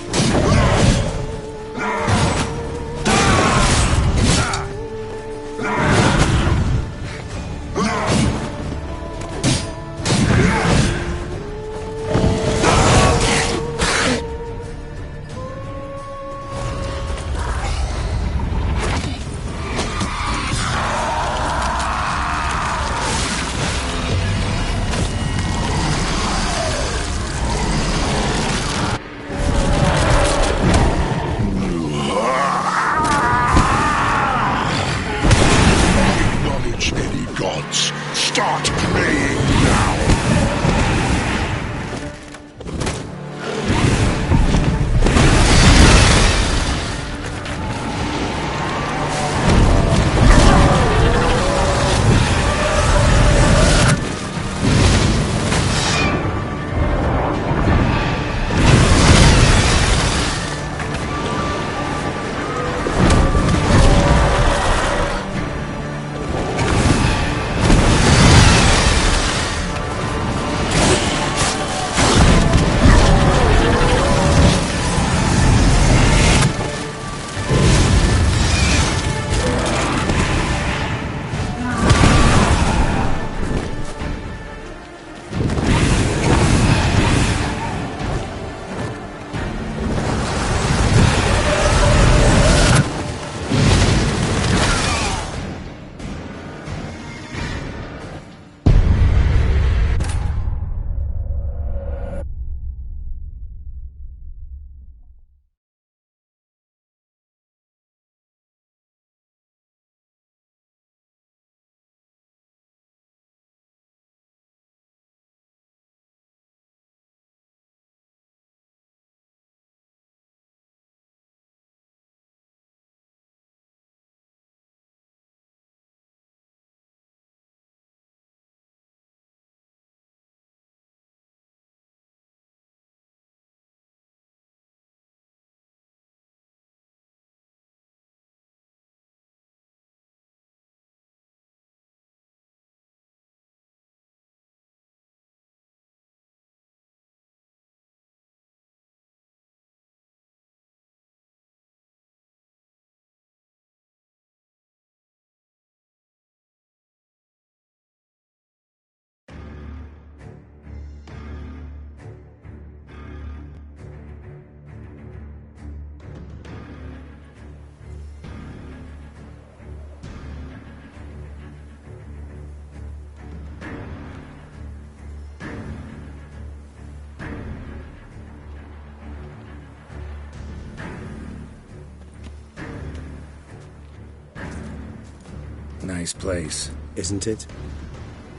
Speaker 2: Nice place.
Speaker 12: Isn't it?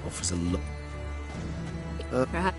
Speaker 12: Offers a look.
Speaker 18: Perhaps.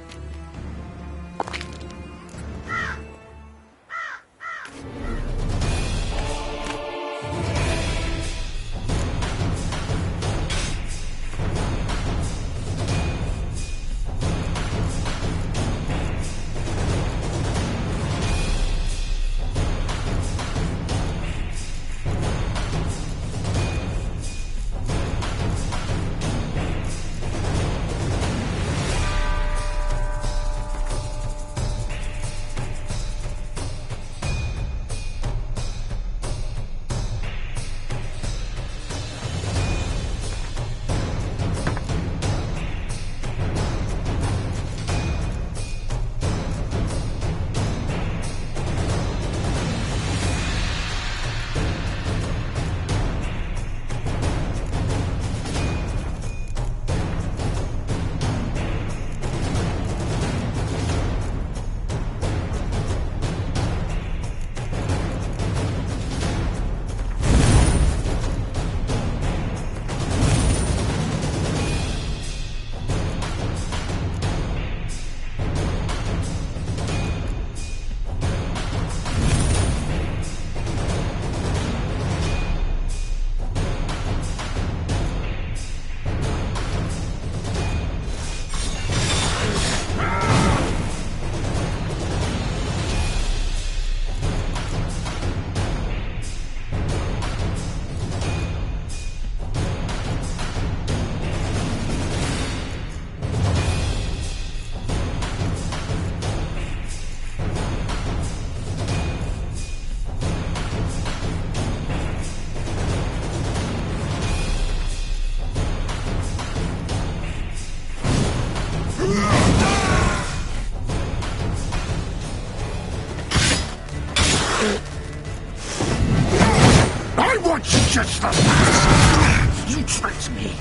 Speaker 13: I want just the past! You tricked me!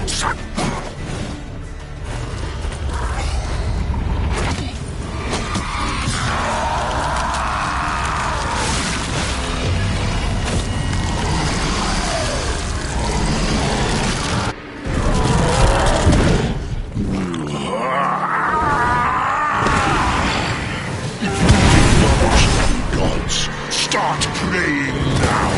Speaker 13: Son! Start praying now!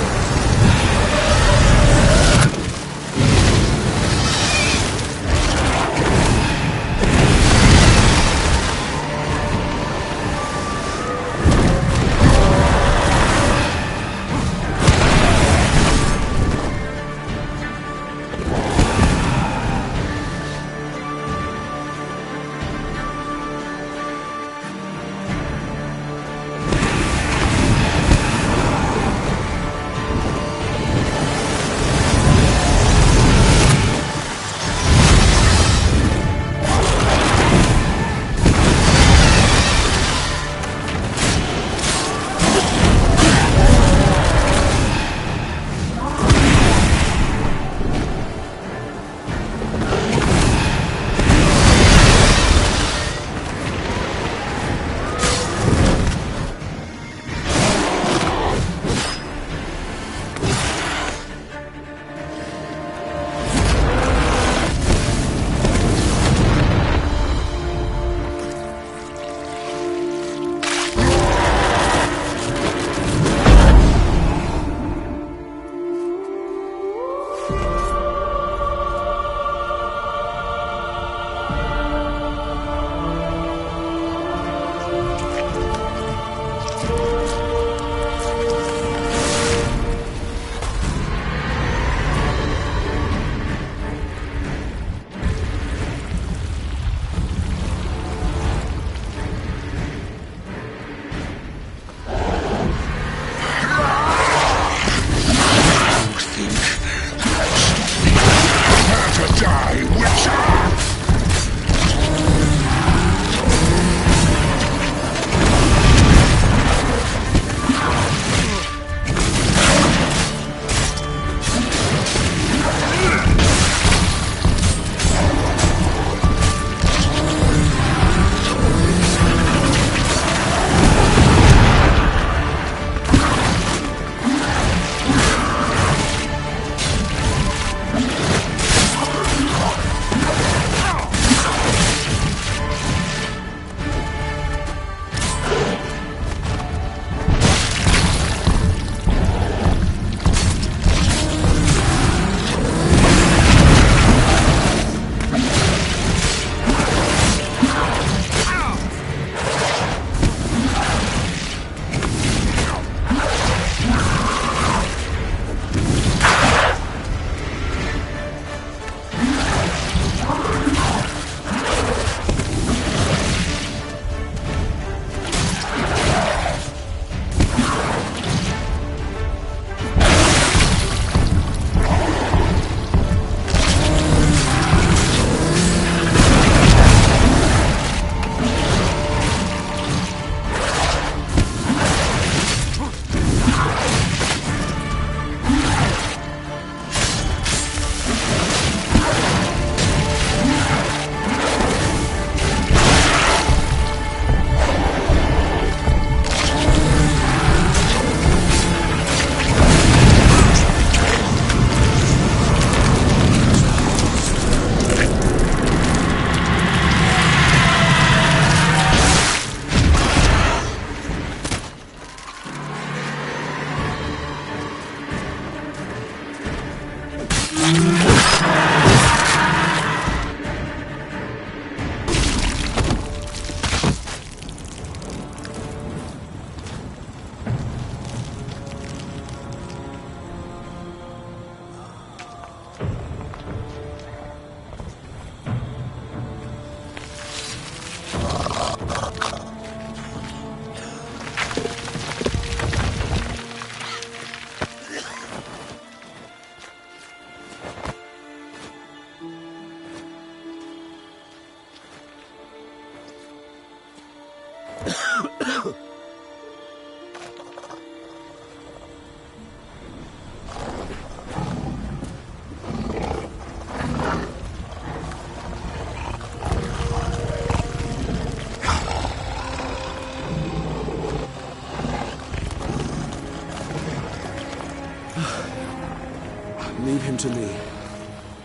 Speaker 7: him to me.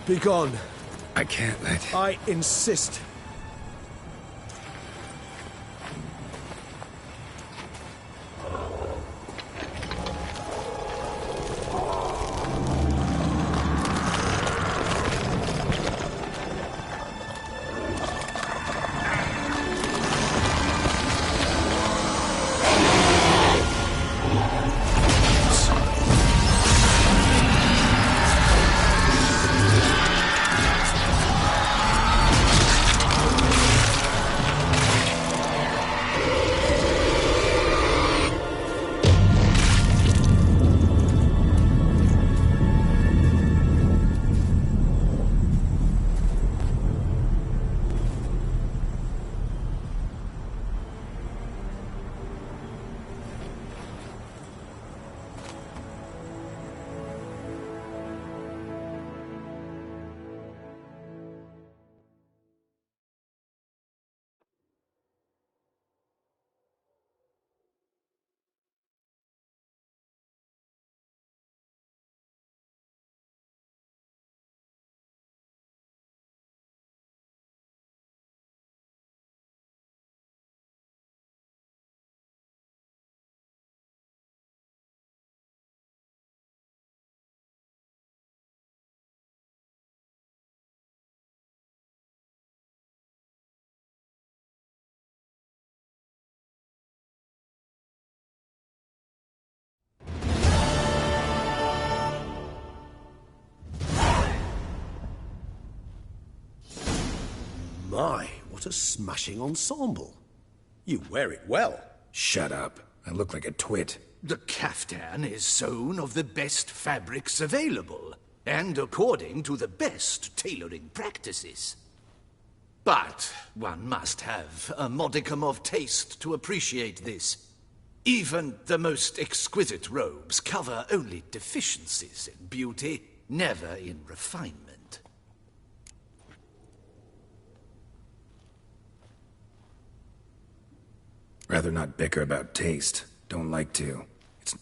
Speaker 7: Begone.
Speaker 2: I can't let...
Speaker 7: I insist. My, what a smashing ensemble. You wear it well.
Speaker 2: Shut up. I look like a twit.
Speaker 1: The caftan is sewn of the best fabrics available, and according to the best tailoring practices. But one must have a modicum of taste to appreciate this. Even the most exquisite robes cover only deficiencies in beauty, never in refinement.
Speaker 2: Rather not bicker about taste. Don't like to.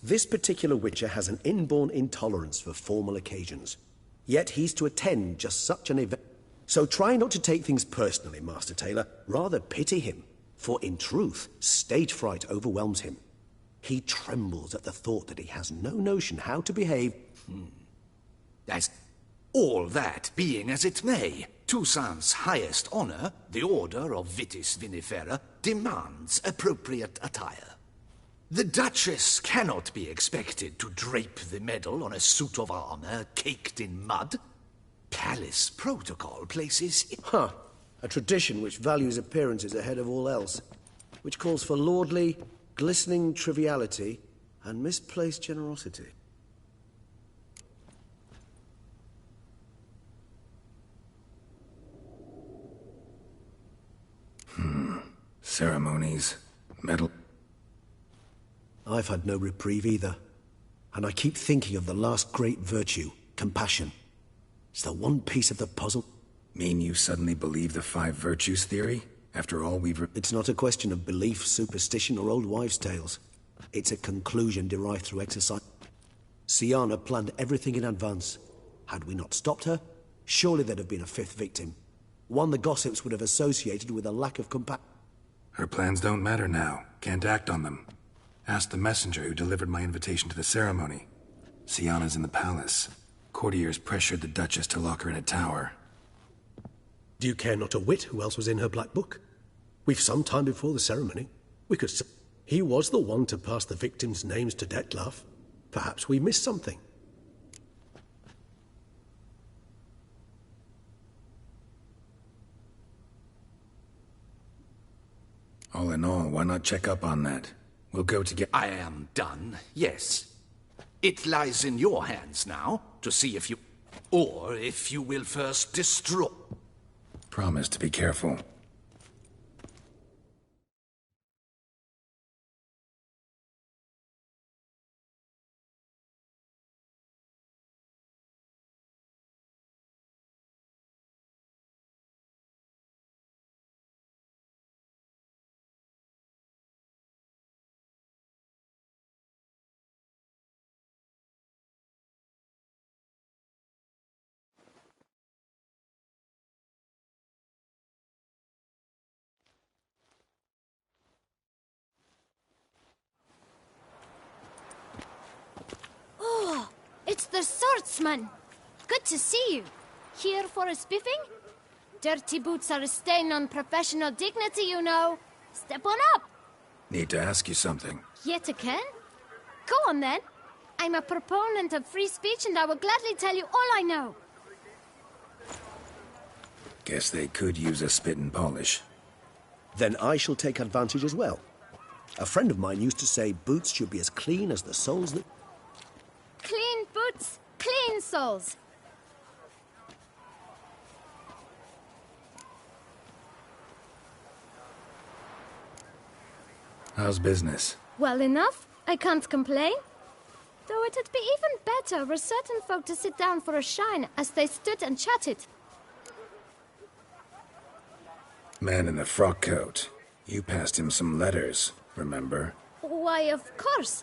Speaker 7: This particular Witcher has an inborn intolerance for formal occasions. Yet he's to attend just such an event. So try not to take things personally, Master Taylor. Rather pity him. For in truth, stage fright overwhelms him. He trembles at the thought that he has no notion how to behave.
Speaker 1: As all that being as it may, Toussaint's highest honor, the Order of Vitis Vinifera, demands appropriate attire. The Duchess cannot be expected to drape the medal on a suit of armor caked in mud. Palace protocol places...
Speaker 7: A tradition which values appearances ahead of all else. Which calls for lordly, glistening triviality and misplaced generosity.
Speaker 2: Ceremonies, medal...
Speaker 7: I've had no reprieve either. And I keep thinking of the last great virtue, compassion. It's the one piece of the puzzle.
Speaker 2: Mean you suddenly believe the 5 virtues theory? After all we've...
Speaker 7: It's not a question of belief, superstition, or old wives' tales. It's a conclusion derived through exercise. Syanna planned everything in advance. Had we not stopped her, surely there'd have been a 5th victim. One the gossips would have associated with a lack of compassion.
Speaker 2: Her plans don't matter now. Can't act on them. Ask the messenger who delivered my invitation to the ceremony. Syanna's in the palace. Courtiers pressured the Duchess to lock her in a tower.
Speaker 7: Do you care not a whit who else was in her black book? We've some time before the ceremony. We could... He was the one to pass the victims' names to Dettlaff. Perhaps we missed something.
Speaker 2: All in all, why not check up on that? We'll go together.
Speaker 1: I am done, yes. It lies in your hands now to see if you... or if you will first destroy...
Speaker 2: Promise to be careful.
Speaker 17: Bootsman! Good to see you. Here for a spiffing? Dirty boots are a stain on professional dignity, you know. Step on up.
Speaker 2: Need to ask you something.
Speaker 17: Yet again? Go on then. I'm a proponent of free speech and I will gladly tell you all I know.
Speaker 2: Guess they could use a spit and polish.
Speaker 7: Then I shall take advantage as well. A friend of mine used to say boots should be as clean as the soles that...
Speaker 17: Clean boots, clean soles.
Speaker 2: How's business?
Speaker 17: Well enough. I can't complain. Though it'd be even better for certain folk to sit down for a shine as they stood and chatted.
Speaker 2: Man in the frock coat. You passed him some letters, remember?
Speaker 17: Why, of course.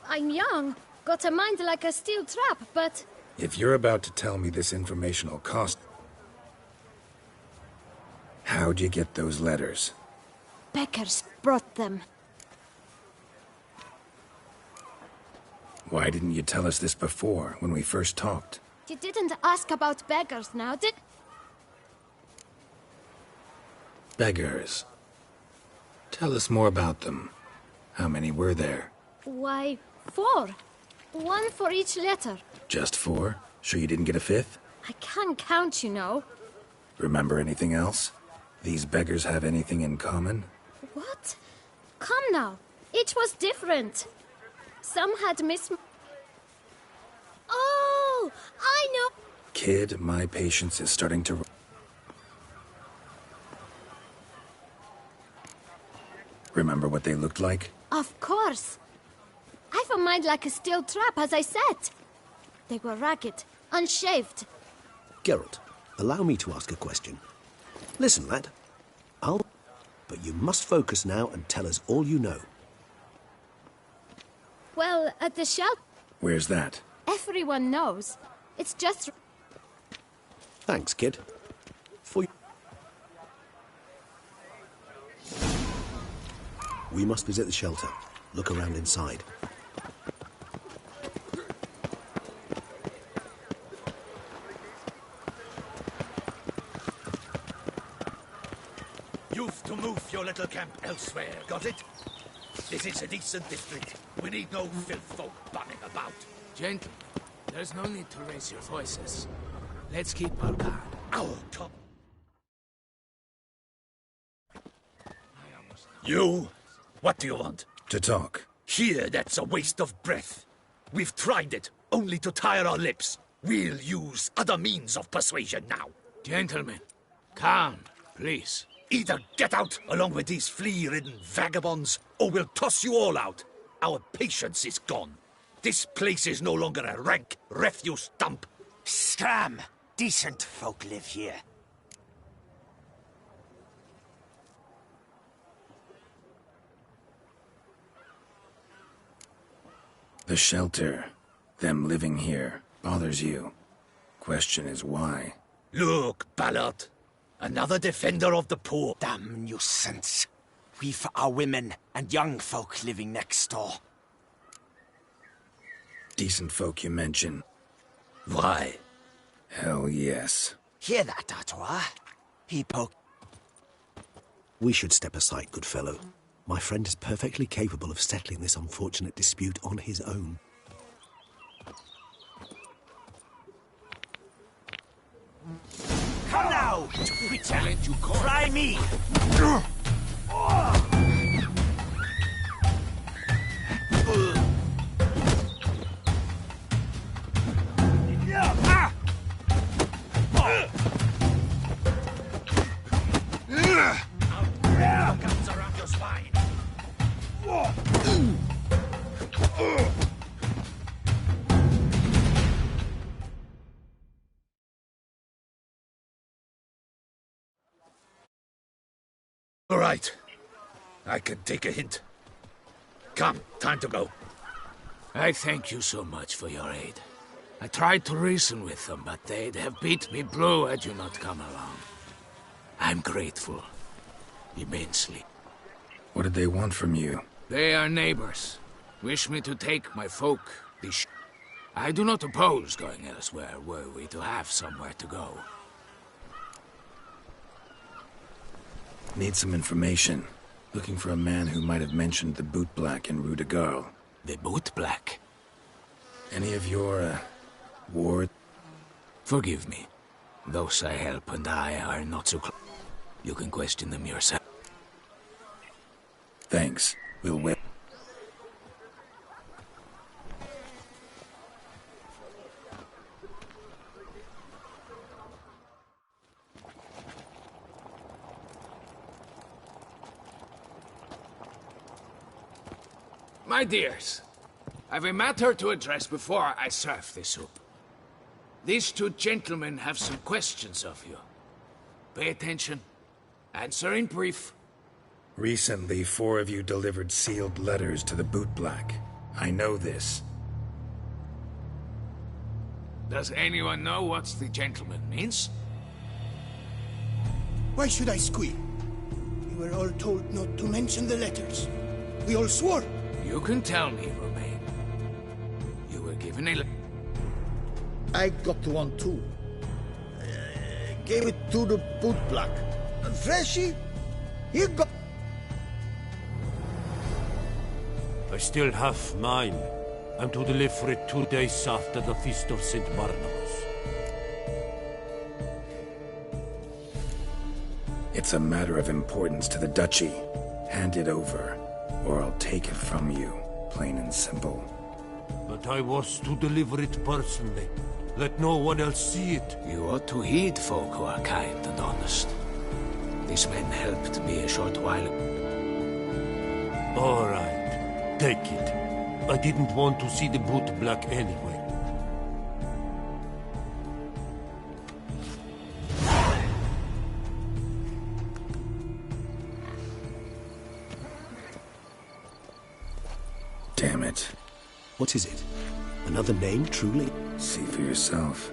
Speaker 17: I'm young, got a mind like a steel trap, but...
Speaker 2: If you're about to tell me this information'll cost... How'd you get those letters?
Speaker 17: Beggars brought them.
Speaker 2: Why didn't you tell us this before, when we first talked?
Speaker 17: You didn't ask about beggars now, did...
Speaker 2: Beggars. Tell us more about them. How many were there?
Speaker 17: Why, 4. 1 for each letter.
Speaker 2: Just 4? Sure you didn't get a 5th?
Speaker 17: I can't count, you know.
Speaker 2: Remember anything else? These beggars have anything in common?
Speaker 17: What? Come now. Each was different. Some had Oh! I know!
Speaker 2: Kid, my patience is starting to... Remember what they looked like?
Speaker 17: Of course. I've a mind like a steel trap, as I said. They were ragged, unshaved.
Speaker 7: Geralt, allow me to ask a question. Listen, lad. But you must focus now and tell us all you know.
Speaker 17: Well, at the shelter...
Speaker 2: Where's that?
Speaker 17: Everyone knows. It's just...
Speaker 7: Thanks, kid. We must visit the shelter. Look around inside.
Speaker 1: You've to move your little camp elsewhere, got it? This is a decent district. We need no filth folk bunning about.
Speaker 15: Gentlemen, there's no need to raise your voices. Let's keep our guard.
Speaker 1: Our top. You? What do you want?
Speaker 2: To talk.
Speaker 1: Here, that's a waste of breath. We've tried it, only to tire our lips. We'll use other means of persuasion now.
Speaker 15: Gentlemen, calm, please.
Speaker 1: Either get out along with these flea-ridden vagabonds, or we'll toss you all out. Our patience is gone. This place is no longer a rank refuse dump.
Speaker 4: Scram! Decent folk live here.
Speaker 2: The shelter, them living here, bothers you. Question is why?
Speaker 1: Look, Ballard. Another defender of the poor.
Speaker 4: Damn nuisance. We've our women and young folk living next door.
Speaker 2: Decent folk you mention.
Speaker 1: Why?
Speaker 2: Hell yes.
Speaker 4: Hear that, Artois? He poke...
Speaker 7: We should step aside, good fellow. My friend is perfectly capable of settling this unfortunate dispute on his own.
Speaker 4: Come now, Twitter! Try me!
Speaker 1: All right. I can take a hint. Come, time to go.
Speaker 15: I thank you so much for your aid. I tried to reason with them, but they'd have beat me blue had you not come along. I'm grateful. Immensely.
Speaker 2: What did they want from you?
Speaker 15: They are neighbors. Wish me to take my folk, I do not oppose going elsewhere, were we to have somewhere to go.
Speaker 2: Need some information. Looking for a man who might have mentioned the Bootblack in Rue de Garl.
Speaker 15: The Bootblack?
Speaker 2: Any of your, ward?
Speaker 15: Forgive me. Those I help and I are not so close. You can question them yourself.
Speaker 2: Thanks. We'll wait.
Speaker 15: My dears, I've a matter to address before I serve the soup. These two gentlemen have some questions of you. Pay attention. Answer in brief.
Speaker 2: Recently, 4 of you delivered sealed letters to the Bootblack. I know this.
Speaker 15: Does anyone know what the gentleman means?
Speaker 5: Why should I squeal? We were all told not to mention the letters. We all swore.
Speaker 15: You can tell me, Romain. You were given a...
Speaker 9: I got one too. Gave it to the Bootblack. And Freshy, he got...
Speaker 21: I still have mine. I'm to deliver it 2 days after the Feast of St. Barnabas.
Speaker 2: It's a matter of importance to the Duchy. Hand it over, or I'll take it from you, plain and simple.
Speaker 21: But I was to deliver it personally. Let no one else see it.
Speaker 15: You ought to heed folk who are kind and honest. These men helped me a short while ago.
Speaker 21: All right, take it. I didn't want to see the Bootblack anyway.
Speaker 2: Damn it.
Speaker 7: What is it? Another name, truly?
Speaker 2: See for yourself.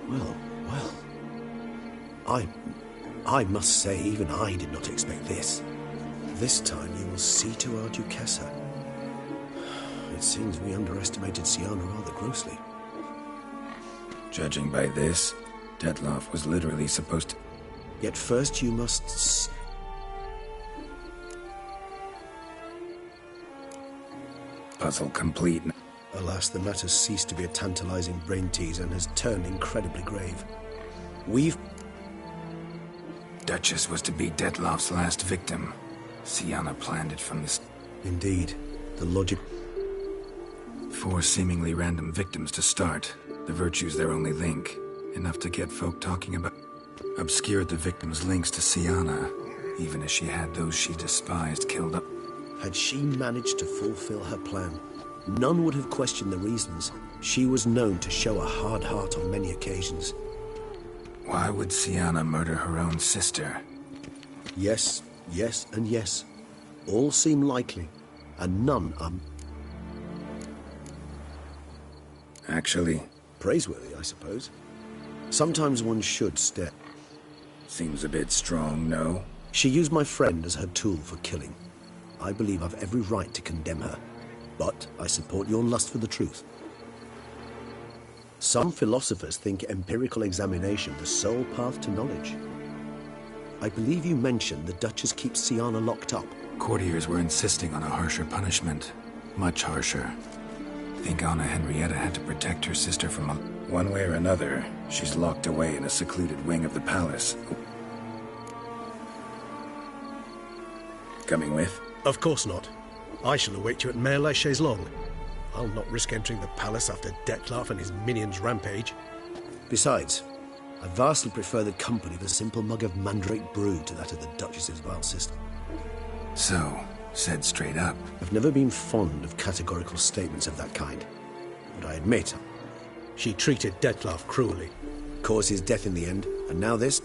Speaker 7: Well. I must say, even I did not expect this. This time you will see to our Duquesa. It seems we underestimated Syanna rather grossly.
Speaker 2: Judging by this, Detloff was literally supposed to...
Speaker 7: Yet first you must...
Speaker 2: Puzzle complete.
Speaker 7: Alas, the matter's ceased to be a tantalizing brain tease and has turned incredibly grave. We've...
Speaker 2: Duchess was to be Detloff's last victim. Syanna planned it from this...
Speaker 7: Indeed. The logic...
Speaker 2: 4 seemingly random victims to start. The virtue's their only link. Enough to get folk talking about... Obscured the victim's links to Syanna, even as she had those she despised killed up.
Speaker 7: Had she managed to fulfill her plan, none would have questioned the reasons. She was known to show a hard heart on many occasions.
Speaker 2: Why would Syanna murder her own sister?
Speaker 7: Yes, and yes. All seem likely, and none are...
Speaker 2: Actually...
Speaker 7: Praiseworthy, I suppose. Sometimes one should stare.
Speaker 2: Seems a bit strong, no?
Speaker 7: She used my friend as her tool for killing. I believe I've every right to condemn her, but I support your lust for the truth. Some philosophers think empirical examination the sole path to knowledge. I believe you mentioned the Duchess keeps Syanna locked up.
Speaker 2: Courtiers were insisting on a harsher punishment. Much harsher. Think Anna Henrietta had to protect her sister from a... One way or another, she's locked away in a secluded wing of the palace. Coming with?
Speaker 7: Of course not. I shall await you at Mare la Chaise-Longue. I'll not risk entering the palace after Detloff and his minions rampage. Besides, I vastly prefer the company of a simple mug of mandrake brew to that of the Duchess's vile sister.
Speaker 2: So, said straight up.
Speaker 7: I've never been fond of categorical statements of that kind. But I admit, she treated Detloff cruelly. Caused his death in the end, and now this...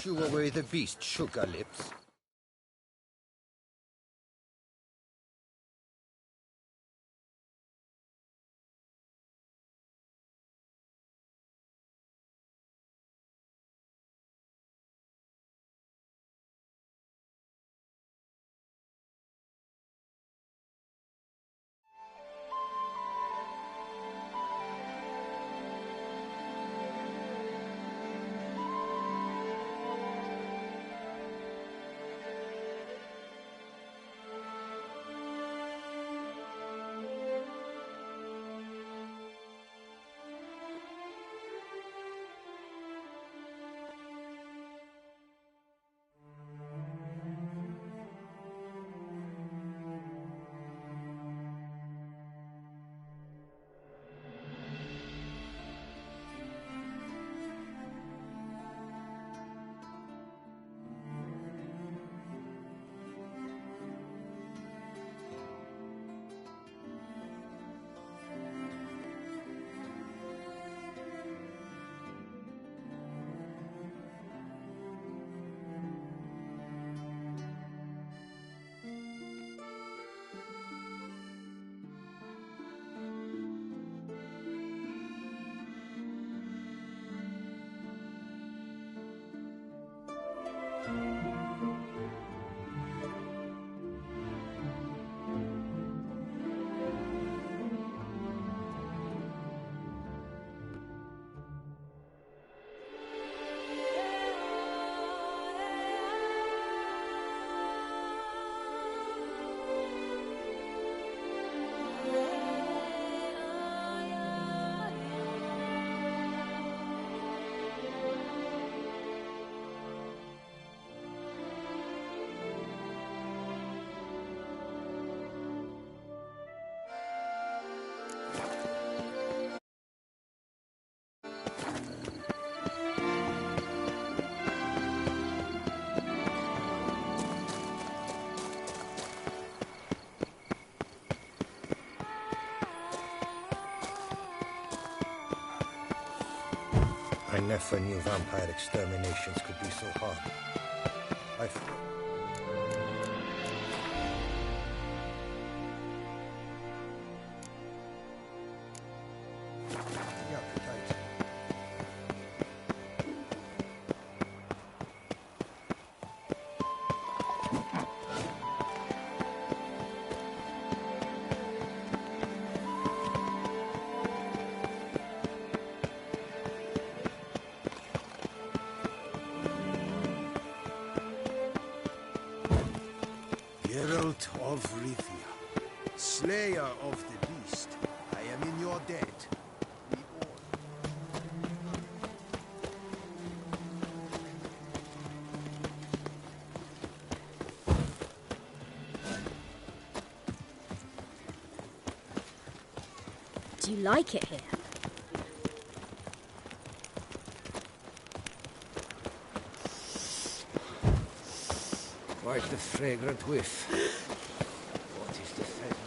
Speaker 9: shoo away the beast, sugar lips. I never knew vampire exterminations could be so hard.
Speaker 5: Geralt of Rivia, Slayer of the Beast, I am in your debt.
Speaker 6: Do you like it here?
Speaker 15: Quite the fragrant whiff. What is the pheasant?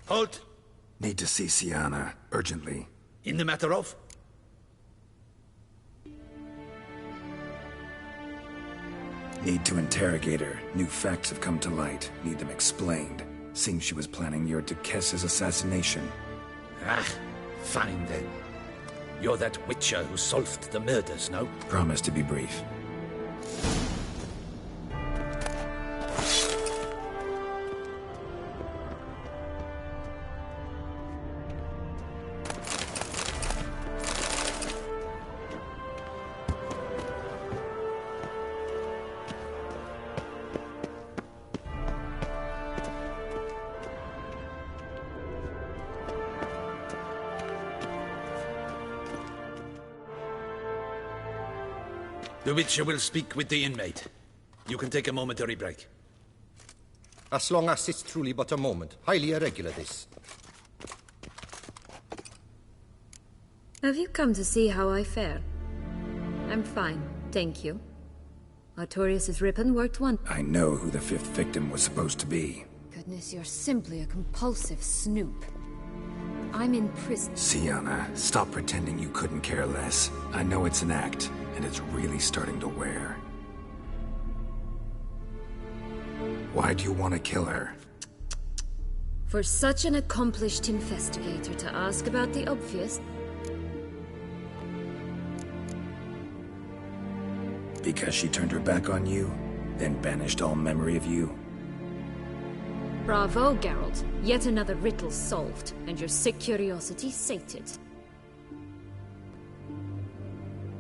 Speaker 1: Halt!
Speaker 2: Need to see Sienna, urgently.
Speaker 1: In the matter of?
Speaker 2: Need to interrogate her. New facts have come to light. Need them explained. Seems she was planning your Duquesse's assassination.
Speaker 1: Ah, fine then. You're that witcher who solved the murders, no?
Speaker 2: Promise to be brief.
Speaker 1: The Witcher will speak with the inmate. You can take a momentary break.
Speaker 10: As long as it's truly but a moment. Highly irregular, this.
Speaker 18: Have you come to see how I fare? I'm fine, thank you. Artorius' ribbon worked one.
Speaker 2: I know who the 5th victim was supposed to be.
Speaker 18: Goodness, you're simply a compulsive snoop. I'm in prison.
Speaker 2: Syanna, stop pretending you couldn't care less. I know it's an act, and it's really starting to wear. Why do you want to kill her?
Speaker 18: For such an accomplished investigator to ask about the obvious...
Speaker 2: Because she turned her back on you, then banished all memory of you?
Speaker 18: Bravo, Geralt. Yet another riddle solved, and your sick curiosity sated.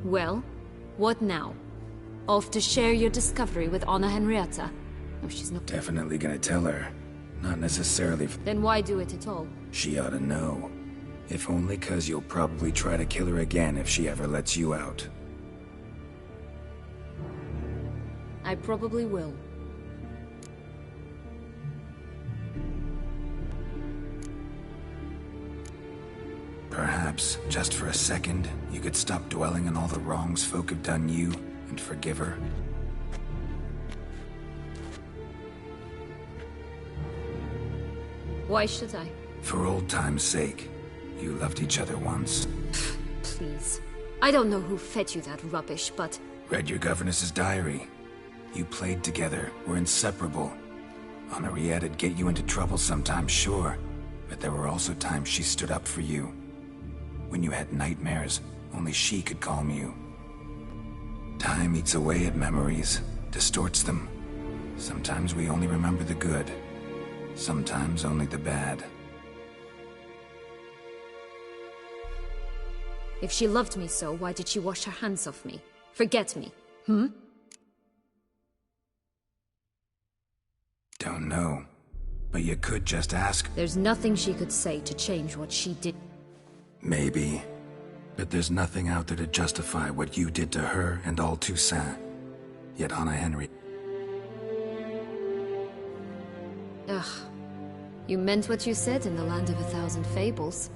Speaker 18: Well, what now? Off to share your discovery with Anna Henrietta? Oh, she's not...
Speaker 2: Definitely gonna tell her. Not necessarily
Speaker 18: Then why do it at all?
Speaker 2: She ought to know. If only 'cause you'll probably try to kill her again if she ever lets you out.
Speaker 18: I probably will.
Speaker 2: Perhaps, just for a second, you could stop dwelling on all the wrongs folk have done you, and forgive her.
Speaker 18: Why should I?
Speaker 2: For old time's sake. You loved each other once.
Speaker 18: Please. I don't know who fed you that rubbish, but...
Speaker 2: Read your governess's diary. You played together, were inseparable. Henriette'd get you into trouble sometimes, sure. But there were also times she stood up for you. When you had nightmares, only she could calm you. Time eats away at memories, distorts them. Sometimes we only remember the good. Sometimes only the bad.
Speaker 18: If she loved me so, why did she wash her hands off me? Forget me, hmm?
Speaker 2: Don't know. But you could just ask.
Speaker 18: There's nothing she could say to change what she did.
Speaker 2: Maybe. But there's nothing out there to justify what you did to her and all Toussaint. Yet Anna Henry...
Speaker 18: Ugh. You meant what you said in the Land of a Thousand Fables.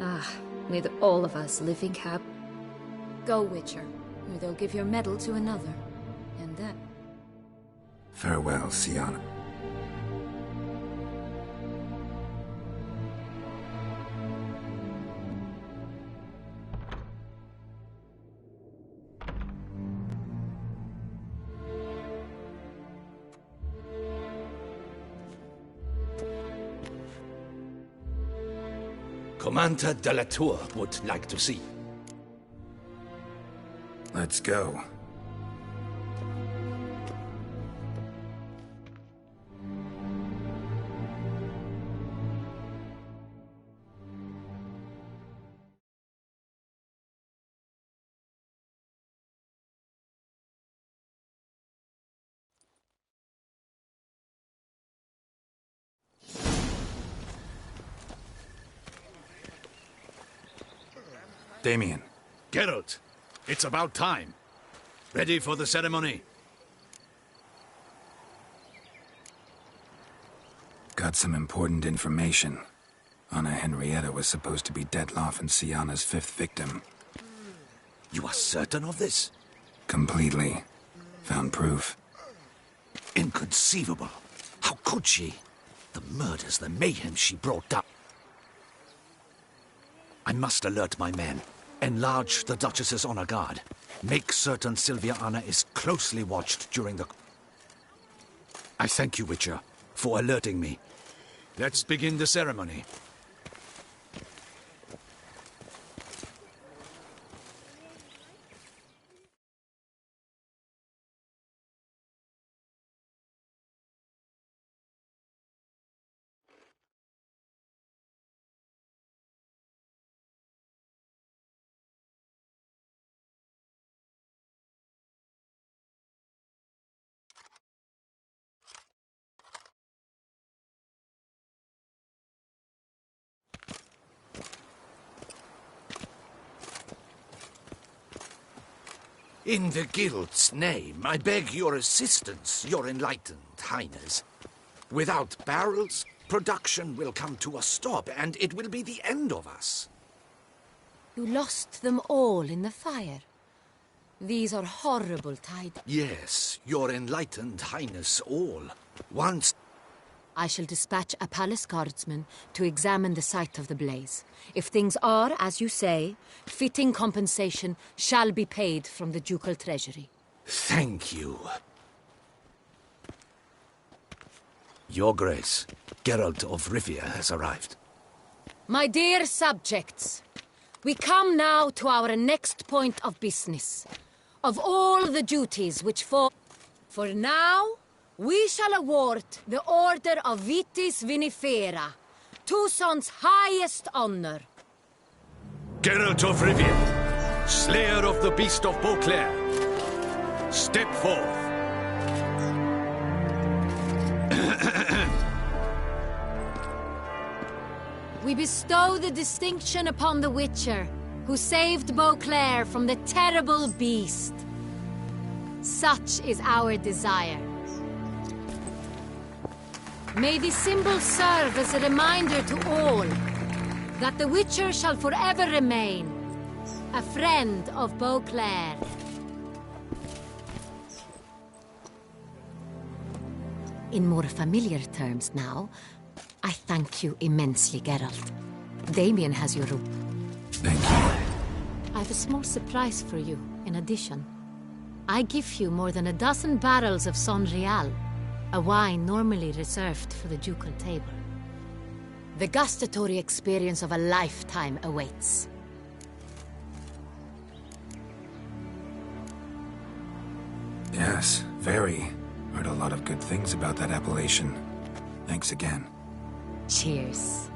Speaker 18: Ah, with all of us living happy. Go, Witcher, or they'll give your medal to another. And that...
Speaker 2: Farewell, Syanna.
Speaker 1: Commander de la Tour would like to see.
Speaker 2: Let's go. Damien.
Speaker 1: Geralt, it's about time. Ready for the ceremony?
Speaker 2: Got some important information. Anna Henrietta was supposed to be Detloff and Syanna's 5th victim.
Speaker 1: You are certain of this?
Speaker 2: Completely. Found proof.
Speaker 1: Inconceivable. How could she? The murders, the mayhem she brought up. I must alert my men. Enlarge the Duchess's honor guard. Make certain Sylvia Anna is closely watched during the... I thank you, Witcher, for alerting me. Let's begin the ceremony. In the Guild's name, I beg your assistance, your enlightened highness. Without barrels, production will come to a stop, and it will be the end of us.
Speaker 3: You lost them all in the fire. These are horrible tidings.
Speaker 1: Yes, your enlightened highness all. Once...
Speaker 3: I shall dispatch a palace guardsman to examine the site of the blaze. If things are, as you say, fitting compensation shall be paid from the ducal treasury.
Speaker 1: Thank you. Your Grace, Geralt of Rivia has arrived.
Speaker 3: My dear subjects, we come now to our next point of business. Of all the duties which fall... For now, we shall award the Order of Vitis Vinifera, Toussaint's highest honor.
Speaker 1: Geralt of Rivia, Slayer of the Beast of Beauclair, step forth.
Speaker 3: We bestow the distinction upon the Witcher, who saved Beauclair from the terrible beast. Such is our desire. May the symbol serve as a reminder to all that the Witcher shall forever remain a friend of Beauclair. In more familiar terms now, I thank you immensely, Geralt. Damien has your room.
Speaker 2: Thank you.
Speaker 3: I have a small surprise for you, in addition. I give you more than a dozen barrels of Son Real, a wine normally reserved for the ducal table. The gustatory experience of a lifetime awaits.
Speaker 2: Yes, very. Heard a lot of good things about that appellation. Thanks again.
Speaker 3: Cheers.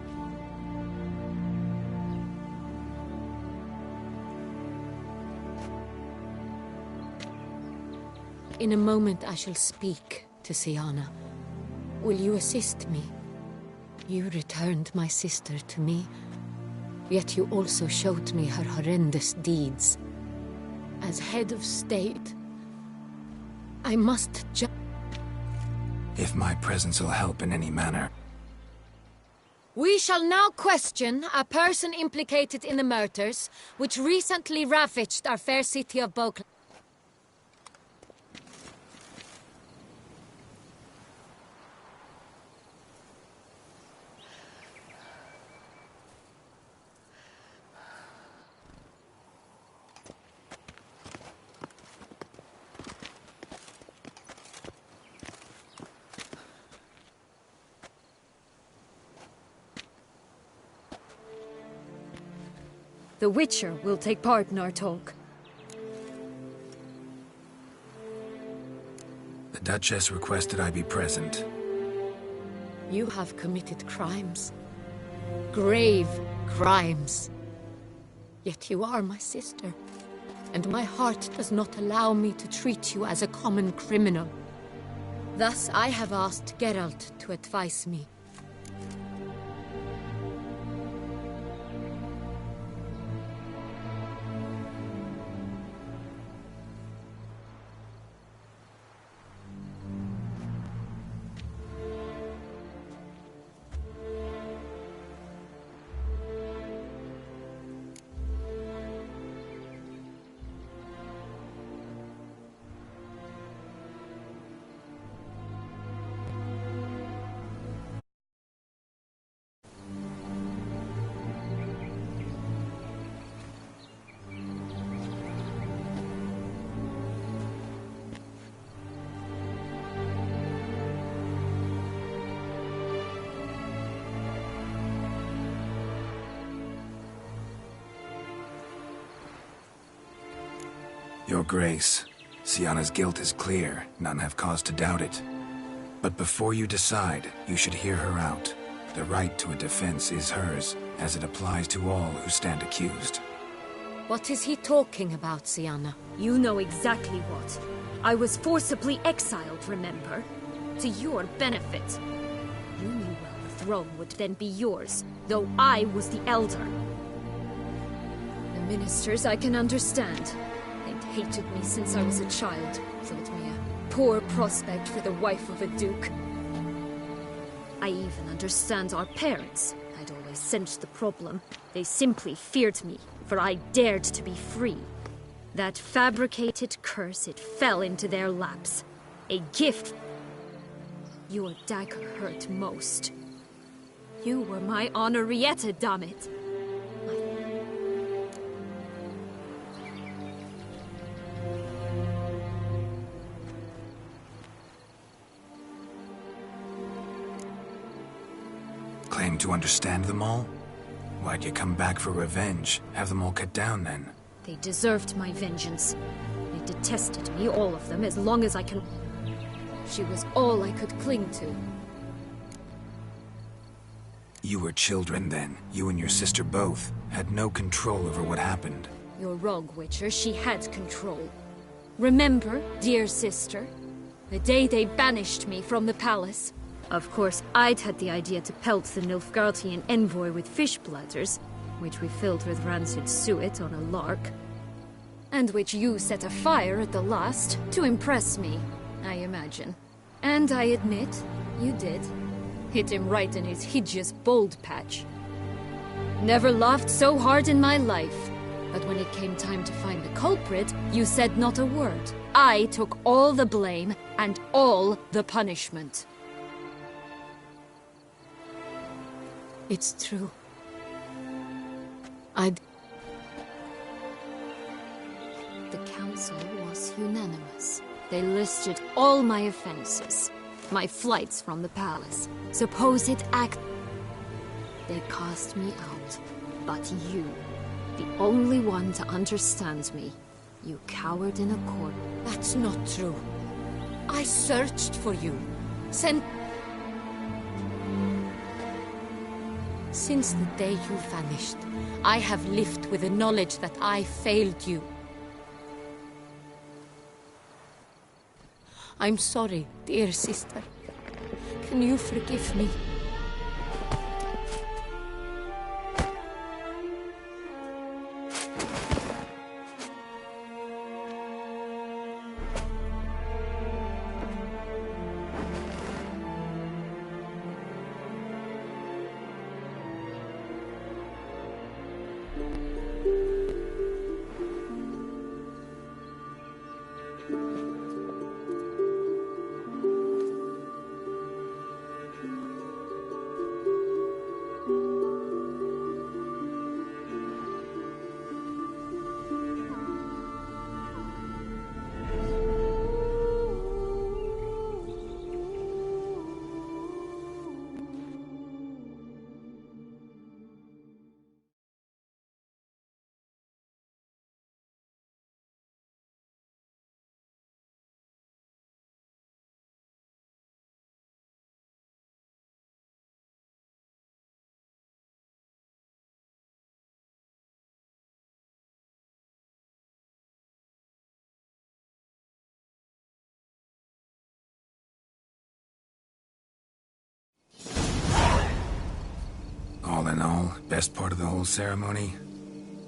Speaker 3: In a moment I shall speak to Syanna. Will you assist me? You returned my sister to me, yet you also showed me her horrendous deeds. As head of state, I must
Speaker 2: If my presence will help in any manner.
Speaker 3: We shall now question a person implicated in the murders which recently ravaged our fair city of Beauclair.
Speaker 18: The Witcher will take part in our talk.
Speaker 2: The Duchess requested I be present.
Speaker 3: You have committed crimes. Grave crimes. Yet you are my sister, and my heart does not allow me to treat you as a common criminal. Thus I have asked Geralt to advise me.
Speaker 2: Your Grace, Syanna's guilt is clear. None have cause to doubt it. But before you decide, you should hear her out. The right to a defense is hers, as it applies to all who stand accused.
Speaker 3: What is he talking about, Syanna?
Speaker 18: You know exactly what. I was forcibly exiled, remember? To your benefit. You knew well the throne would then be yours, though I was the elder. The ministers I can understand. They'd hated me since I was a child. Thought me a poor prospect for the wife of a duke. I even understand our parents. I'd always sensed the problem. They simply feared me, for I dared to be free. That fabricated curse, it fell into their laps. A gift. Your dagger hurt most. You were my Honorrietta, damn it.
Speaker 2: Claim to understand them all? Why'd you come back for revenge? Have them all cut down then?
Speaker 18: They deserved my vengeance. They detested me, all of them, as long as I can... She was all I could cling to.
Speaker 2: You were children then. You and your sister both had no control over what happened.
Speaker 18: You're wrong, Witcher. She had control. Remember, dear sister, the day they banished me from the palace? Of course, I'd had the idea to pelt the Nilfgaardian envoy with fish bladders, which we filled with rancid suet on a lark. And which you set afire at the last, to impress me, I imagine. And I admit, you did. Hit him right in his hideous bald patch. Never laughed so hard in my life. But when it came time to find the culprit, you said not a word. I took all the blame and all the punishment.
Speaker 3: It's true.
Speaker 18: The council was unanimous. They listed all my offenses. My flights from the palace. Supposed act... They cast me out. But you, the only one to understand me, you cowered in a corner.
Speaker 3: That's not true. I searched for you. Since the day you vanished, I have lived with the knowledge that I failed you. I'm sorry, dear sister. Can you forgive me?
Speaker 2: All in all, best part of the whole ceremony?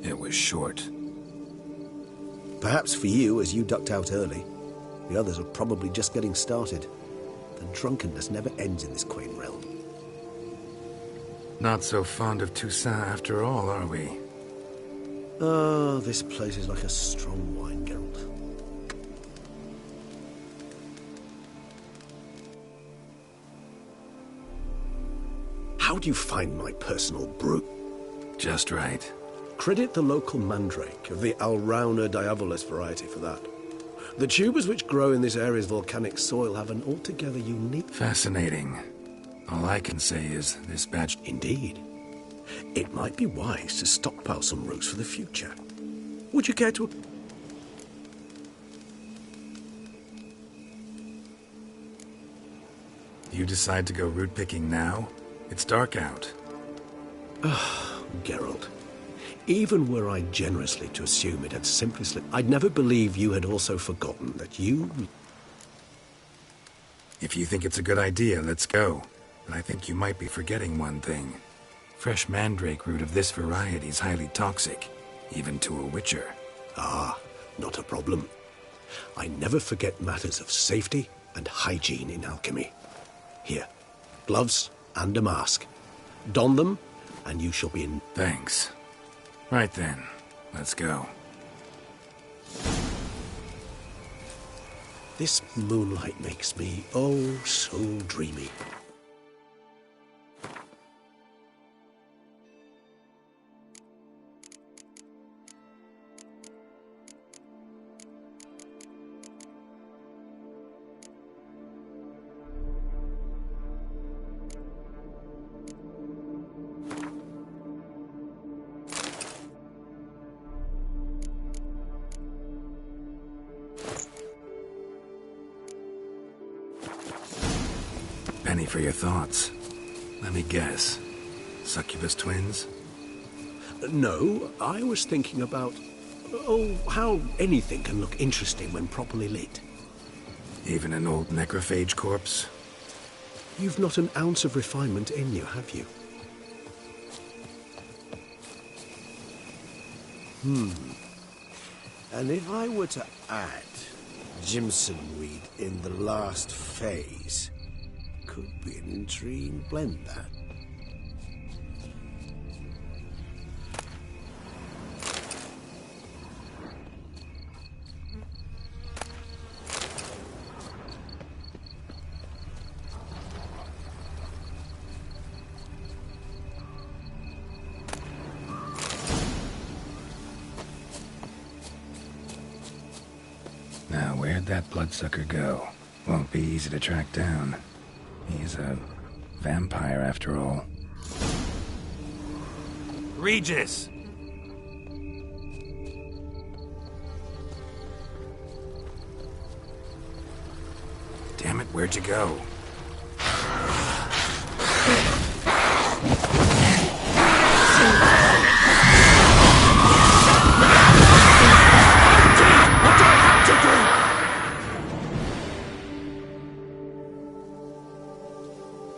Speaker 2: It was short.
Speaker 12: Perhaps for you, as you ducked out early. The others are probably just getting started. The drunkenness never ends in this quaint realm.
Speaker 2: Not so fond of Toussaint after all, are we?
Speaker 12: Oh, this place is like a strong wine, Geralt. How do you find my personal brew?
Speaker 2: Just right.
Speaker 12: Credit the local mandrake of the Alrauna diavolis variety for that. The tubers which grow in this area's volcanic soil have an altogether unique...
Speaker 2: Fascinating. All I can say is this batch...
Speaker 12: Indeed. It might be wise to stockpile some roots for the future. Would you care to...
Speaker 2: You decide to go root picking now? It's dark out.
Speaker 12: Geralt. Even were I generously to assume it had simply slipped, I'd never believe you had also forgotten that you...
Speaker 2: If you think it's a good idea, let's go. But I think you might be forgetting one thing. Fresh mandrake root of this variety is highly toxic, even to a witcher.
Speaker 12: Ah, not a problem. I never forget matters of safety and hygiene in alchemy. Here, gloves and a mask. Don them, and you shall be in...
Speaker 2: Thanks. Right then, let's go.
Speaker 12: This moonlight makes me, oh, so dreamy.
Speaker 2: Penny for your thoughts. Let me guess. Succubus twins?
Speaker 12: No, I was thinking about... oh, how anything can look interesting when properly lit.
Speaker 2: Even an old necrophage corpse?
Speaker 12: You've not an ounce of refinement in you, have you?
Speaker 9: And if I were to add Jimson weed in the last phase, could be an intriguing blend, that.
Speaker 2: Now, where'd that bloodsucker go? Won't be easy to track down. He's a vampire, after all.
Speaker 14: Regis!
Speaker 2: Damn it, where'd you go?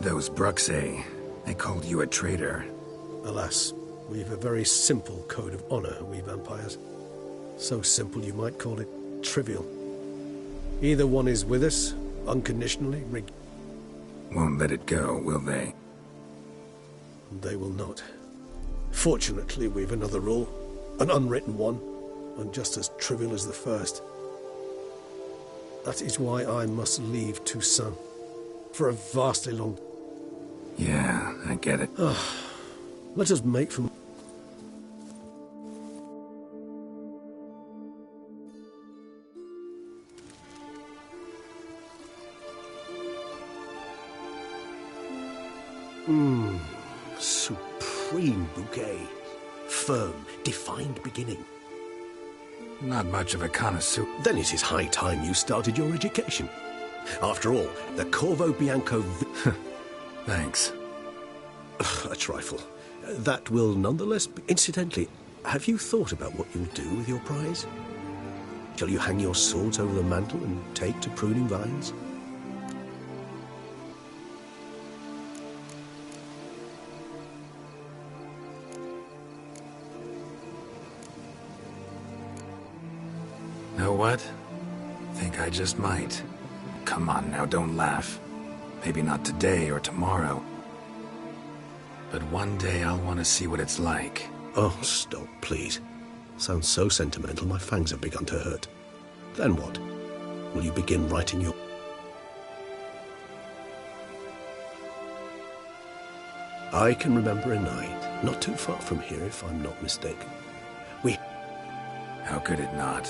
Speaker 2: Those Bruxae, they called you a traitor.
Speaker 12: Alas, we've a very simple code of honor, we vampires. So simple you might call it trivial. Either one is with us, unconditionally,
Speaker 2: Won't let it go, will they?
Speaker 12: They will not. Fortunately, we've another rule, an unwritten one, and just as trivial as the first. That is why I must leave Toussaint for a vastly long...
Speaker 2: Yeah, I get it.
Speaker 12: Let us make for... Supreme bouquet. Firm, defined beginning.
Speaker 2: Not much of a connoisseur.
Speaker 12: Then it is high time you started your education. After all, the Corvo Bianco...
Speaker 2: Thanks.
Speaker 12: A trifle. That will nonetheless... Incidentally, have you thought about what you'll do with your prize? Shall you hang your swords over the mantle and take to pruning vines?
Speaker 2: Know what? Think I just might. Come on now, don't laugh. Maybe not today or tomorrow. But one day I'll want to see what it's like.
Speaker 12: Oh, stop, please. Sounds so sentimental, my fangs have begun to hurt. Then what? Will you begin writing your... I can remember a night, not too far from here if I'm not mistaken.
Speaker 2: How could it not?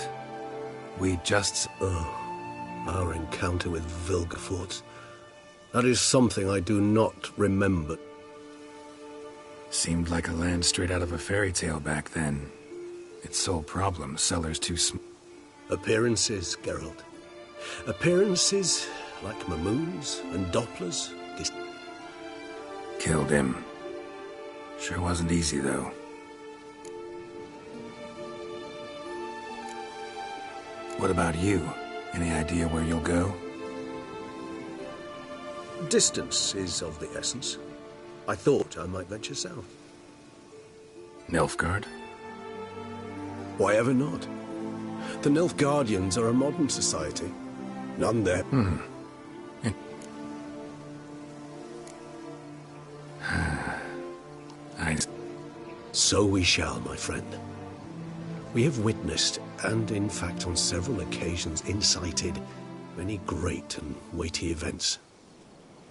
Speaker 2: We just...
Speaker 12: Oh, our encounter with Vilgefortz. That is something I do not remember.
Speaker 2: Seemed like a land straight out of a fairy tale back then. Its sole problem, Cellar's too small.
Speaker 12: Appearances, Geralt. Appearances like Mamoons and Dopplers.
Speaker 2: Killed him. Sure wasn't easy, though. What about you? Any idea where you'll go?
Speaker 12: Distance is of the essence. I thought I might venture south.
Speaker 2: Nilfgaard?
Speaker 12: Why ever not? The Nilfgaardians are a modern society. None there. So we shall, my friend. We have witnessed, and in fact on several occasions incited, many great and weighty events.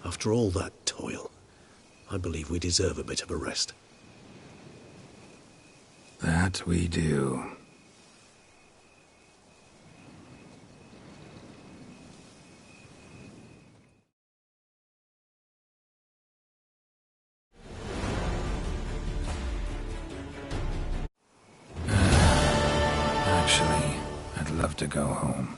Speaker 12: After all that toil, I believe we deserve a bit of a rest.
Speaker 2: That we do. Actually, I'd love to go home.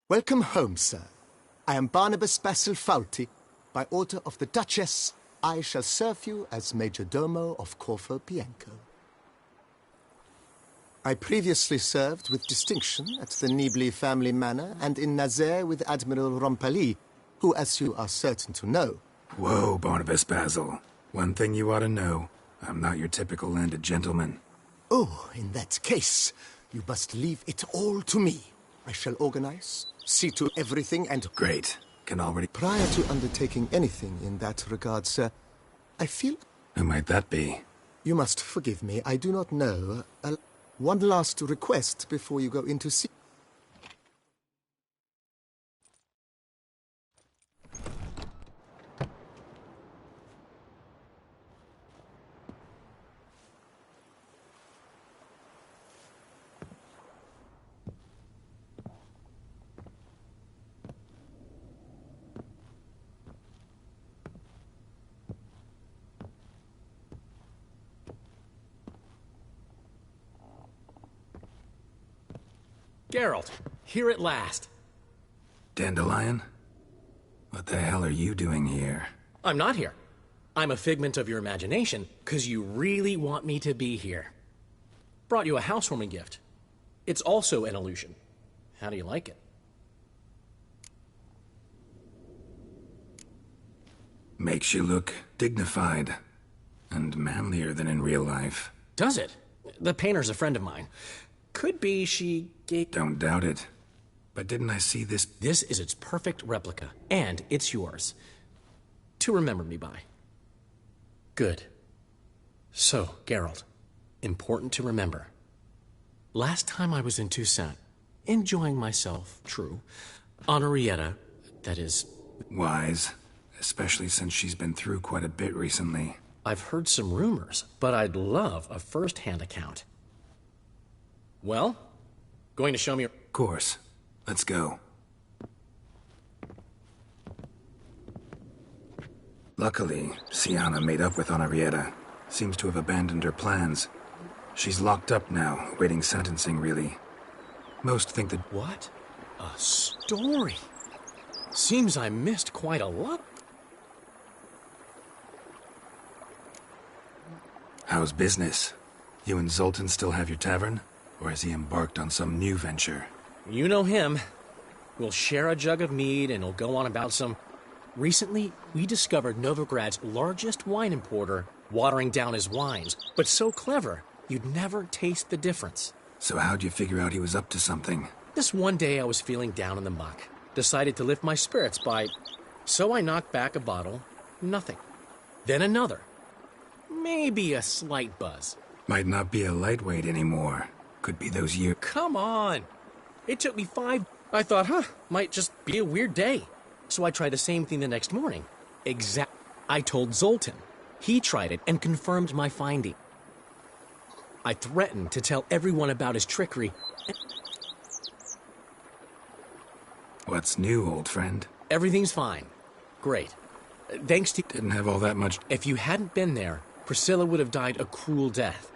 Speaker 14: Welcome home, sir. I am Barnabas Basil-Fawlty. By order of the Duchess, I shall serve you as Major Domo of Corvo Bianco. I previously served with distinction at the Nibli family manor and in Nazaire with Admiral Rompali, who, as you are certain to know...
Speaker 2: Whoa, Barnabas Basil. One thing you ought to know. I'm not your typical landed gentleman.
Speaker 14: Oh, in that case, you must leave it all to me. I shall organize, see to everything, and...
Speaker 2: Great. Can already...
Speaker 14: Prior to undertaking anything in that regard, sir, I feel...
Speaker 2: Who might that be?
Speaker 14: You must forgive me, I do not know. One last request before you go in to see...
Speaker 22: Geralt, here at last.
Speaker 2: Dandelion? What the hell are you doing here?
Speaker 22: I'm not here. I'm a figment of your imagination, because you really want me to be here. Brought you a housewarming gift. It's also an illusion. How do you like it?
Speaker 2: Makes you look dignified and manlier than in real life.
Speaker 22: Does it? The painter's a friend of mine. Could be she gave...
Speaker 2: Don't doubt it. But didn't I see this?
Speaker 22: This is its perfect replica, and it's yours. To remember me by. Good. So, Geralt, important to remember. Last time I was in Toussaint, enjoying myself, true, on Arietta, that is...
Speaker 2: Wise, especially since she's been through quite a bit recently.
Speaker 22: I've heard some rumors, but I'd love a first-hand account. Well, going to show me...
Speaker 2: Of course. Let's go. Luckily, Siana made up with Henrietta. Seems to have abandoned her plans. She's locked up now, awaiting sentencing, really. Most think that...
Speaker 22: What? A story? Seems I missed quite a lot.
Speaker 2: How's business? You and Zoltan still have your tavern? Or has he embarked on some new venture?
Speaker 22: You know him. We'll share a jug of mead and he'll go on about some... Recently, we discovered Novigrad's largest wine importer watering down his wines, but so clever, you'd never taste the difference.
Speaker 2: So how'd you figure out he was up to something?
Speaker 22: This one day I was feeling down in the muck. Decided to lift my spirits by... So I knocked back a bottle. Nothing. Then another. Maybe a slight buzz.
Speaker 2: Might not be a lightweight anymore. Could be those years.
Speaker 22: Come on! It took me 5... I thought, might just be a weird day. So I tried the same thing the next morning. I told Zoltan. He tried it and confirmed my finding. I threatened to tell everyone about his trickery.
Speaker 2: What's new, old friend?
Speaker 22: Everything's fine. Great. Thanks to...
Speaker 2: Didn't have all that much...
Speaker 22: If you hadn't been there, Priscilla would have died a cruel death.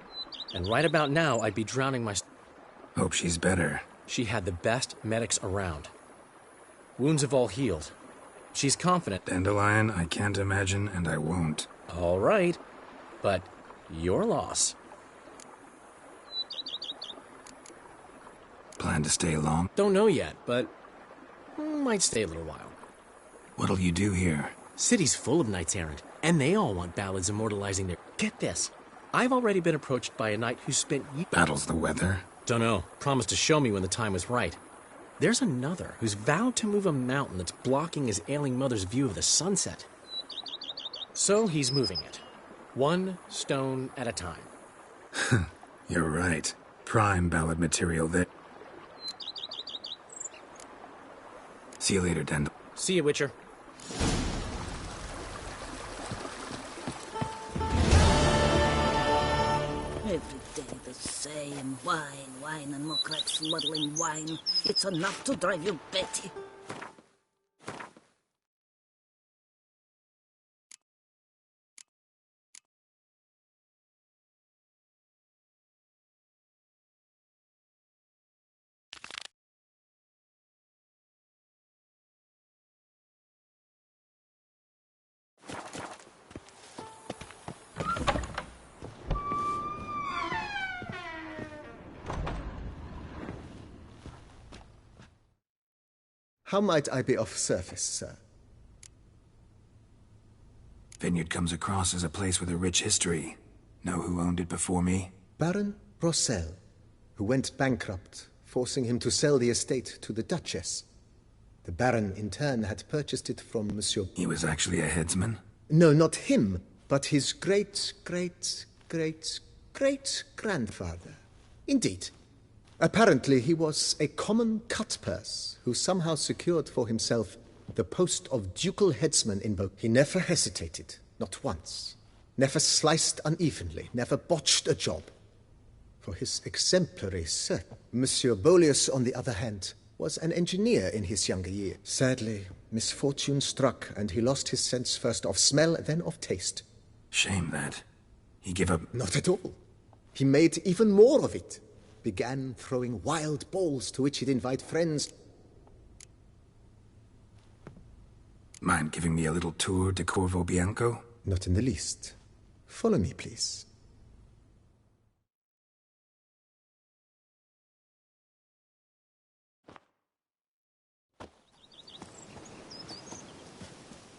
Speaker 22: And right about now, I'd be drowning my...
Speaker 2: Hope she's better.
Speaker 22: She had the best medics around. Wounds have all healed. She's confident.
Speaker 2: Dandelion, I can't imagine, and I won't.
Speaker 22: All right. But your loss.
Speaker 2: Plan to stay long?
Speaker 22: Don't know yet, but might stay a little while.
Speaker 2: What'll you do here?
Speaker 22: City's full of knights errant, and they all want ballads immortalizing their... Get this. I've already been approached by a knight who spent...
Speaker 2: Battles the weather?
Speaker 22: Dunno. Promised to show me when the time was right. There's another who's vowed to move a mountain that's blocking his ailing mother's view of the sunset. So he's moving it. One stone at a time.
Speaker 2: You're right. Prime ballad material there. See you later, Dendel.
Speaker 22: See you, Witcher.
Speaker 11: Every day the same. Wine, and more cracks muddling wine. It's enough to drive you batty.
Speaker 14: How might I be of service, sir?
Speaker 2: Vineyard comes across as a place with a rich history. Know who owned it before me?
Speaker 14: Baron Rossel, who went bankrupt, forcing him to sell the estate to the Duchess. The Baron, in turn, had purchased it from Monsieur...
Speaker 2: He was actually a headsman?
Speaker 14: No, not him, but his great-grandfather. Indeed. Apparently, he was a common cutpurse who somehow secured for himself the post of ducal headsman in Bo. He never hesitated, not once. Never sliced unevenly, never botched a job. For his exemplary cert. Monsieur Bolius, on the other hand, was an engineer in his younger years. Sadly, misfortune struck, and he lost his sense first of smell, then of taste.
Speaker 2: Shame that. He gave up...
Speaker 14: Not at all. He made even more of it. Began throwing wild balls to which he'd invite friends.
Speaker 2: Mind giving me a little tour de Corvo Bianco?
Speaker 14: Not in the least. Follow me, please.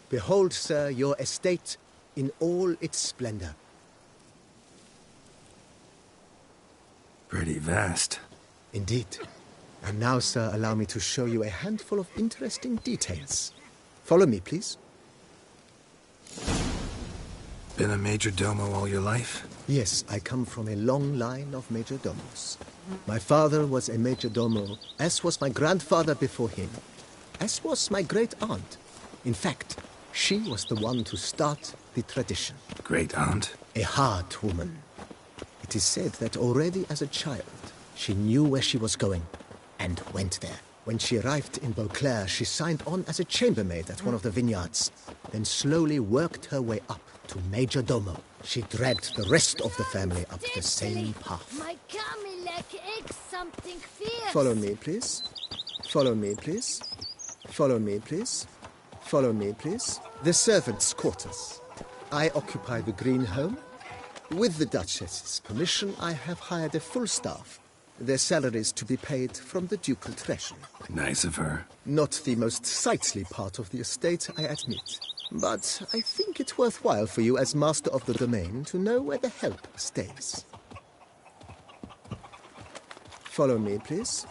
Speaker 14: Behold, sir, your estate in all its splendor.
Speaker 2: Pretty vast.
Speaker 14: Indeed. And now, sir, allow me to show you a handful of interesting details. Follow me, please.
Speaker 2: Been a major domo all your life?
Speaker 14: Yes, I come from a long line of major domos. My father was a major domo, as was my grandfather before him, as was my great-aunt. In fact, she was the one to start the tradition.
Speaker 2: Great-aunt?
Speaker 14: A hard woman. It is said that already as a child, she knew where she was going, and went there. When she arrived in Beauclair, she signed on as a chambermaid at one of the vineyards, then slowly worked her way up to Major Domo. She dragged the rest of the family up the same path.
Speaker 17: My Camilek aches something fierce.
Speaker 14: Follow me, please. Follow me, please. Follow me, please. Follow me, please. The servants' quarters. I occupy the green home. With the Duchess's permission, I have hired a full staff. Their salaries to be paid from the ducal treasury.
Speaker 2: Nice of her.
Speaker 14: Not the most sightly part of the estate, I admit. But I think it's worthwhile for you as master of the domain to know where the help stays. Follow me, please.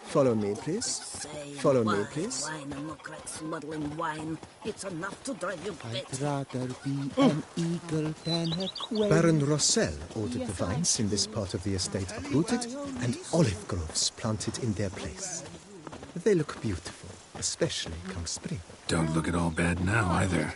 Speaker 14: Follow me, please. Follow me, please.
Speaker 11: Wine and Mokrax muddling wine. It's enough to drive you
Speaker 16: I'd rather be an eagle than a quail.
Speaker 14: Baron Rossel ordered the vines in this part of the estate uprooted and olive groves planted in their place. They look beautiful, especially come spring.
Speaker 2: Don't look at all bad now, either.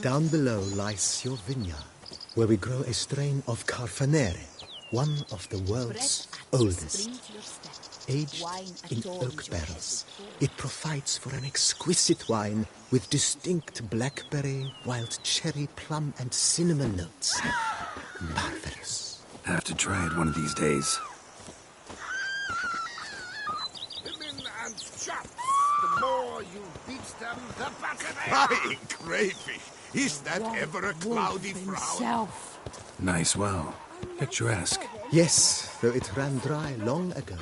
Speaker 14: Down below lies your vineyard, where we grow a strain of Carfanere, one of the world's oldest, aged in oak barrels. It provides for an exquisite wine with distinct blackberry, wild cherry, plum, and cinnamon notes. Marvelous.
Speaker 2: Have to try it one of these days.
Speaker 13: Women and chaps. The more you beat them, the better they
Speaker 5: Flying crayfish! Is that ever a cloudy frown?
Speaker 2: Nice well. Picturesque.
Speaker 14: Yes, though it ran dry long ago.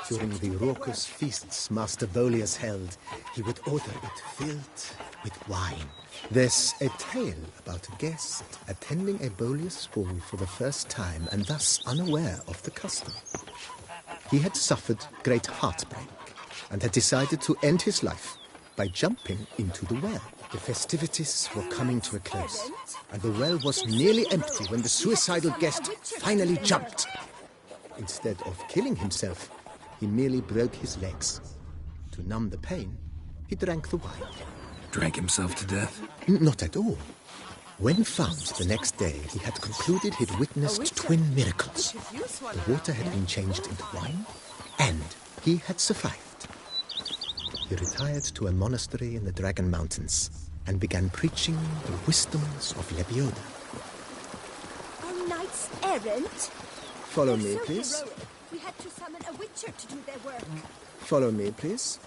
Speaker 14: During the raucous feasts Master Bolius held, he would order it filled with wine. There's a tale about a guest attending a Bolius ball for the first time and thus unaware of the custom. He had suffered great heartbreak and had decided to end his life by jumping into the well. The festivities were coming to a close, and the well was nearly empty when the suicidal guest finally jumped. Instead of killing himself, he merely broke his legs. To numb the pain, he drank the wine.
Speaker 2: Drank himself to death?
Speaker 14: Not at all. When found the next day, he had concluded he'd witnessed twin miracles. The water had been changed into wine, and he had survived. He retired to a monastery in the Dragon Mountains and began preaching the wisdoms of Lebioda.
Speaker 6: Our knights errant?
Speaker 14: Follow
Speaker 6: They're
Speaker 14: me,
Speaker 6: so
Speaker 14: please.
Speaker 6: heroic. We had to summon a witcher to do their work.
Speaker 14: Follow me, please.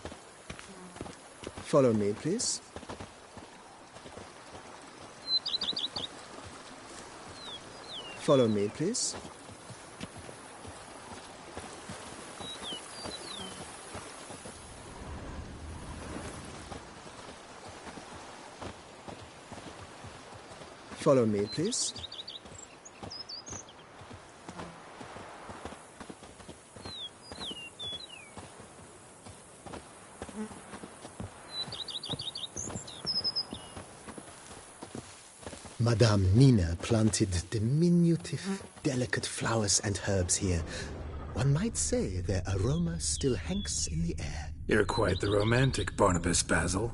Speaker 14: Follow me, please. Follow me, please. Follow me, please. Madame Nina planted diminutive, delicate flowers and herbs here. One might say their aroma still hangs in the air.
Speaker 2: You're quite the romantic, Barnabas Basil.